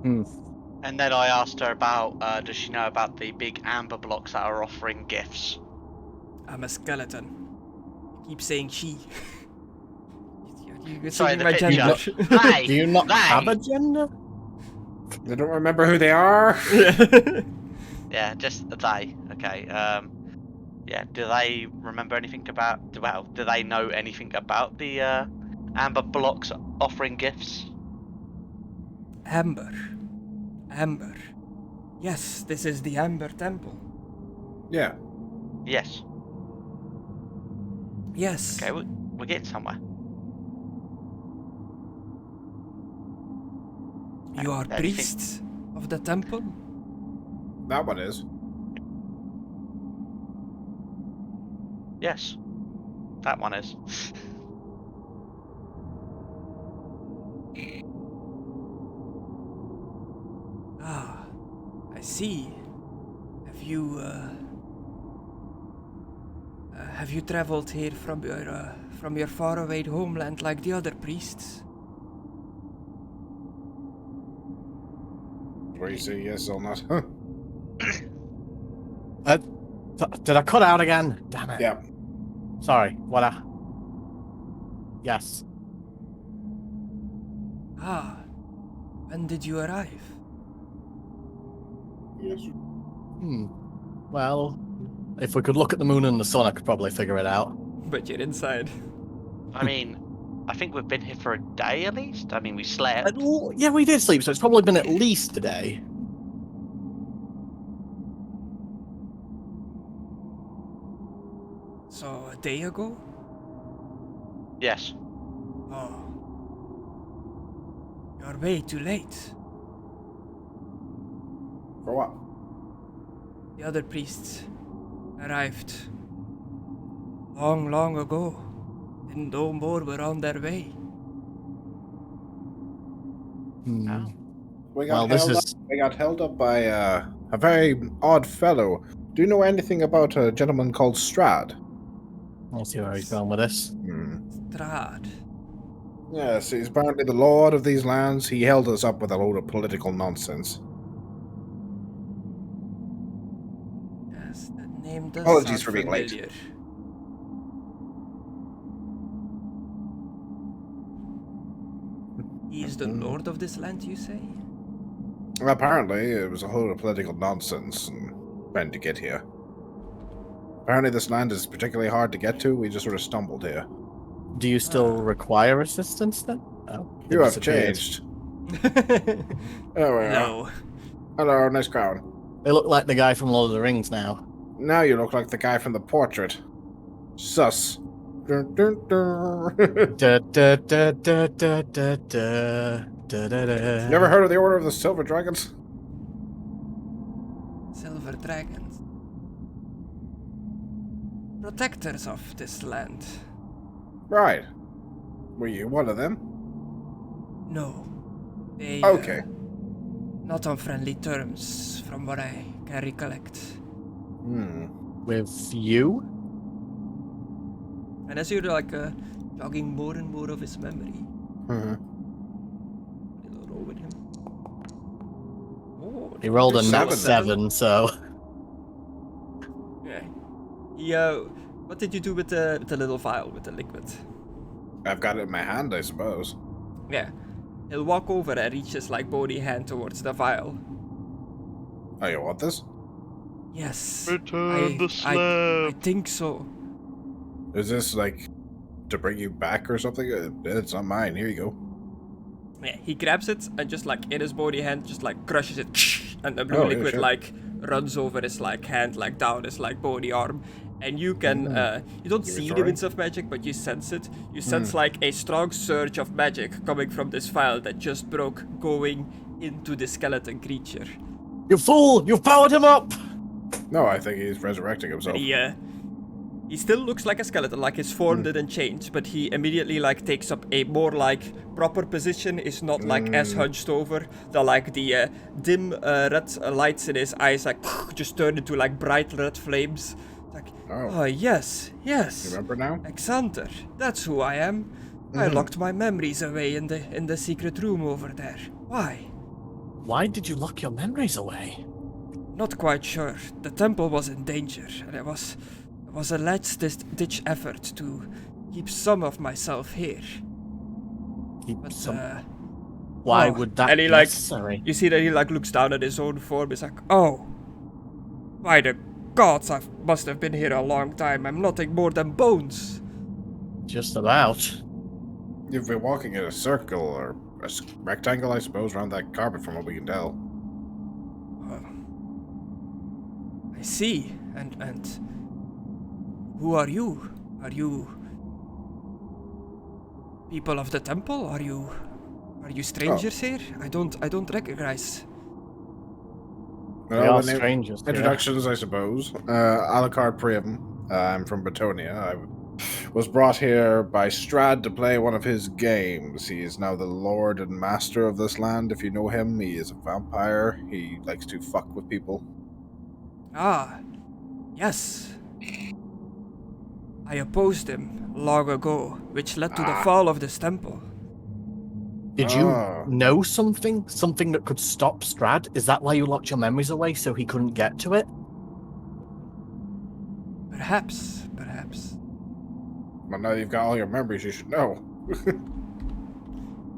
And then I asked her about, does she know about the big amber blocks that are offering gifts? I'm a skeleton. Keep saying she. You're Sorry, singing the my picture. gender. They, Do you not they. have a gender? They don't remember who they are. Yeah, just they. Okay. Yeah. Do they remember anything about? Well, do they know anything about the amber blocks offering gifts? Amber. Yes, this is the Amber Temple. Yeah. Yes. Yes. Okay, we're getting somewhere. You are Anything- priests of the temple? That one is. Yes. That one is. Ah, I see. Have you traveled here from your faraway homeland like the other priests? where you say yes or not. Did I cut out again? Damn it. Yeah. Sorry. What? Yes. Ah, when did you arrive? Yes. Well, if we could look at the moon and the sun, I could probably figure it out. But you're inside. I mean, I think we've been here for a day at least. I mean, we slept. Yeah, we did sleep, so it's probably been at least a day. So, a day ago? Yes. Oh. You're way too late. For what? The other priests arrived long, long ago, and no more were on their way. Oh. We got Well, held up by a very odd fellow. Do you know anything about a gentleman called Strahd? I'll see where he's going with this. Strahd. Yes, he's apparently the lord of these lands. He held us up with a load of political nonsense. Yes, that name does Apologies sound for being late. familiar. He's the lord of this land, you say? Apparently, it was a whole lot of political nonsense and trying to get here. Apparently, this land is particularly hard to get to. We just sort of stumbled here. Do you still require assistance then? Oh, You have disappeared. changed. Oh, well. No. Hello, nice crown. They look like the guy from Lord of the Rings now. Now you look like the guy from the portrait. Sus. Dun, dun, dun. Da, da, da, da, da, da, da, da, da, da. Never heard of the Order of the Silver Dragons? Silver dragons. Protectors of this land. Right. Were you one of them? No. They, Okay. not on friendly terms, from what I can recollect. With you? And as you're like jogging more and more of his memory, little roll with him. Oh, He rolled a nat 7. 7, so. Yeah. He, what did you do with the little vial with the liquid? I've got it in my hand, I suppose. Yeah. He'll walk over and reach his like bony hand towards the vial. Oh, you want this? Yes. Return the I slab. think so. Is this, like, to bring you back or something? It's not mine. Here you go. Yeah, he grabs it and just like in his bony hand just like crushes it and the blue Oh, yeah, liquid sure. like runs over his like hand like down his like bony arm, and you can you don't see the sorry? winds of magic but you sense it. You sense like a strong surge of magic coming from this vial that just broke, going into the skeleton creature. You fool! You've powered him up! No, I think he's resurrecting himself. He still looks like a skeleton, like his form didn't change, but he immediately like takes up a more like proper position, is not like as hunched over. The dim red lights in his eyes like just turn into like bright red flames. It's like, oh yes, You remember now? Xander, that's who I am. I locked my memories away in the secret room over there. Why? Why did you lock your memories away? Not quite sure. The temple was in danger, and it was a last-ditch effort to keep some of myself here. But, Why oh, would that and he, be like, necessary? You see that he like looks down at his own form. He's like, oh, by the gods, I must have been here a long time. I'm nothing more than bones. Just about. You've been walking in a circle or a rectangle, I suppose, around that carpet from what we can tell. I see. And who are you? Are you people of the temple? Are you strangers here? I don't recognize. We are strangers. Introductions, I suppose. Alucard Priam. I'm from Bretonia. I was brought here by Strahd to play one of his games. He is now the lord and master of this land. If you know him, he is a vampire. He likes to fuck with people. Ah, yes. I opposed him long ago, which led to the fall of this temple. Did you know something? Something that could stop Strahd? Is that why you locked your memories away so he couldn't get to it? Perhaps. Well, now you've got all your memories, you should know.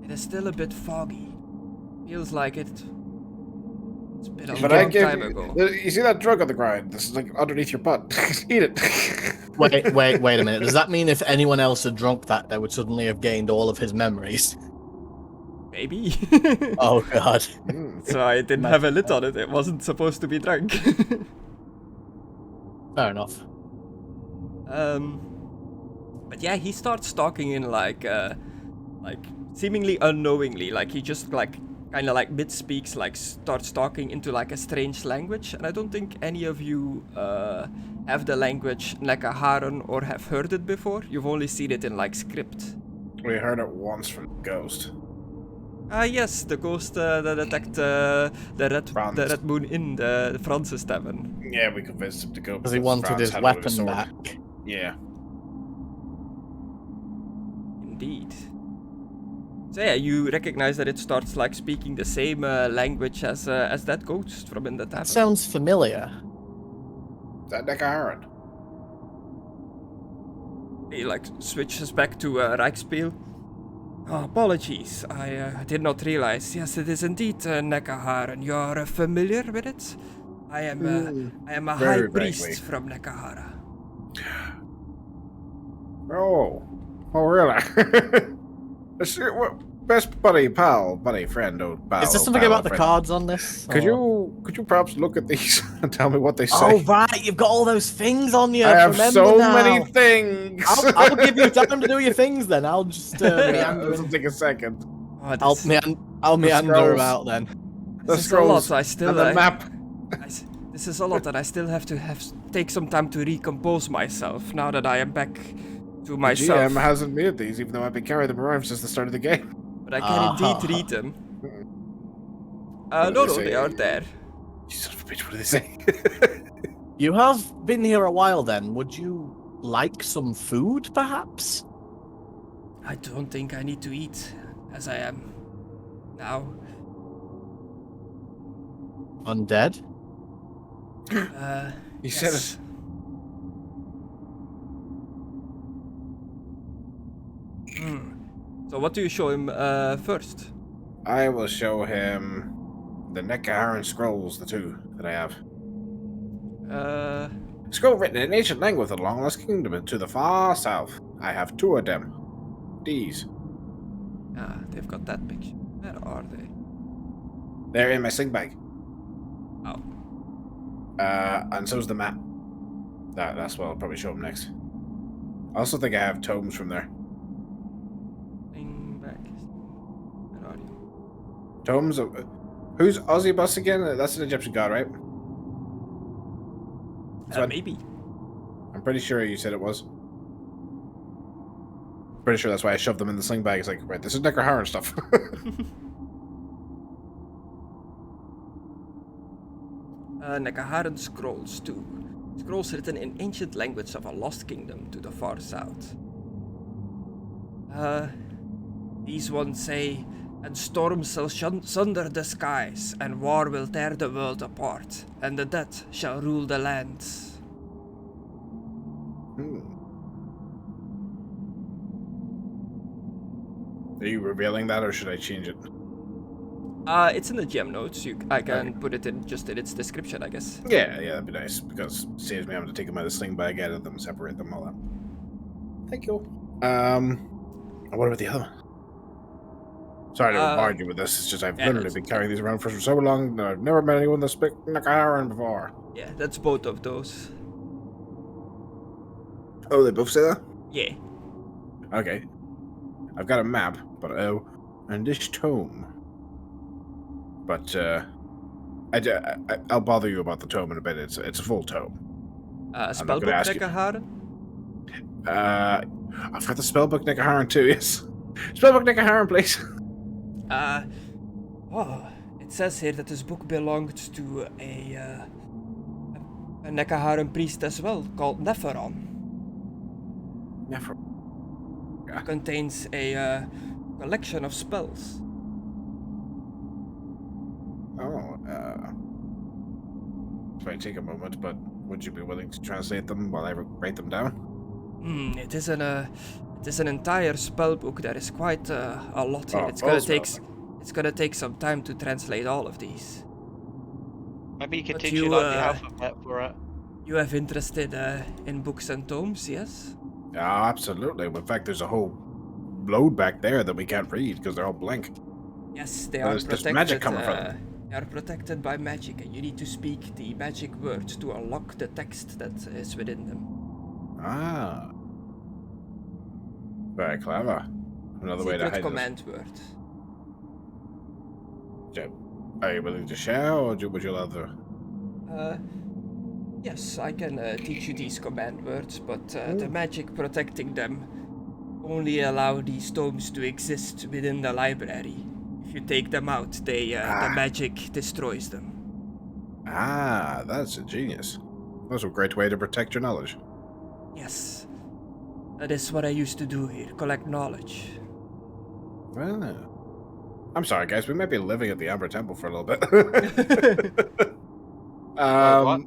It is still a bit foggy. Feels like it's been a But long time ago. You see that drug on the ground? This is like underneath your butt. Eat it. Wait a minute. Does that mean if anyone else had drunk that, they would suddenly have gained all of his memories? Maybe. Oh god. So I didn't have a lid on it. It wasn't supposed to be drunk. Fair enough. But yeah, he starts talking in like seemingly unknowingly, like he just like kind of like mid speaks, like starts talking into like a strange language, and I don't think any of you have the language Mckadow or have heard it before. You've only seen it in like script. We heard it once from Ghost. Yes, the ghost that attacked the Red Moon Inn, the Francis Tavern. Yeah, we convinced him to go Because he wanted his weapon back. Yeah. Indeed. So yeah, you recognize that it starts like speaking the same language as that ghost from in the tavern. Sounds familiar. Is that Mckadow? He like switches back to Rijksspiel. Oh, apologies, I did not realize. Yes, it is indeed Mckadow. You're familiar with it? I am a high priest from Mckadow. Oh, really? Best buddy, friend, old pal. Is there something about the cards on this? Could you perhaps look at these and tell me what they say? Oh right, you've got all those things on you. I have so now. many things. I'll give you time to do your things then. I'll just meander. This will take a second. Oh, I'll meander scrolls. about then. This is a lot, so I still and the map. This is a lot, and I still have to take some time to recompose myself now that I am back to myself. GM hasn't made these, even though I've been carrying them around since the start of the game. But I can indeed read them. No, they are there. You son of a bitch, what do they say? You have been here a while then. Would you like some food, perhaps? I don't think I need to eat, as I am now. Undead? You said it. So what do you show him first? I will show him the Mckadow scrolls, the two that I have. Scroll written in ancient language of the long lost kingdom to the far south. I have two of them. These. Ah, they've got that picture. Where are they? They're in my sling bag. Oh. And so's the map. That's what I'll probably show him next. I also think I have tomes from there. Where are you? Tomes of... Who's Ozzibus again? That's an Egyptian god, right? Maybe. I'm pretty sure you said it was. Pretty sure that's why I shoved them in the sling bag. It's like, right, this is Mckadow stuff. Mckadow scrolls too. Scrolls written in ancient language of a lost kingdom to the far south. These ones say, and storm shall sunder the skies, and war will tear the world apart, and the dead shall rule the lands. Are you revealing that, or should I change it? It's in the GM notes. I can put it in just in its description, I guess. Yeah, that'd be nice, because it saves me having to take them out of the sling bag, edit them, separate them, all that. Thank you. What about the other one? Sorry to bombard you with this, it's just I've literally been carrying these around for so long that I've never met anyone that's big Mckadow before. Yeah, that's both of those. Oh, they both say that? Yeah. Okay. I've got a map, but and this tome. But I'll bother you about the tome in a bit. It's a full tome. Spellbook Mckadow? I've got the spellbook Mckadow too. Yes, spellbook Mckadow, please. It says here that this book belonged to a Mckadow priest as well, called Nepheron. Nepheron. It contains a collection of spells. This might take a moment, but would you be willing to translate them while I write them down? It is an entire spellbook. There is quite a lot here. Oh, It's gonna take some time to translate all of these. Maybe you could But teach you, you like the uh, alphabet for it. You have interested in books and tomes, yes? Yeah, absolutely. In fact, there's a whole load back there that we can't read because they're all blank. Yes, they Well, are there's protected. magic coming from them. They are protected by magic, and you need to speak the magic words to unlock the text that is within them. Ah. Very clever. Another way to Secret hide command word. this. Are you willing to share, or would you rather? Yes, I can teach you these command words, but the magic protecting them only allow these tomes to exist within the library. If you take them out, the magic destroys them. Ah, that's a genius. That's a great way to protect your knowledge. Yes. That is what I used to do here, collect knowledge. Well, I'm sorry, guys. We might be living at the Amber Temple for a little bit. What?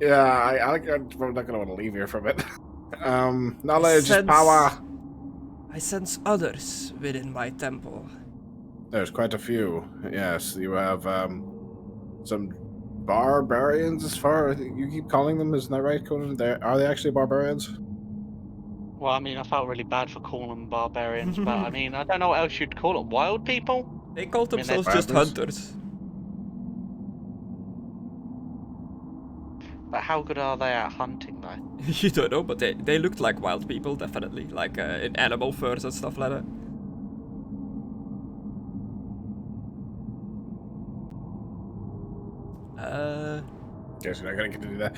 Yeah, I'm not gonna want to leave here from it. Knowledge is power. I sense others within my temple. There's quite a few. Yes, you have some barbarians. As far as you keep calling them, isn't that right, Conan? Are they actually barbarians? Well, I mean, I felt really bad for calling them barbarians, but I mean, I don't know what else you'd call them. Wild people? They called I mean, themselves they're just hunters. hunters. But how good are they at hunting, though? You don't know, but they looked like wild people, definitely. Like in animal furs and stuff like that. Guess you're not gonna get to do that.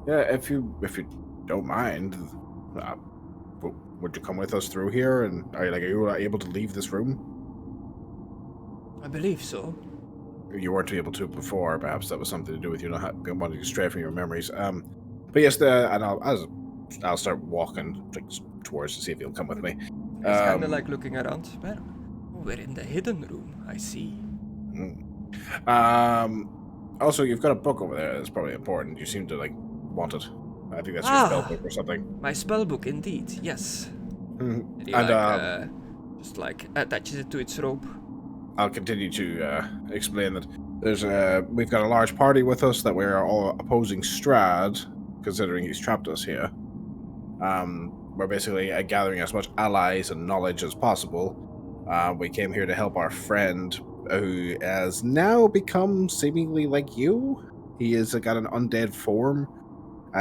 Yeah, if you don't mind, would you come with us through here? And are you able to leave this room? I believe so. You weren't able to before. Perhaps that was something to do with you not wanting to stray from your memories. But yes, I'll start walking towards to see if he'll come with me. It's kind of like looking around. Well, we're in the hidden room, I see. Also, you've got a book over there that's probably important. You seem to want it. I think that's your spell book or something. My spellbook, indeed, yes. And He just attaches it to its rope. I'll continue to explain that we've got a large party with us that we're all opposing Strahd, considering he's trapped us here. We're basically gathering as much allies and knowledge as possible. We came here to help our friend, who has now become seemingly like you. He has got an undead form.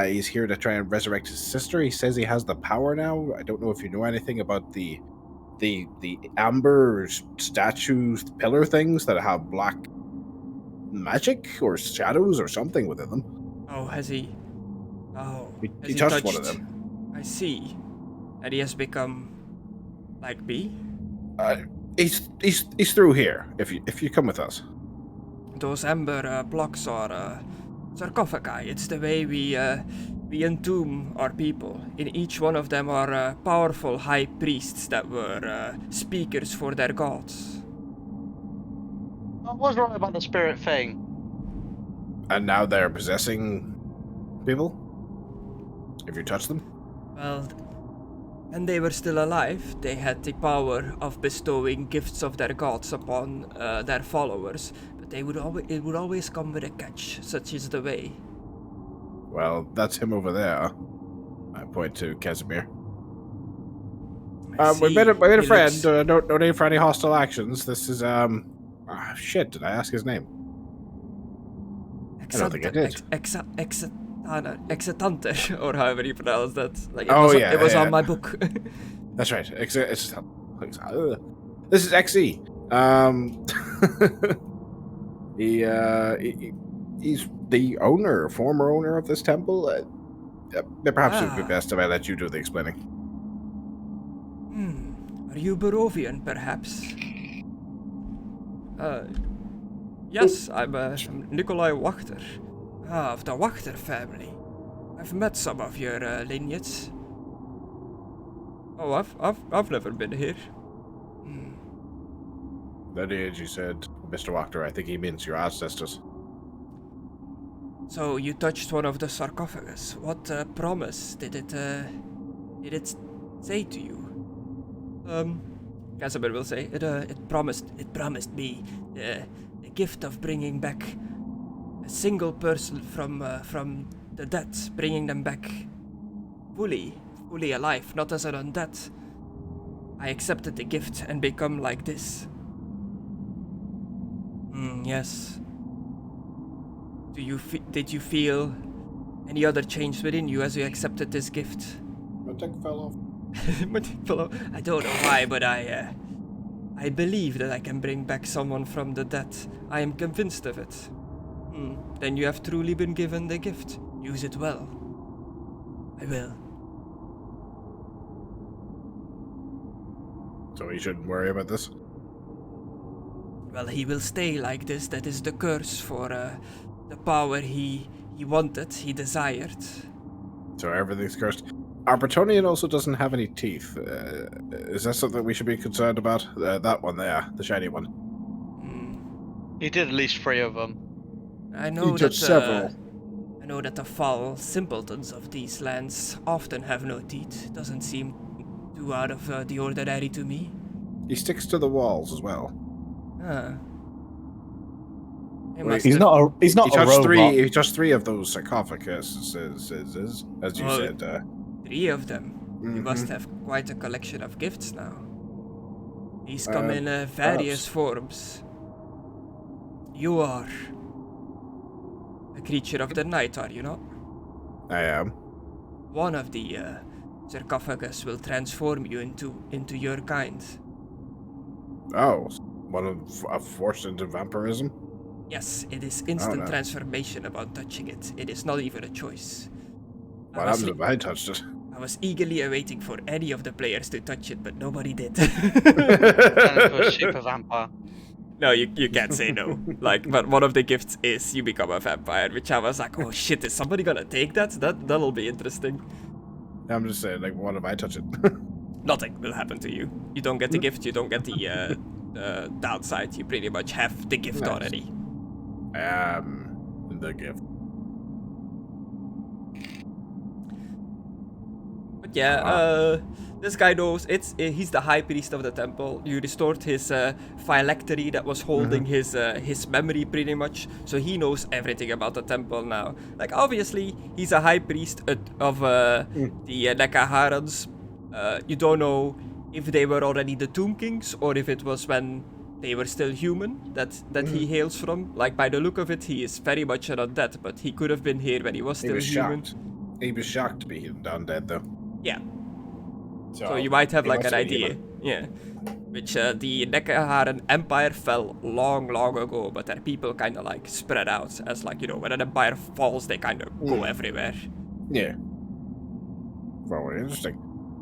He's here to try and resurrect his sister. He says he has the power now. I don't know if you know anything about the amber statues, pillar things that have black magic or shadows or something within them. Oh, has he? Oh, he touched one of them. I see. And he has become like me? He's through here. If you come with us. Those amber blocks are sarcophagi. It's the way we entomb our people. In each one of them are powerful high priests that were speakers for their gods. I was right about the spirit thing. And now they're possessing people? If you touch them? Well, when they were still alive, they had the power of bestowing gifts of their gods upon their followers, but it would always come with a catch. Such is the way. Well, that's him over there. I point to Casimir. We made a friend. No name for any hostile actions. This is shit. Did I ask his name? I don't think I did. Exetanter, or however you pronounce that. It was on my book. That's right. This is XE. He's the former owner of this temple. Perhaps it would be best if I let you do the explaining. Are you Barovian, perhaps? Yes, I'm Nikolai Wachter. Of the Wachter family. I've met some of your lineage. Oh, I've never been here. Lineage, you said, Mr. Wachter. I think he means your ancestors. So you touched one of the sarcophagus. What promise did it say to you? Casimir will say it promised me the gift of bringing back a single person from the dead, bringing them back fully alive, not as an undead. I accepted the gift and become like this. Yes. Did you feel any other change within you as you accepted this gift? My dick fell off. My dick fell off. I don't know why, but I believe that I can bring back someone from the dead. I am convinced of it. Then you have truly been given the gift. Use it well. I will. So he shouldn't worry about this? Well, he will stay like this. That is the curse for the power he wanted, he desired. So everything's cursed. Our Bretonian also doesn't have any teeth. Is that something we should be concerned about? That one there, the shiny one. He did at least 3 of them. I know did that several. I know that the foul simpletons of these lands often have no teeth. Doesn't seem too out of the ordinary to me. He sticks to the walls as well. He's not a robot. He touched 3 of those sarcophaguses, as you said. 3 of them. You must have quite a collection of gifts now. These come in various forms. You are a creature of the night, are you not? I am. One of the sarcophagus will transform you into your kind. Oh, one of forced into vampirism? Yes, it is instant transformation upon touching it. It is not even a choice. What happens if I touched it? I was eagerly awaiting for any of the players to touch it, but nobody did. Turn into a super vampire. No, you can't say no. But one of the gifts is you become a vampire, which I was like, oh shit, is somebody gonna take that? That'll be interesting. I'm just saying, like, what if I touch it? Nothing will happen to you. You don't get the gift, you don't get the downside. You pretty much have the gift already. The gift. But yeah, this guy knows he's the high priest of the temple. You restored his phylactery that was holding his memory pretty much, so he knows everything about the temple now. Like, obviously, he's a high priest of the Nekaharans. You don't know if they were already the Tomb Kings or if it was when they were still human that he hails from. Like, by the look of it, he is very much an undead, but he could have been here when he was still human. He was shocked to be undead, though. Yeah. So you might have like an idea. Yeah. Which the Nekaharan Empire fell long ago, but their people kind of like spread out as, like, you know, when an empire falls, they kind of go everywhere. Yeah. Very interesting.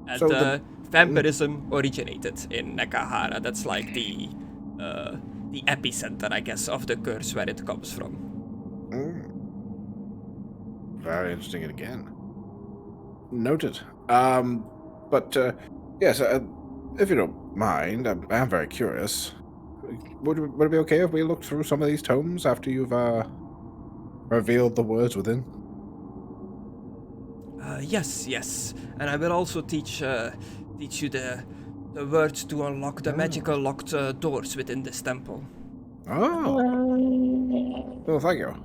And So vampirism originated in Nekahara. That's like the epicenter, I guess, of the curse where it comes from. Very interesting again. Noted. But yes, if you don't mind, I'm very curious. Would it be okay if we looked through some of these tomes after you've revealed the words within? Yes, and I will also teach you the words to unlock the magical locked doors within this temple. Oh, well, thank you.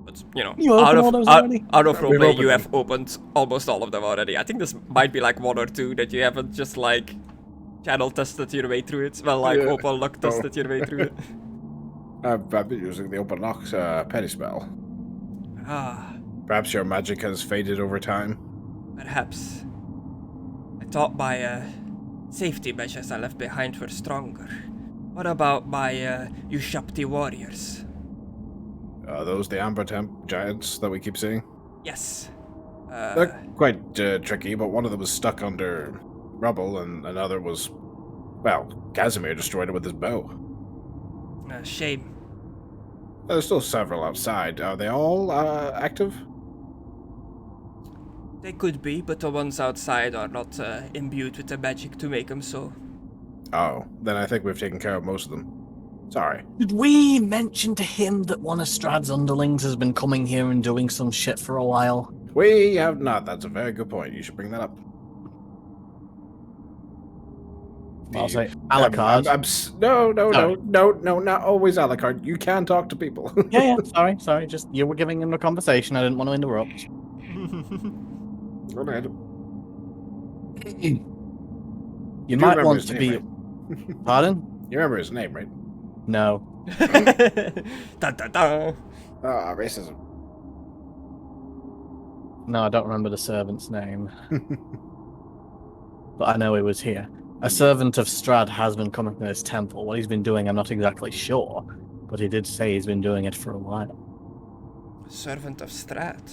But, you know, You opened all those already? out of roleplay, opened you them. have opened almost all of them already. I think this might be like 1 or 2 that you haven't just like channel tested your way through it. Well, like open lock tested your way through it. I've been using the open locks petty spell. Perhaps your magic has faded over time. Perhaps. I thought my safety measures I left behind were stronger. What about my Ushapti warriors? Are those the Amber Temp giants that we keep seeing? Yes. They're quite tricky, but one of them was stuck under rubble, and another was, well, Casimir destroyed it with his bow. Shame. There's still several outside. Are they all active? They could be, but the ones outside are not imbued with the magic to make them so. Oh, then I think we've taken care of most of them. Sorry. Did we mention to him that one of Strahd's underlings has been coming here and doing some shit for a while? We have not. That's a very good point. You should bring that up. I'll say I'm Alucard. no, Sorry. not always Alucard. You can talk to people. Yeah, sorry. Just you were giving him a conversation. I didn't want to interrupt. Alright. You might remember want his to name, be. right? Pardon? You remember his name, right? No. Da, da, da. Ah, racism. No, I don't remember the servant's name. But I know he was here. A servant of Strahd has been coming to this temple. What he's been doing, I'm not exactly sure. But he did say he's been doing it for a while. Servant of Strahd.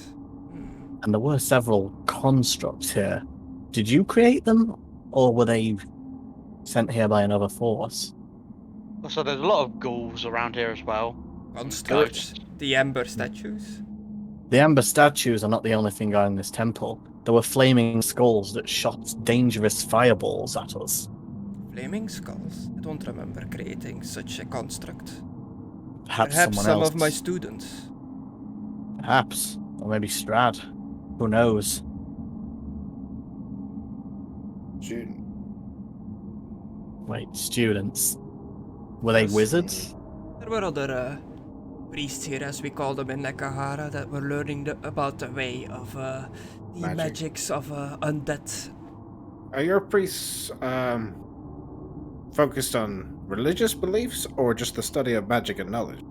And there were several constructs here. Did you create them? Or were they sent here by another force? So there's a lot of ghouls around here as well. Constructs. The Ember statues. The amber statues are not the only thing in this temple. There were flaming skulls that shot dangerous fireballs at us. Flaming skulls. I don't remember creating such a construct. Perhaps Perhaps someone some else. of my students. Perhaps. Or maybe Strahd. Who knows? Student. Wait, students. Were they Yes. wizards? There were other priests here, as we call them in Nekahara, that were learning about the way of the Magic. magics of undead. Are your priests focused on religious beliefs or just the study of magic and knowledge?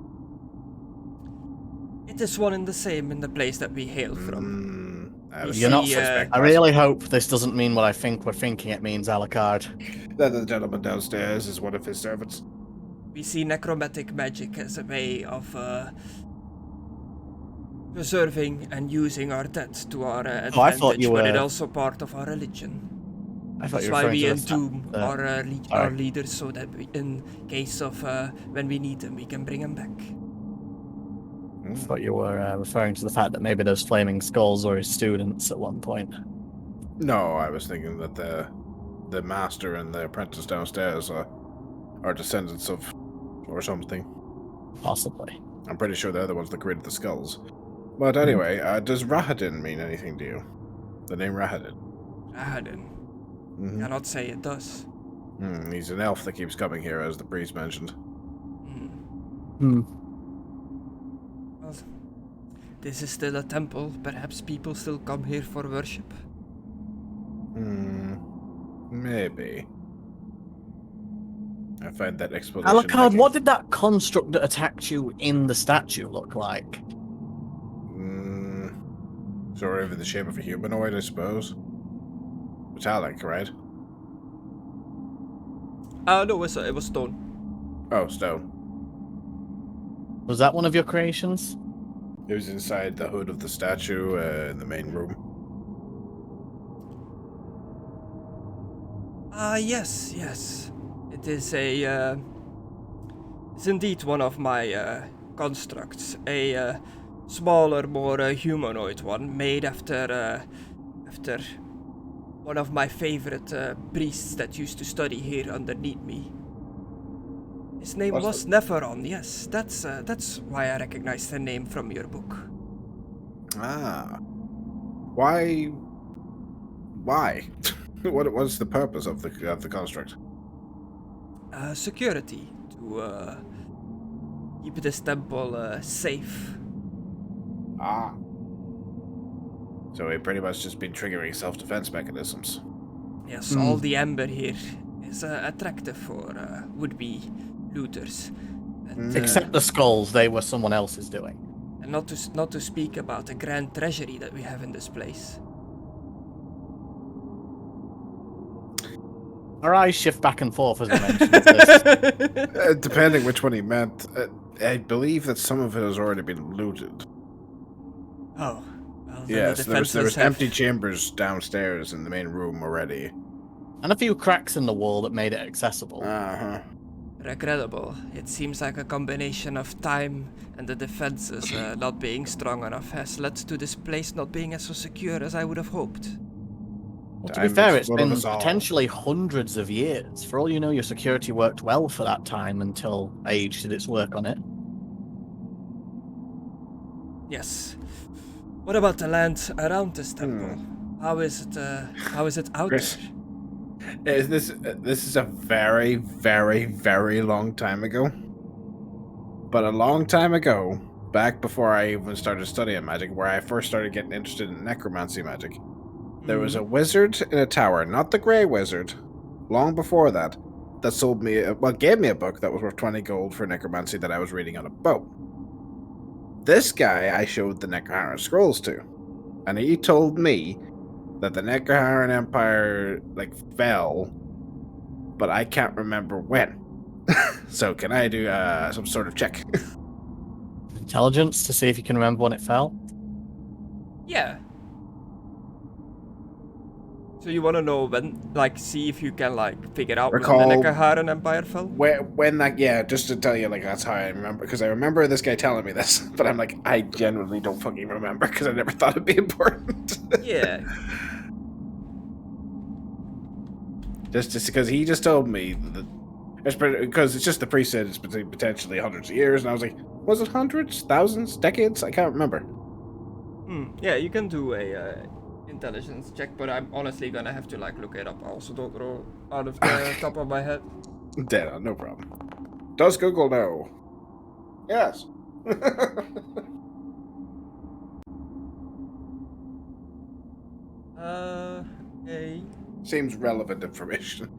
It is one and the same in the place that we hail from. I was You're not suspect. I really hope this doesn't mean what I think we're thinking it means, Alucard. That the gentleman downstairs is one of his servants. We see necromantic magic as a way of preserving and using our dead to our advantage, I thought you but were- it's also part of our religion. I thought That's you were why we referring to entomb the- our sorry. leaders, so that we, in case of when we need them, we can bring them back. I thought you were referring to the fact that maybe those flaming skulls were his students at one point. No, I was thinking that the master and the apprentice downstairs are descendants of or something. Possibly. I'm pretty sure they're the ones that created the skulls. But anyway, does Rahadin mean anything to you? The name Rahadin. Rahadin. Mhm. Cannot say it does. He's an elf that keeps coming here, as the priest mentioned. Hmm. Well, this is still a temple. Perhaps people still come here for worship. Maybe. I find that explanation. Alucard, what did that construct that attacked you in the statue look like? Sort of in the shape of a humanoid, I suppose. Metallic, right? No, it was stone. Oh, stone. Was that one of your creations? It was inside the hood of the statue in the main room. Yes. It is it's indeed one of my constructs. A smaller, more humanoid one, made after one of my favorite priests that used to study here underneath me. His name was Neferon. Yes, that's why I recognize the name from your book. Ah. Why? What was the purpose of the construct? Security, to keep this temple safe. Ah. So we've pretty much just been triggering self-defense mechanisms. Yes, all the ember here is attractive for would-be looters. And, Except the skulls, they were someone else's doing. and not to speak about the grand treasury that we have in this place. Our eyes shift back and forth as we mentioned this. Depending which one he meant, I believe that some of it has already been looted. Oh, well, then Yes, the there was defenses empty have... chambers downstairs in the main room already. And a few cracks in the wall that made it accessible. Uh-huh. Regrettable. It seems like a combination of time and the defenses not being strong enough has led to this place not being as so secure as I would have hoped. Well, to be Time fair, is it's full of been us all. potentially hundreds of years. For all you know, your security worked well for that time until Age did its work on it. Yes. What about the land around this temple? How is it out Chris. there? This is a very, very, very long time ago. But a long time ago, back before I even started studying magic, where I first started getting interested in necromancy magic, there was a wizard in a tower, not the Grey Wizard, long before that, that sold me, gave me a book that was worth 20 gold for necromancy that I was reading on a boat. This guy I showed the Necroharan scrolls to, and he told me that the Necroharan Empire fell, but I can't remember when. So can I do some sort of check? Intelligence to see if you can remember when it fell. Yeah. So you want to know when, see if you can, figure out Recall when the Necroharan Empire fell? When just to tell you, that's how I remember, because I remember this guy telling me this, but I'm like, I genuinely don't fucking remember, because I never thought it'd be important. Yeah. just because he just told me that, because it's just the priest said it's potentially hundreds of years, and I was like, was it hundreds, thousands, decades? I can't remember. Yeah, you can do a intelligence check, but I'm honestly gonna have to look it up. I also don't know out of the top of my head. Dead on, no problem. Does Google know? Yes. Okay. Seems relevant information.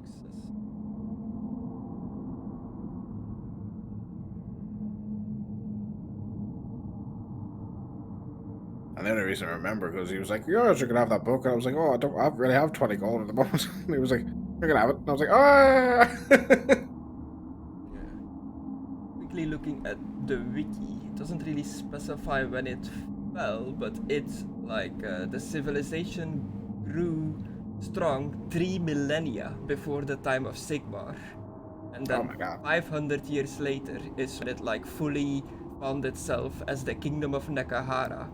And the only reason I remember, because he was like, "Yeah, you can have that book," and I was like, "Oh, I really have 20 gold at the moment." And he was like, "You're gonna have it," and I was like, "Ah." Yeah. Quickly looking at the wiki, it doesn't really specify when it fell, but it's the civilization grew strong 3 millennia before the time of Sigmar, and then Oh my God. 500 years later is when it fully found itself as the kingdom of Nekahara.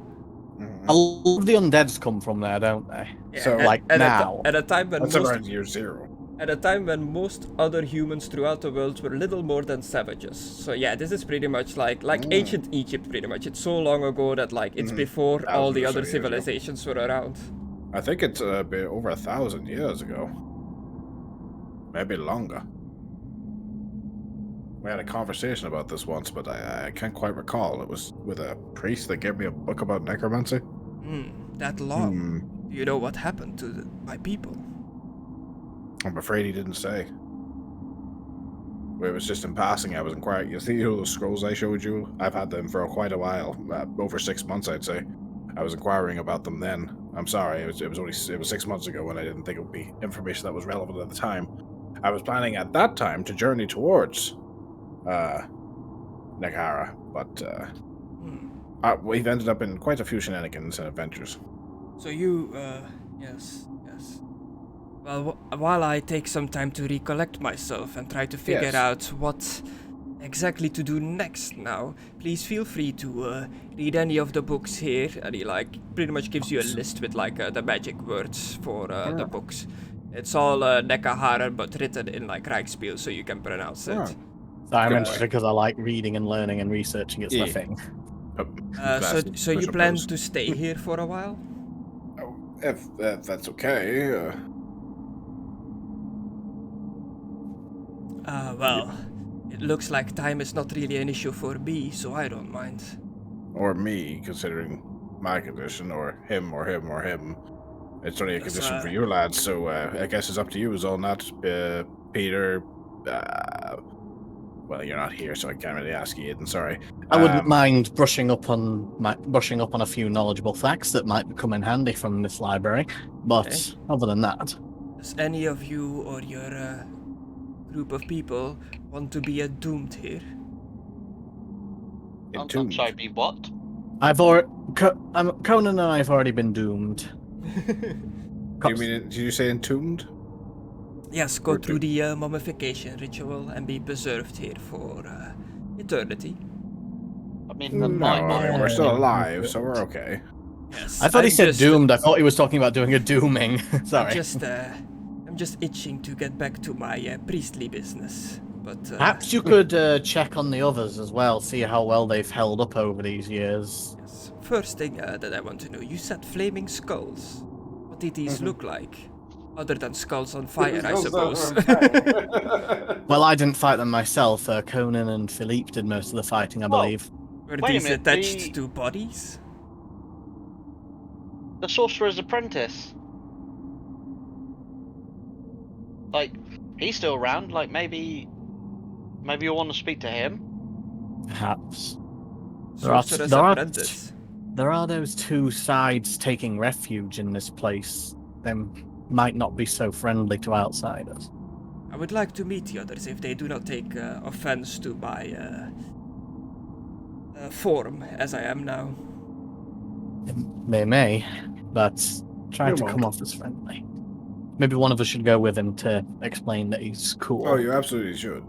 A lot of the undeads come from there, don't they? Yeah, So, now. at a time when That's most around year 0. At a time when most other humans throughout the world were little more than savages. So yeah, this is pretty much like ancient Egypt, pretty much. It's so long ago that it's before all the other civilizations were around. I think it's a bit over 1,000 years ago. Maybe longer. We had a conversation about this once, but I can't quite recall. It was with a priest that gave me a book about necromancy. That long. Do you know what happened to my people? I'm afraid he didn't say. It was just in passing. I was inquiring. You see those scrolls I showed you? I've had them for quite a while, over 6 months, I'd say. I was inquiring about them then. I'm sorry, it was 6 months ago, and I didn't think it would be information that was relevant at the time. I was planning at that time to journey towards Nekahara, but we've ended up in quite a few shenanigans and adventures. So you, yes. Well, while I take some time to recollect myself and try to figure out what exactly to do next now, please feel free to read any of the books here. And he pretty much gives you a list with the magic words for the books. It's all Nekahara, but written in Rijksspiel, so you can pronounce it. So I'm interested because I like reading and learning and researching. It's my thing. So you plan to stay here for a while? If that's okay. Well, it looks like time is not really an issue for me, so I don't mind. Or me, considering my condition, or him, or him, or him. It's only a condition for you lads, so I guess it's up to you is all not. Peter, well, you're not here, so I can't really ask you, Aidan, sorry. I wouldn't mind brushing up on a few knowledgeable facts that might come in handy from this library, but other than that... Does any of you or your group of people want to be doomed here? I'm sorry, be what? Conna and I have already been doomed. Did you say entombed? Yes, go through the mummification ritual and be preserved here for eternity. I mean, we're still alive, so we're okay. Yes, I thought he I'm said just- doomed. I thought he was talking about doing a dooming. Sorry. I'm just itching to get back to my priestly business. But Perhaps you could check on the others as well, see how well they've held up over these years. yes. First thing that I want to know, you said flaming skulls. What did these look like? Other than skulls on fire, I suppose. Well, I didn't fight them myself. Conan and Philippe did most of the fighting, I believe. Were Wait a these minute, attached to bodies? The Sorcerer's Apprentice. Like, he's still around. Like, maybe you want to speak to him. Perhaps. Sorcerer's Apprentice. There are those two sides taking refuge in this place. They might not be so friendly to outsiders. I would like to meet the others if they do not take offense to my form as I am now. They may, but try They to won't. come off as friendly. Maybe one of us should go with him to explain that he's cool. Oh, you absolutely should.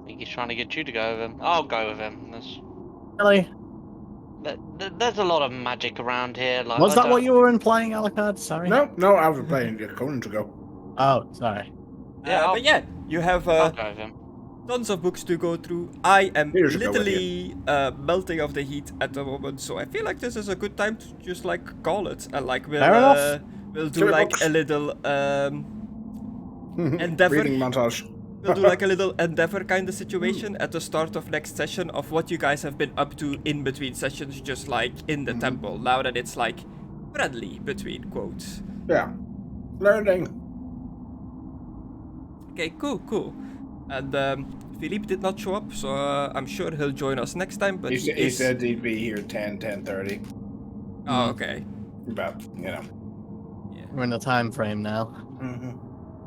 I think he's trying to get you to go with him. I'll go with him. Really? There's a lot of magic around here. Like, Was I that don't- what you were implying, Alucard? Sorry. No, I was playing Conan to go. Oh, sorry. Yeah, I'll- But yeah, you have I'll go with him. tons of books to go through. I am Here's a go with literally melting of the heat at the moment, so I feel like this is a good time to just like call it and like Fair enough. we'll do Fair like enough. a little endeavor. Reading montage. We'll do like a little endeavor kind of situation at the start of next session of what you guys have been up to in between sessions, just like in the temple. Now that it's like friendly between quotes. Yeah. Learning. Okay, cool. And Philippe did not show up, so I'm sure he'll join us next time. But He said he'd be here 10:30. Oh, okay. About, We're in a time frame now.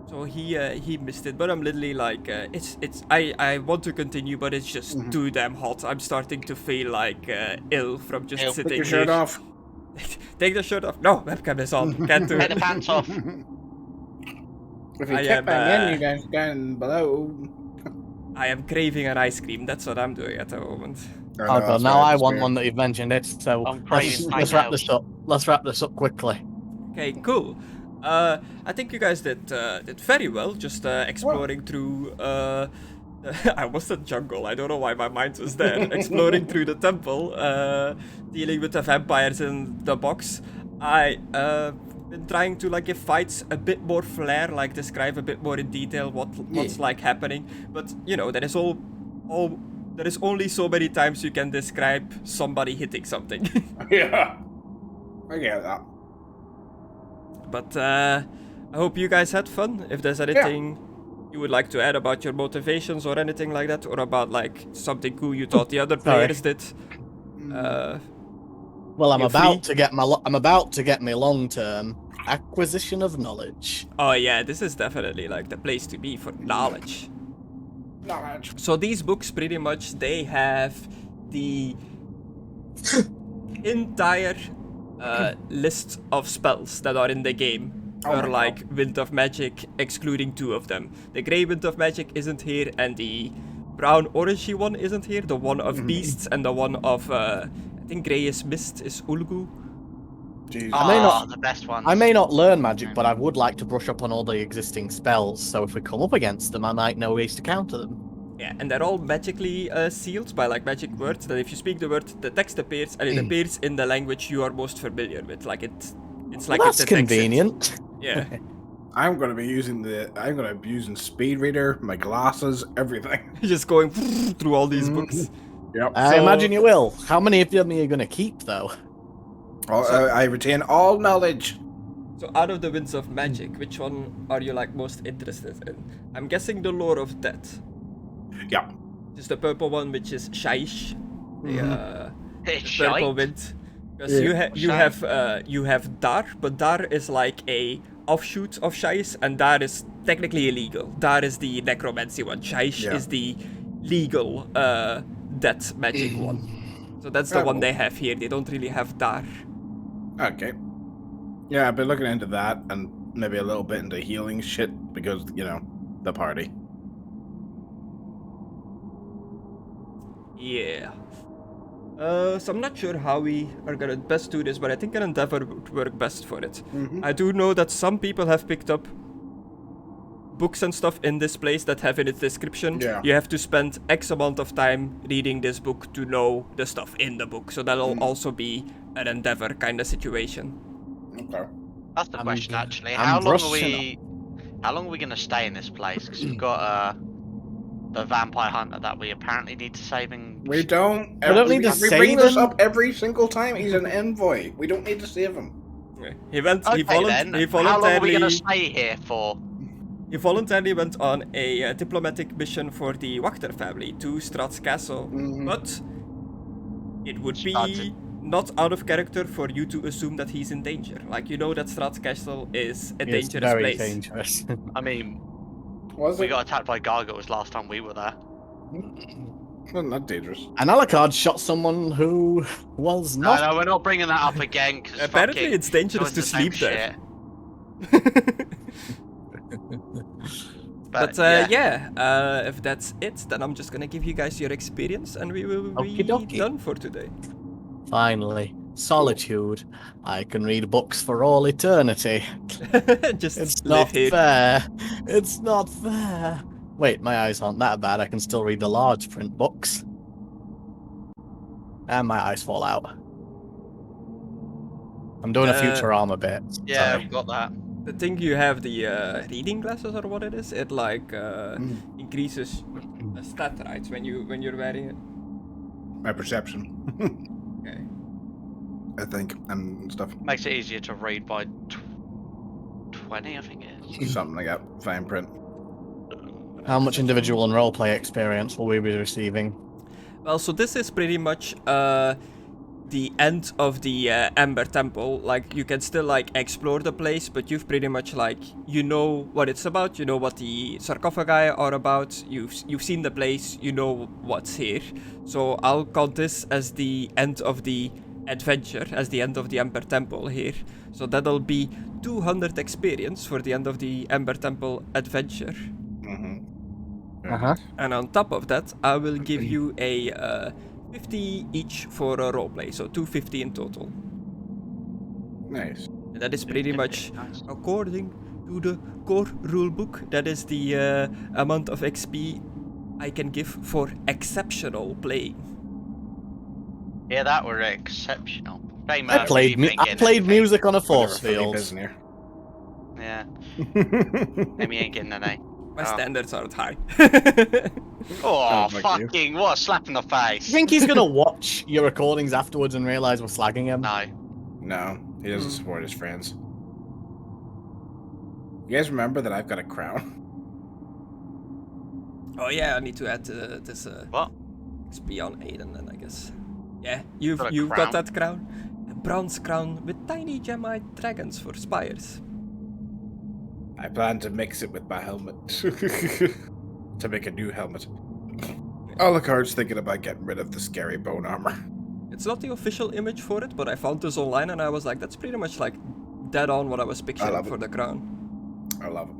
So he missed it, but I'm literally like I want to continue, but it's just too damn hot. I'm starting to feel like ill from just Ill. sitting Take your shirt here. off. Take the shirt off. No, webcam is on. Can't do Take it. the pants off. If you I tip am, bang in, you guys down below. I am craving an ice cream. That's what I'm doing at the moment. Oh, Oh no, god, that's now right, I it's want weird. one that you've mentioned it, so I'm craving let's wrap hangouts. this up. Let's wrap this up quickly. Okay, cool. I think you guys did very well, just exploring through. I was in jungle. I don't know why my mind was there. Exploring through the temple, dealing with the vampires in the box. I been trying to like give fights a bit more flair, like describe a bit more in detail what's like happening. But you know, there is there is only so many times you can describe somebody hitting something. Yeah. I get that. But I hope you guys had fun. If there's anything you would like to add about your motivations or anything like that, or about like something cool you thought the other Sorry. players did. Well, I'm You're about free. to get my long-term acquisition of knowledge. Oh yeah, this is definitely like the place to be for knowledge. Knowledge. So these books pretty much they have the entire list of spells that are in the game. Oh Or my like Wind of Magic, excluding 2 of them. The Grey Wind of Magic isn't here, and the brown orangey one isn't here. The one of Beasts and the one of I think Greyest Mist is Ulgu. Jeez. I may not- the best one. I may not learn magic, but I would like to brush up on all the existing spells, so if we come up against them, I might know ways to counter them. Yeah, and they're all magically sealed by like magic words. That if you speak the word, the text appears, and it appears in the language you are most familiar with. Like it's like Well, it that's detects it. convenient. Yeah. I'm gonna be using speed reader, my glasses, everything. Just going through all these books. Yep. I imagine you will. How many of them are you going to keep, though? I retain all knowledge. So out of the Winds of Magic, which one are you like most interested in? I'm guessing the Lore of Death. Yeah. Just the purple one, which is Shaish. The It's purple shite. wind. Because Yeah. you have Dar, but Dar is like a offshoot of Shaish, and Dar is technically illegal. Dar is the necromancy one. Shaish Yeah. is the legal death magic one. So that's the Oh. one they have here. They don't really have Dar. Okay. Yeah, I've been looking into that and maybe a little bit into healing shit because, the party. Yeah. So I'm not sure how we are gonna best do this, but I think an endeavor would work best for it. Mm-hmm. I do know that some people have picked up books and stuff in this place that have in its description. Yeah. You have to spend X amount of time reading this book to know the stuff in the book. So that'll also be an endeavor kind of situation. Okay. That's the question, actually. I'm How long brushing are we gonna stay in this place? Because we've got the vampire hunter that we apparently need to save and. We don't. We don't need to we save bring this him? up every single time. He's an envoy. We don't need to save him. Okay. He went. Okay, he then. How long are we gonna voluntarily. stay here for? He voluntarily went on a diplomatic mission for the Wachter family to Strahd's castle, Mhm. but it would Strahd's be not out of character for you to assume that he's in danger. Like, you know that Strahd's castle is a It's dangerous very place. dangerous. I mean, Was we it? got attacked by gargoyles last time we were there. Well, not dangerous. And Alucard shot someone who was not. No, we're not bringing that up again. Cause Apparently fucking it's dangerous it was to the same sleep there. shit. But if that's it, then I'm just gonna give you guys your experience and we will be Okie dokie. done for today. Finally, solitude. I can read books for all eternity. Just It's live not here. fair. It's not fair. Wait, my eyes aren't that bad. I can still read the large print books. And my eyes fall out. I'm doing a Futurama bit. Yeah, Sorry. we've got that. The thing you have the reading glasses or what it is, it like increases a stat, right? When you're wearing it. My perception. Okay. I think, and stuff. Makes it easier to read by 20, I think it is. Something like that. Fine print. How much individual and roleplay experience will we be receiving? Well, so this is pretty much the end of the Ember Temple. Like, you can still like explore the place, but you've pretty much like, you know what it's about, you know what the sarcophagi are about, you've seen the place, you know what's here. So I'll count this as the end of the adventure, as the end of the Ember Temple here. So that'll be 200 experience for the end of the Ember Temple adventure. Mm-hmm. Uh-huh. And on top of that, I will give you a 50 each for a roleplay, so 250 in total. Nice. And that is pretty much Nice. according to the core rulebook. That is the amount of XP I can give for exceptional playing. Yeah, that were exceptional. Shame, I played music on a force field. Yeah, maybe ain't getting an A. My standards aren't high. Oh, Sounds like you. fucking, what a slap in the face. You think he's gonna watch your recordings afterwards and realize we're slagging him? No. No, he doesn't support his friends. You guys remember that I've got a crown? Oh yeah, I need to add this What? XP on Aidan then, I guess. Yeah, you've Got a got crown? that crown. A bronze crown with tiny gemite dragons for spires. I plan to mix it with my helmet. To make a new helmet. Alucard's thinking about getting rid of the scary bone armor. It's not the official image for it, but I found this online and I was like, that's pretty much like dead on what I was picturing love for it. the crown. I love it.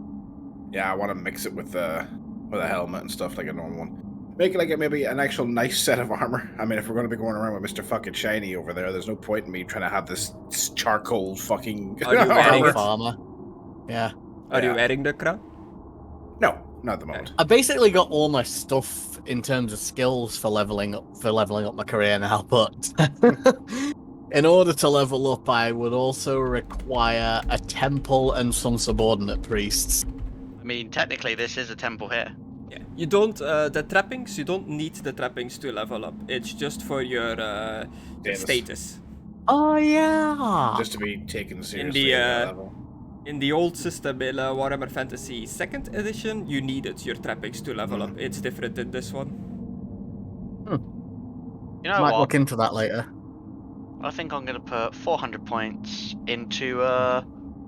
Yeah, I want to mix it with a helmet and stuff like a normal one. Make it like maybe an actual nice set of armor. I mean, if we're going to be going around with Mr. fucking Shiny over there, there's no point in me trying to have this charcoal fucking Are you wearing armor. it? Farmer. Yeah. Are you Yeah. wearing the crown? No, not at the moment. I basically got all my stuff in terms of skills for leveling up my career now, but in order to level up I would also require a temple and some subordinate priests. I mean, technically, this is a temple here. Yeah. You don't, the trappings, you don't need the trappings to level up. It's just for your status. Oh yeah. Just to be taken seriously the, at that level. In the old system, in Warhammer Fantasy 2nd edition, you needed your trappings to level up. It's different in this one. You know Might what? look into that later. I think I'm going to put 400 points into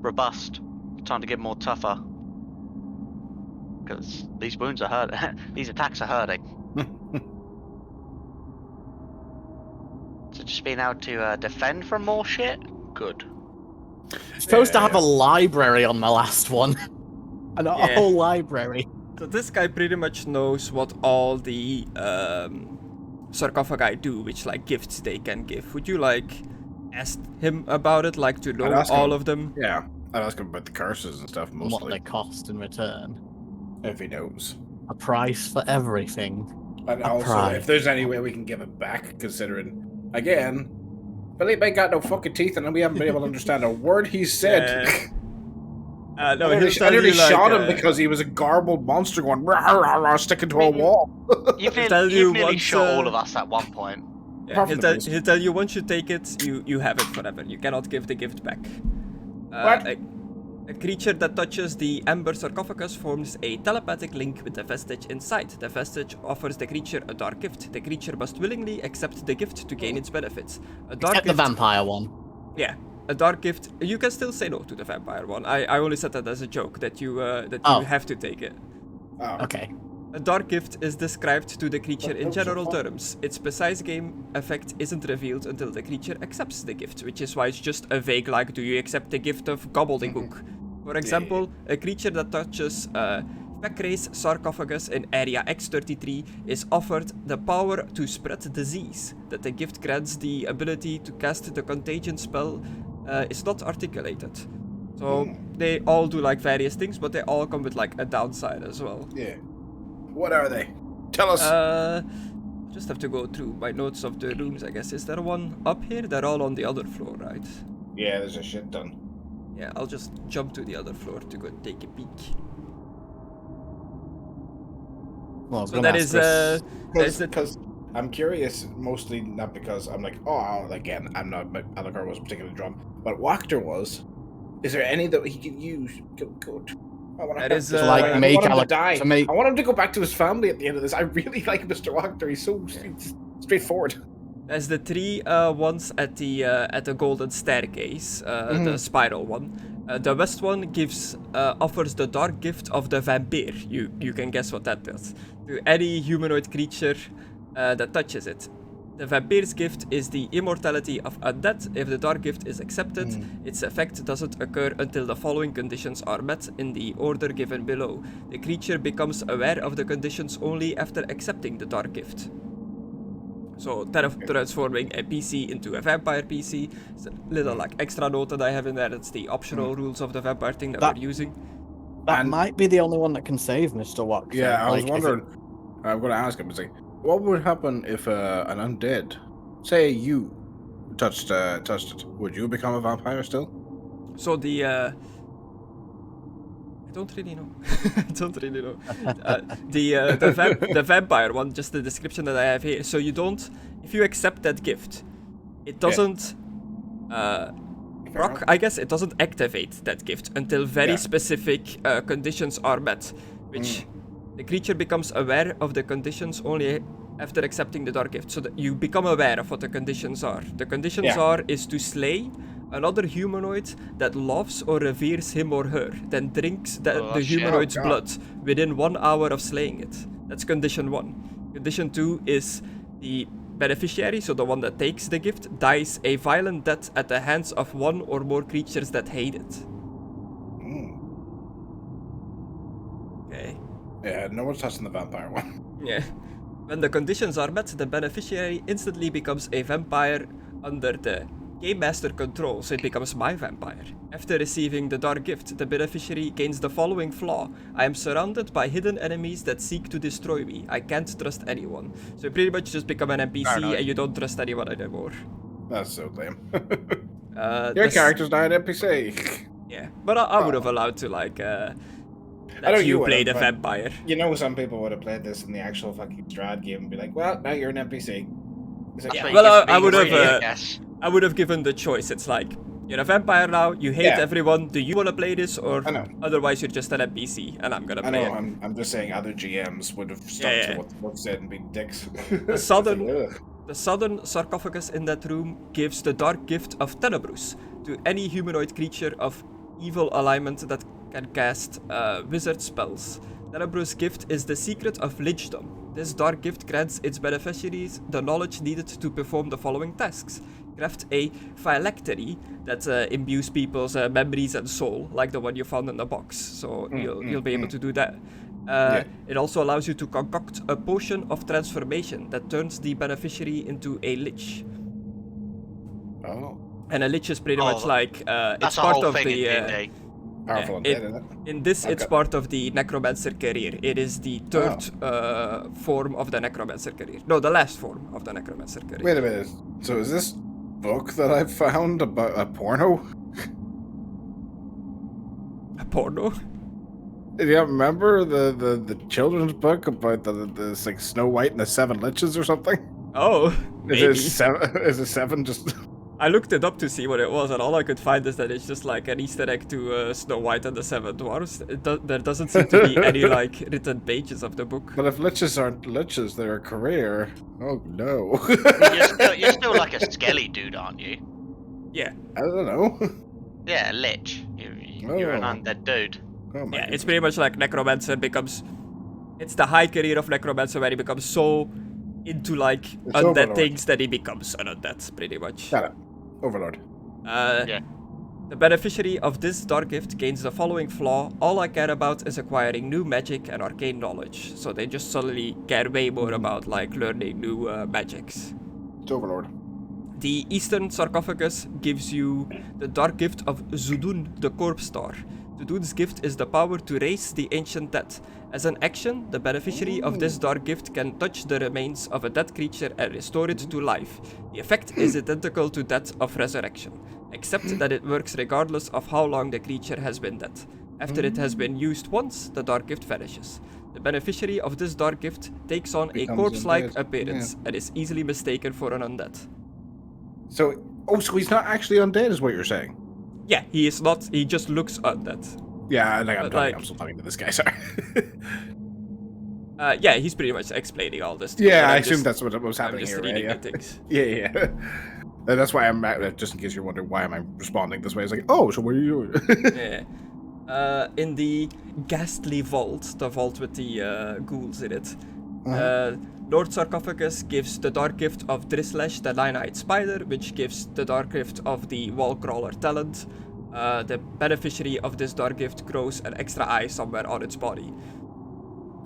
robust. Time to get more tougher. Because these wounds are hurting. These attacks are hurting. So just being able to defend from more shit? Good. Supposed to Yeah, have a library on my last one. An Yeah. whole library. So this guy pretty much knows what all the sarcophagi do, which like gifts they can give. Would you like ask him about it, like to know ask all him. of them? Yeah, I'd ask him about the curses and stuff And what mostly, they cost in return. if he knows. A price for everything. And A also, prize. if there's any way we can give it back, considering, again, Felipe ain't got no fucking teeth, and we haven't been able to understand a word he said. No, I he'll tell nearly you, like, shot him because he was a garbled monster going rah, rah, rah, sticking to a wall. You've tell you nearly once, shot all of us at one point. Yeah, Apart he'll from the tell, priest. he'll tell you once you take it, you have it forever. You cannot give the gift back. What? A creature that touches the amber sarcophagus forms a telepathic link with the vestige inside. The vestige offers the creature a dark gift. The creature must willingly accept the gift to gain its benefits. A dark Except the gift, vampire one. yeah, a dark gift. You can still say no to the vampire one. I only said that as a joke that you Oh. have to take it. Oh. Okay. A dark gift is described to the creature in general terms. Its precise game effect isn't revealed until the creature accepts the gift, which is why it's just a vague like, do you accept the gift of gobbledygook? For example, a creature that touches Fecre's sarcophagus in area X33 is offered the power to spread disease. That the gift grants the ability to cast the contagion spell is not articulated. So they all do like various things, but they all come with like a downside as well. Yeah. What are they? Tell us. Just have to go through my notes of the rooms, I guess. Is there one up here? They're all on the other floor, right? Yeah, there's a shit ton. Yeah, I'll just jump to the other floor to go take a peek. Well, I was So gonna that ask is Chris. there's the Because I'm curious, mostly not because I'm like, oh, again, I'm not, Alucard wasn't particularly drawn, but Wachter was. Is there any that he could use? Good. I want That is, I like, don't make want him to Alec- die. to make- I want him to go back to his family at the end of this. I really like Mr. Wachter. He's so straightforward. There's the three ones at the golden staircase, the spiral one. The west one offers the dark gift of the vampire. You can guess what that does to any humanoid creature that touches it. The vampire's gift is the immortality of undead. If the dark gift is accepted, its effect doesn't occur until the following conditions are met in the order given below. The creature becomes aware of the conditions only after accepting the dark gift. So transforming a PC into a vampire PC. It's a little like extra note that I have in there. It's the optional rules of the vampire thing that we're using. That And- might be the only one that can save Mr. Wachter. Yeah, I was Like, if wondering. I'm going to ask him. It's like, what would happen if an undead, say you, touched it? Would you become a vampire still? So I don't really know. The vampire one, just the description that I have here. So you don't, if you accept that gift, it doesn't proc, I guess it doesn't activate that gift until very specific conditions are met, which the creature becomes aware of the conditions only after accepting the dark gift, so that you become aware of what the conditions are. The conditions is to slay another humanoid that loves or reveres him or her, then drinks the shit. humanoid's Oh, God. blood within 1 hour of slaying it. That's condition 1. Condition 2 is the beneficiary, so the one that takes the gift, dies a violent death at the hands of one or more creatures that hate it. Okay. Yeah, no one's touching the vampire one. Yeah. When the conditions are met, the beneficiary instantly becomes a vampire under the Game Master control, so it becomes my vampire. After receiving the dark gift, the beneficiary gains the following flaw. I am surrounded by hidden enemies that seek to destroy me. I can't trust anyone. So you pretty much just become an NPC and you don't trust anyone anymore. That's so lame. Your This- character's not an NPC. Yeah, but I would have allowed to like I let know you you play would've, the but- vampire. You know, some people would have played this in the actual fucking Strahd game and be like, well, now you're an NPC. It's like, That's Yeah, what well, you get for I being would have, greedy, I uh, guess. I would have given the choice. It's like, you're a vampire now, you hate Yeah. everyone, do you want to play this, or I know. otherwise you're just an NPC, and I'm gonna I play know, it. I'm just saying other GMs would have stuck Yeah. to what's said and been dicks. The southern, Ugh. the southern sarcophagus in that room gives the dark gift of Tenebrous to any humanoid creature of evil alignment that can cast wizard spells. Tenebrous' gift is the secret of lichdom. This dark gift grants its beneficiaries the knowledge needed to perform the following tasks. Craft a phylactery that imbues people's memories and soul, like the one you found in the box. So you'll be able to do that. It also allows you to concoct a potion of transformation that turns the beneficiary into a lich. Oh. And a lich is pretty much like That's it's a part whole of thing the in D&D. Powerful undead, isn't it? in this it's part of the necromancer career. It is the third form of the necromancer career. No, the last form of the necromancer career. Wait a minute. So is this book that I found about a porno? A porno? Do you remember the children's book about the like Snow White and the Seven Liches or something? Oh, maybe. Is it seven just... I looked it up to see what it was, and all I could find is that it's just like an Easter egg to Snow White and the Seven Dwarfs. There doesn't seem to be any like written pages of the book. But if liches aren't liches, they're a career. Oh no. You're still like a skelly dude, aren't you? Yeah. I don't know. Yeah, lich. You're an undead dude. Oh my Yeah, it's pretty much like necromancer becomes... It's the high career of necromancer where he becomes so into like It's undead Overlord. things that he becomes an undead, pretty much. Got it. Overlord. Yeah. The beneficiary of this dark gift gains the following flaw: all I care about is acquiring new magic and arcane knowledge. So they just suddenly care way more about like learning new magics. It's Overlord. The Eastern Sarcophagus gives you the dark gift of Zudun, the Corpse Star. Zudun's gift is the power to raise the ancient dead. As an action, the beneficiary of this dark gift can touch the remains of a dead creature and restore it to life. The effect is identical to that of resurrection, except that it works regardless of how long the creature has been dead. After it has been used once, the dark gift vanishes. The beneficiary of this dark gift takes on a Becomes corpse-like undead, appearance and is easily mistaken for an undead. So he's not actually undead, is what you're saying? Yeah, he is not. He just looks undead. Yeah, Like- I'm still talking to this guy. Sorry. Yeah, he's pretty much explaining all this. Yeah, I I'm assume just- that's what was I'm happening just here, right? reading Yeah. the things. Yeah. That's why I'm just in case you're wondering why am I responding this way. It's like, oh, so what are you doing? Yeah. In the ghastly vault, the vault with the ghouls in it, Lord Sarcophagus gives the dark gift of Drislash, the nine-eyed spider, which gives the dark gift of the wallcrawler talent. The beneficiary of this dark gift grows an extra eye somewhere on its body.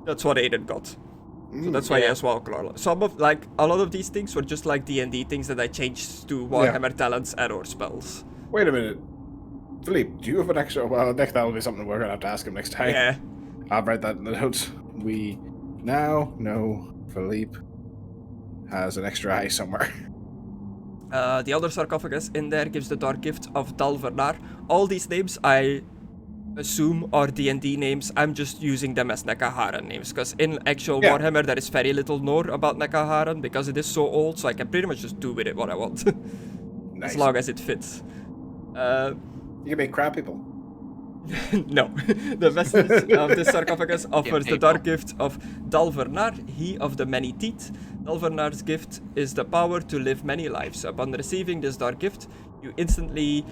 That's what Aidan got. So that's why he has wallcrawler. Some of a lot of these things were just like D&D things that I changed to Warhammer talents and or spells. Wait a minute. Philippe, do you have an extra... Well, next that'll be something we're going to have to ask him next time. Yeah. I'll write that in the notes. We now know Philippe has an extra eye somewhere. The other sarcophagus in there gives the dark gift of Dalvernar. All these names I assume are D&D names. I'm just using them as Nekaharan names, because in actual Warhammer there is very little lore about Nekaharan because it is so old, so I can pretty much just do with it what I want. Nice. As long as it fits. You can make crab people. No. The vestige of this sarcophagus offers the dark gift of Dalvernar, he of the many teeth. Dalvernar's gift is the power to live many lives. Upon receiving this dark gift, you instantly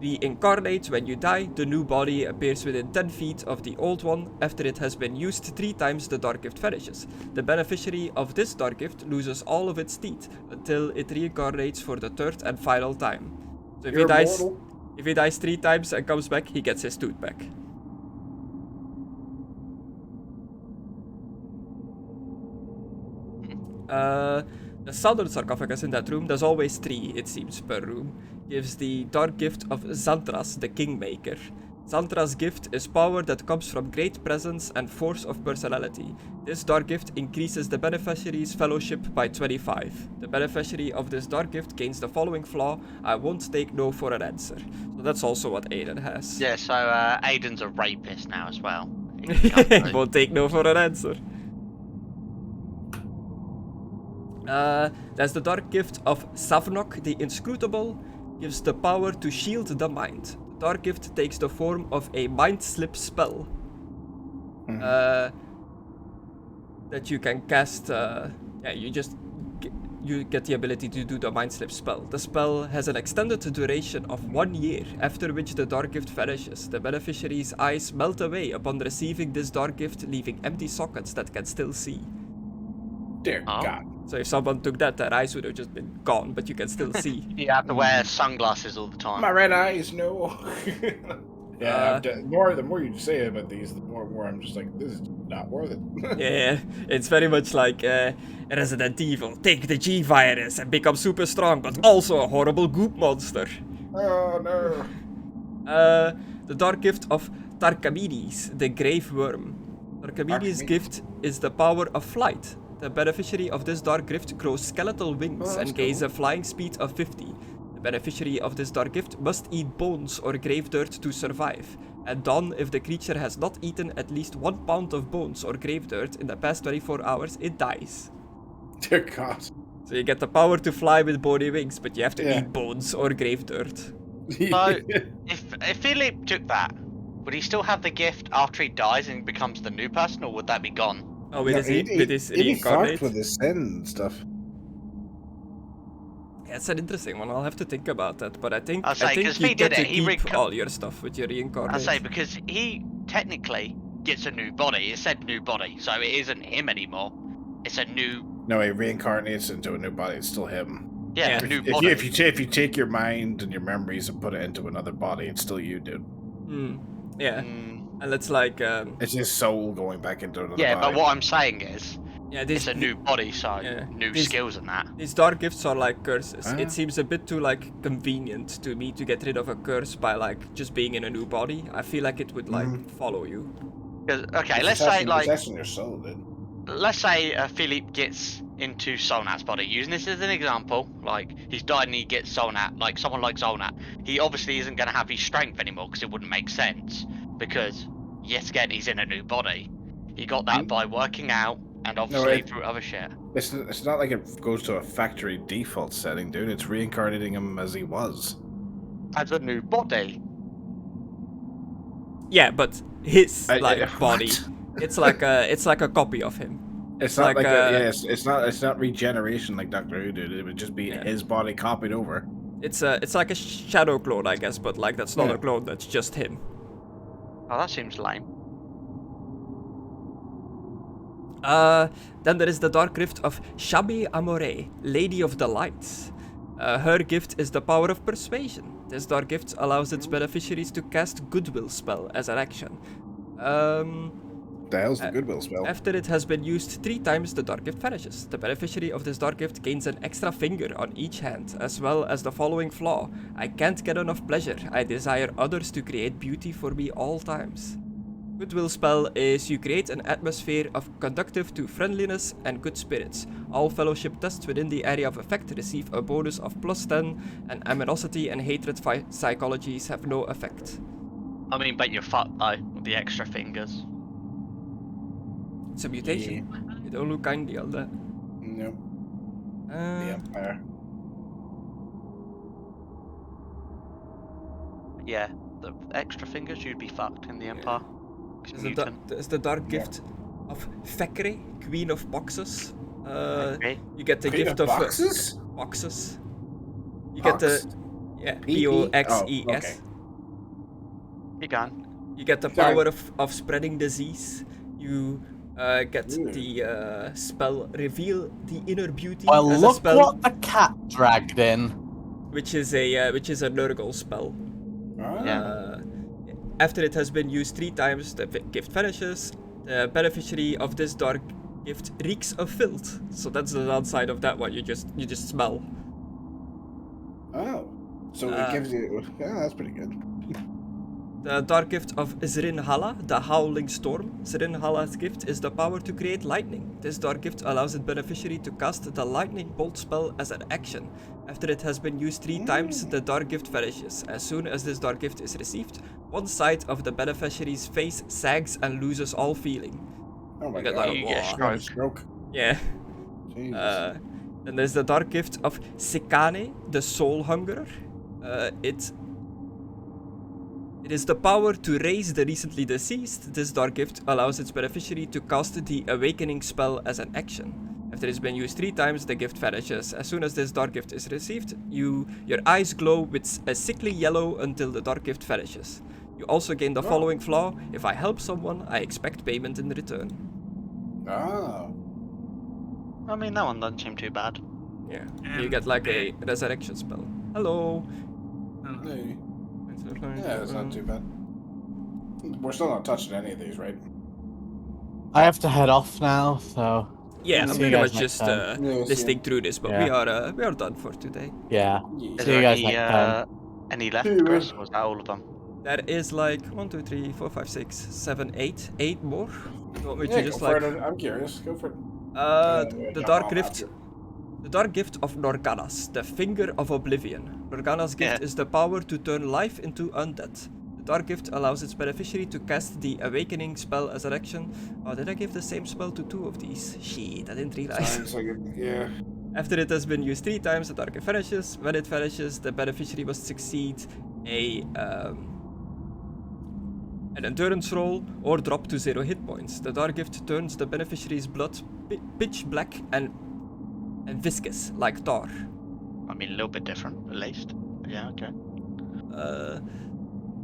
reincarnate. When you die, the new body appears within 10 feet of the old one. After it has been used 3 times, the dark gift vanishes. The beneficiary of this dark gift loses all of its teeth until it reincarnates for the 3rd and final time. So if he dies 3 times and comes back, he gets his tooth back. The southern sarcophagus in that room, there's always 3, it seems, per room, gives the dark gift of Xantras, the Kingmaker. Xantras' gift is power that comes from great presence and force of personality. This dark gift increases the beneficiary's fellowship by 25. The beneficiary of this dark gift gains the following flaw: I won't take no for an answer. So that's also what Aidan has. Yeah, so Aidan's a rapist now as well. Won't take no for an answer. There's the dark gift of Savnok, the Inscrutable, gives the power to shield the mind. The dark gift takes the form of a mind slip spell. That you can cast, you get the ability to do the mind slip spell. The spell has an extended duration of 1 year, after which the dark gift vanishes. The beneficiary's eyes melt away upon receiving this dark gift, leaving empty sockets that can still see. Dear God. So if someone took that, their eyes would have just been gone, but you can still see. You have to wear sunglasses all the time. My red eyes, no. Yeah, the more you say about these, the more I'm just like, this is not worth it. Yeah, it's very much like Resident Evil. Take the G virus and become super strong, but also a horrible goop monster. Oh no. The Dark Gift of Tarkamides, the Grave Worm. Tarkamides' gift is the power of flight. The beneficiary of this dark gift grows skeletal wings and gains a flying speed of 50. The beneficiary of this dark gift must eat bones or grave dirt to survive. At dawn, if the creature has not eaten at least 1 pound of bones or grave dirt in the past 24 hours, it dies. Dear God. So you get the power to fly with bony wings, but you have to eat bones or grave dirt. So, if Philip took that, would he still have the gift after he dies and becomes the new person, or would that be gone? Oh, with his he'd be fucked reincarnate? with his sin and stuff. Yeah, it's an interesting one. I'll have to think about that. But I think I'll say, you 'cause if he get did to it, he keep all your stuff with your reincarnate. I say because he technically gets a new body. It said new body, so it isn't him anymore. It's a new. No, he reincarnates into a new body. It's still him. Yeah, Yeah. new If body. you take your mind and your memories and put it into another body, it's still you, dude. Yeah, Mm, and it's like It's his soul going back into another yeah, body. but what I'm saying is, yeah, it's a new body, so new These- skills and that. These dark gifts are like curses. Ah. It seems a bit too like convenient to me to get rid of a curse by like just being in a new body. I feel like it would like follow you. 'Cause, okay, It's let's say like, possessing your soul, dude. let's say Philip gets into Solnat's body. Using this as an example, like he's died and he gets Solnat, like someone like Solnat. He obviously isn't going to have his strength anymore because it wouldn't make sense. Because yet again, he's in a new body. He got that by working out and obviously through other shit. It's not like it goes to a factory default setting, dude. It's reincarnating him as he was. As a new body. Yeah, but his what? body. It's like a copy of him. It's not like it's not regeneration like Doctor Who did. It would just be his body copied over. It's like a shadow clone, I guess, but like that's not Yeah. a clone. That's just him. Oh, that seems lame. Then there is the dark gift of Shabi Amore, Lady of the Lights. Her gift is the power of persuasion. This dark gift allows its beneficiaries to cast Goodwill spell as an action. The hell's the goodwill spell? After it has been used 3 times, the dark gift vanishes. The beneficiary of this dark gift gains an extra finger on each hand, as well as the following flaw: I can't get enough pleasure. I desire others to create beauty for me all times. Goodwill spell is you create an atmosphere of conducive to friendliness and good spirits. All fellowship tests within the area of effect receive a bonus of +10, and aminosity and hatred psychologies have no effect. I mean, but you're fucked though with the extra fingers. It's a mutation. You don't look kindly on that. Nope. The Empire. Yeah, the extra fingers, you'd be fucked in the Empire. There's the dark gift of Fekre, Queen of Boxes. Okay. You get the Queen gift of of boxes? boxes. You Box? get the P-O-X-E-S. Oh, okay. You can. You get the Sorry. power of spreading disease. You get the spell Reveal the Inner Beauty Well, as a look spell, what the cat dragged in. which is a Nurgle spell. Ah. After it has been used 3 times, the gift vanishes. The beneficiary of this dark gift reeks of filth. So that's the downside of that one. You just smell. Oh. So it gives you... Yeah, that's pretty good. The dark gift of Zrinhala, the Howling Storm. Zrinhala's gift is the power to create lightning. This dark gift allows its beneficiary to cast the lightning bolt spell as an action. After it has been used 3 times, the dark gift vanishes. As soon as this dark gift is received, one side of the beneficiary's face sags and loses all feeling. Oh my You get god. like, You get "Whoa." Stroke. Yeah. Jesus. Then there's the dark gift of Sekane, the Soul Hungerer. It is the power to raise the recently deceased. This dark gift allows its beneficiary to cast the Awakening spell as an action. After it's been used 3 times, the gift vanishes. As soon as this dark gift is received, your eyes glow with a sickly yellow until the dark gift vanishes. You also gain the following flaw: if I help someone, I expect payment in return. Oh. I mean, that one doesn't seem too bad. Yeah. You get like a resurrection spell. Hello. Hey. Yeah, it's not too bad. We're still not touching any of these, right? I have to head off now, so Yeah, See I'm you pretty guys much next just time. Yeah, see listing ya. through this, but Yeah. we are done for today. yeah. Is See you there guys next time. any left, See you, Chris? man. Or was that all of them? There is like 1, 2, 3, 4, 5, 6, 7, 8, 8 more. You want me Yeah, to go just for like it. I'm curious. Go for it. the Jump dark off rift. after. The Dark Gift of Norganas, the Finger of Oblivion. Norgana's gift is the power to turn life into undead. The Dark Gift allows its beneficiary to cast the Awakening spell as an action. Oh, did I give the same spell to 2 of these? Shit, I didn't realize. Sounds like it. Yeah. After it has been used 3 times, the Dark Gift vanishes. When it vanishes, the beneficiary must succeed an endurance roll or drop to 0 hit points. The Dark Gift turns the beneficiary's blood pitch black and viscous, like tar. I mean, a little bit different, at least. Yeah, okay.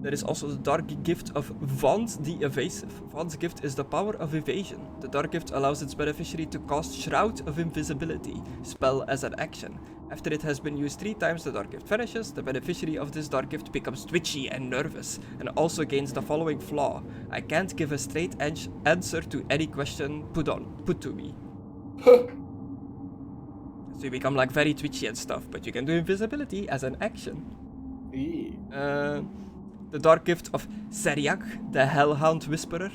There is also the Dark Gift of Vaunt the Evasive. Vaunt's gift is the power of evasion. The Dark Gift allows its beneficiary to cast Shroud of Invisibility spell as an action. After it has been used 3 times, the Dark Gift vanishes. The beneficiary of this Dark Gift becomes twitchy and nervous, and also gains the following flaw: I can't give a straight answer to any question put to me. So you become like very twitchy and stuff, but you can do invisibility as an action. The Dark Gift of Seriak, the Hellhound Whisperer.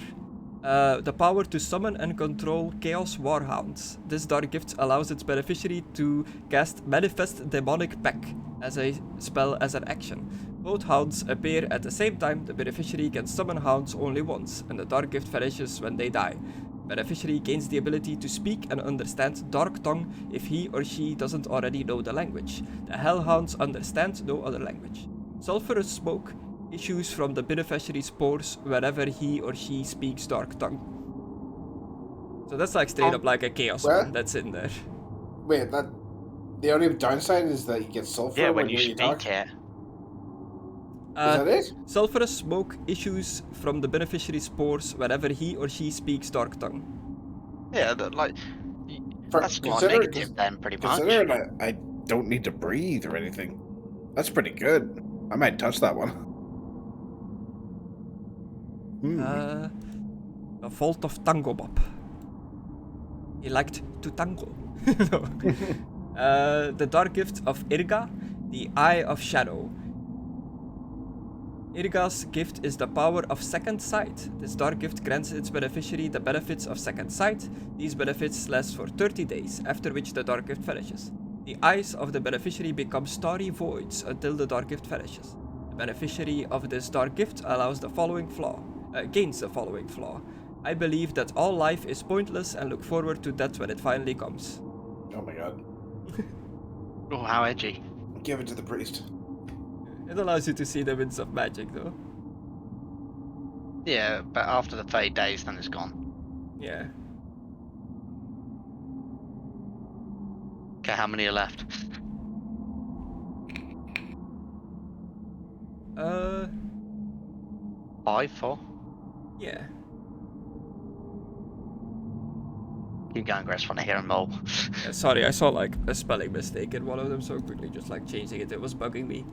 The power to summon and control Chaos Warhounds. This Dark Gift allows its beneficiary to cast Manifest Demonic Pack as a spell as an action. Both hounds appear at the same time. The beneficiary can summon hounds only once, and the Dark Gift vanishes when they die. Beneficiary gains the ability to speak and understand Dark Tongue if he or she doesn't already know the language. The Hellhounds understand no other language. Sulphurous smoke issues from the beneficiary's pores whenever he or she speaks Dark Tongue. So that's like straight up like a chaos one that's in there. Wait, that the only downside is that you get sulfur when you you talk? speak it. Is that it? Sulphurous smoke issues from the beneficiary's pores whenever he or she speaks Dark Tongue. Yeah, that's not negative then, pretty much. Considering I don't need to breathe or anything, that's pretty good. I might touch that one. The Fault of Tango Bob. He liked to tango. The Dark Gift of Irga, the Eye of Shadow. Irga's gift is the power of Second Sight. This Dark Gift grants its beneficiary the benefits of Second Sight. These benefits last for 30 days, after which the Dark Gift vanishes. The eyes of the beneficiary become starry voids until the Dark Gift vanishes. The beneficiary of this Dark Gift gains the following flaw. I believe that all life is pointless and look forward to death when it finally comes. Oh my god. Oh, how edgy. Give it to the priest. It allows you to see the winds of magic, though. Yeah, but after the 30 days, then it's gone. Yeah. Okay, how many are left? 5, 4? Yeah. Keep going, Chris, want to hear them all. Yeah, sorry, I saw like a spelling mistake in one of them, so quickly just like changing it was bugging me.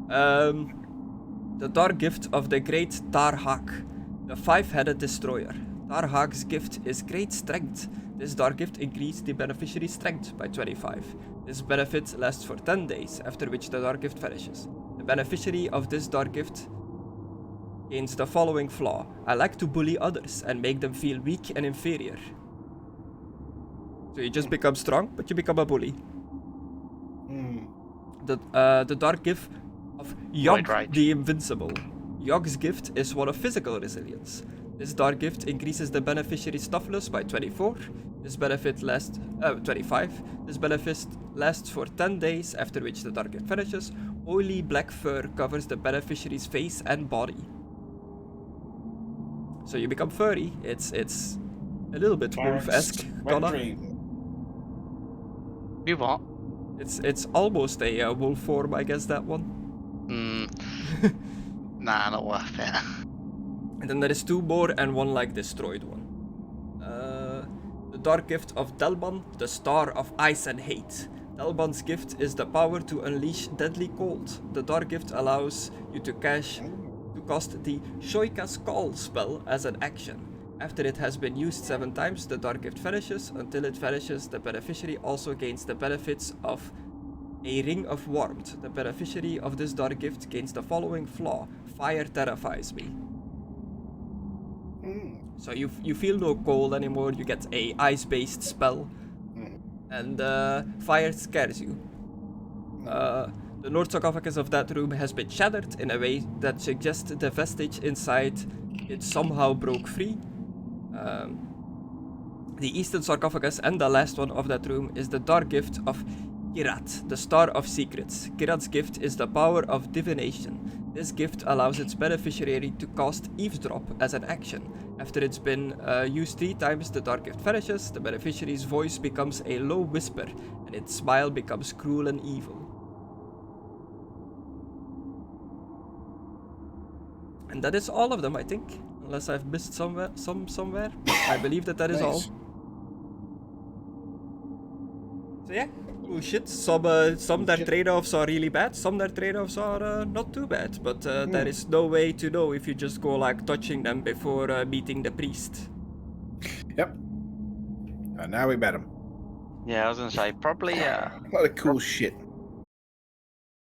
The Dark Gift of the Great Tarhak, the 5-headed destroyer. Tarhak's gift is great strength. This Dark Gift increases the beneficiary's strength by 25. This benefit lasts for 10 days, after which the Dark Gift vanishes. The beneficiary of this Dark Gift gains the following flaw: I like to bully others and make them feel weak and inferior. So you just become strong, but you become a bully. The Dark Gift of Yogg the Invincible. Yogg's gift is one of physical resilience. This Dark Gift increases the beneficiary's toughness by 24. This benefit lasts 25. This benefit lasts for 10 days, after which the Dark Gift vanishes. Oily black fur covers the beneficiary's face and body. So you become furry. It's a little bit wolf-esque, Conna. You what? It's almost a wolf form, I guess, that one. Nah, not worth it. And then there is 2 more and one like destroyed one. The Dark Gift of Delban, the Star of Ice and Hate. Delban's gift is the power to unleash deadly cold. The Dark Gift allows you to cast the Shoika's Call spell as an action. After it has been used 7 times, the Dark Gift vanishes. Until it vanishes, the beneficiary also gains the benefits of a Ring of Warmth. The beneficiary of this Dark Gift gains the following flaw: Fire terrifies me. So you feel no cold anymore, you get a ice-based spell, and fire scares you. The North sarcophagus of that room has been shattered in a way that suggests the vestige inside it somehow broke free. The Eastern sarcophagus and the last one of that room is the Dark Gift of Kirat, the Star of Secrets. Kirat's gift is the power of divination. This gift allows its beneficiary to cast Eavesdrop as an action. After it's been used 3 times, the Dark Gift vanishes, the beneficiary's voice becomes a low whisper, and its smile becomes cruel and evil. And that is all of them, I think. Unless I've missed somewhere. I believe that is all. So yeah, cool shit. Some their trade-offs are really bad, some their trade-offs are not too bad. But there is no way to know if you just go like touching them before meeting the priest. Yep. And now we met him. Yeah, I was gonna say probably. A lot of cool shit.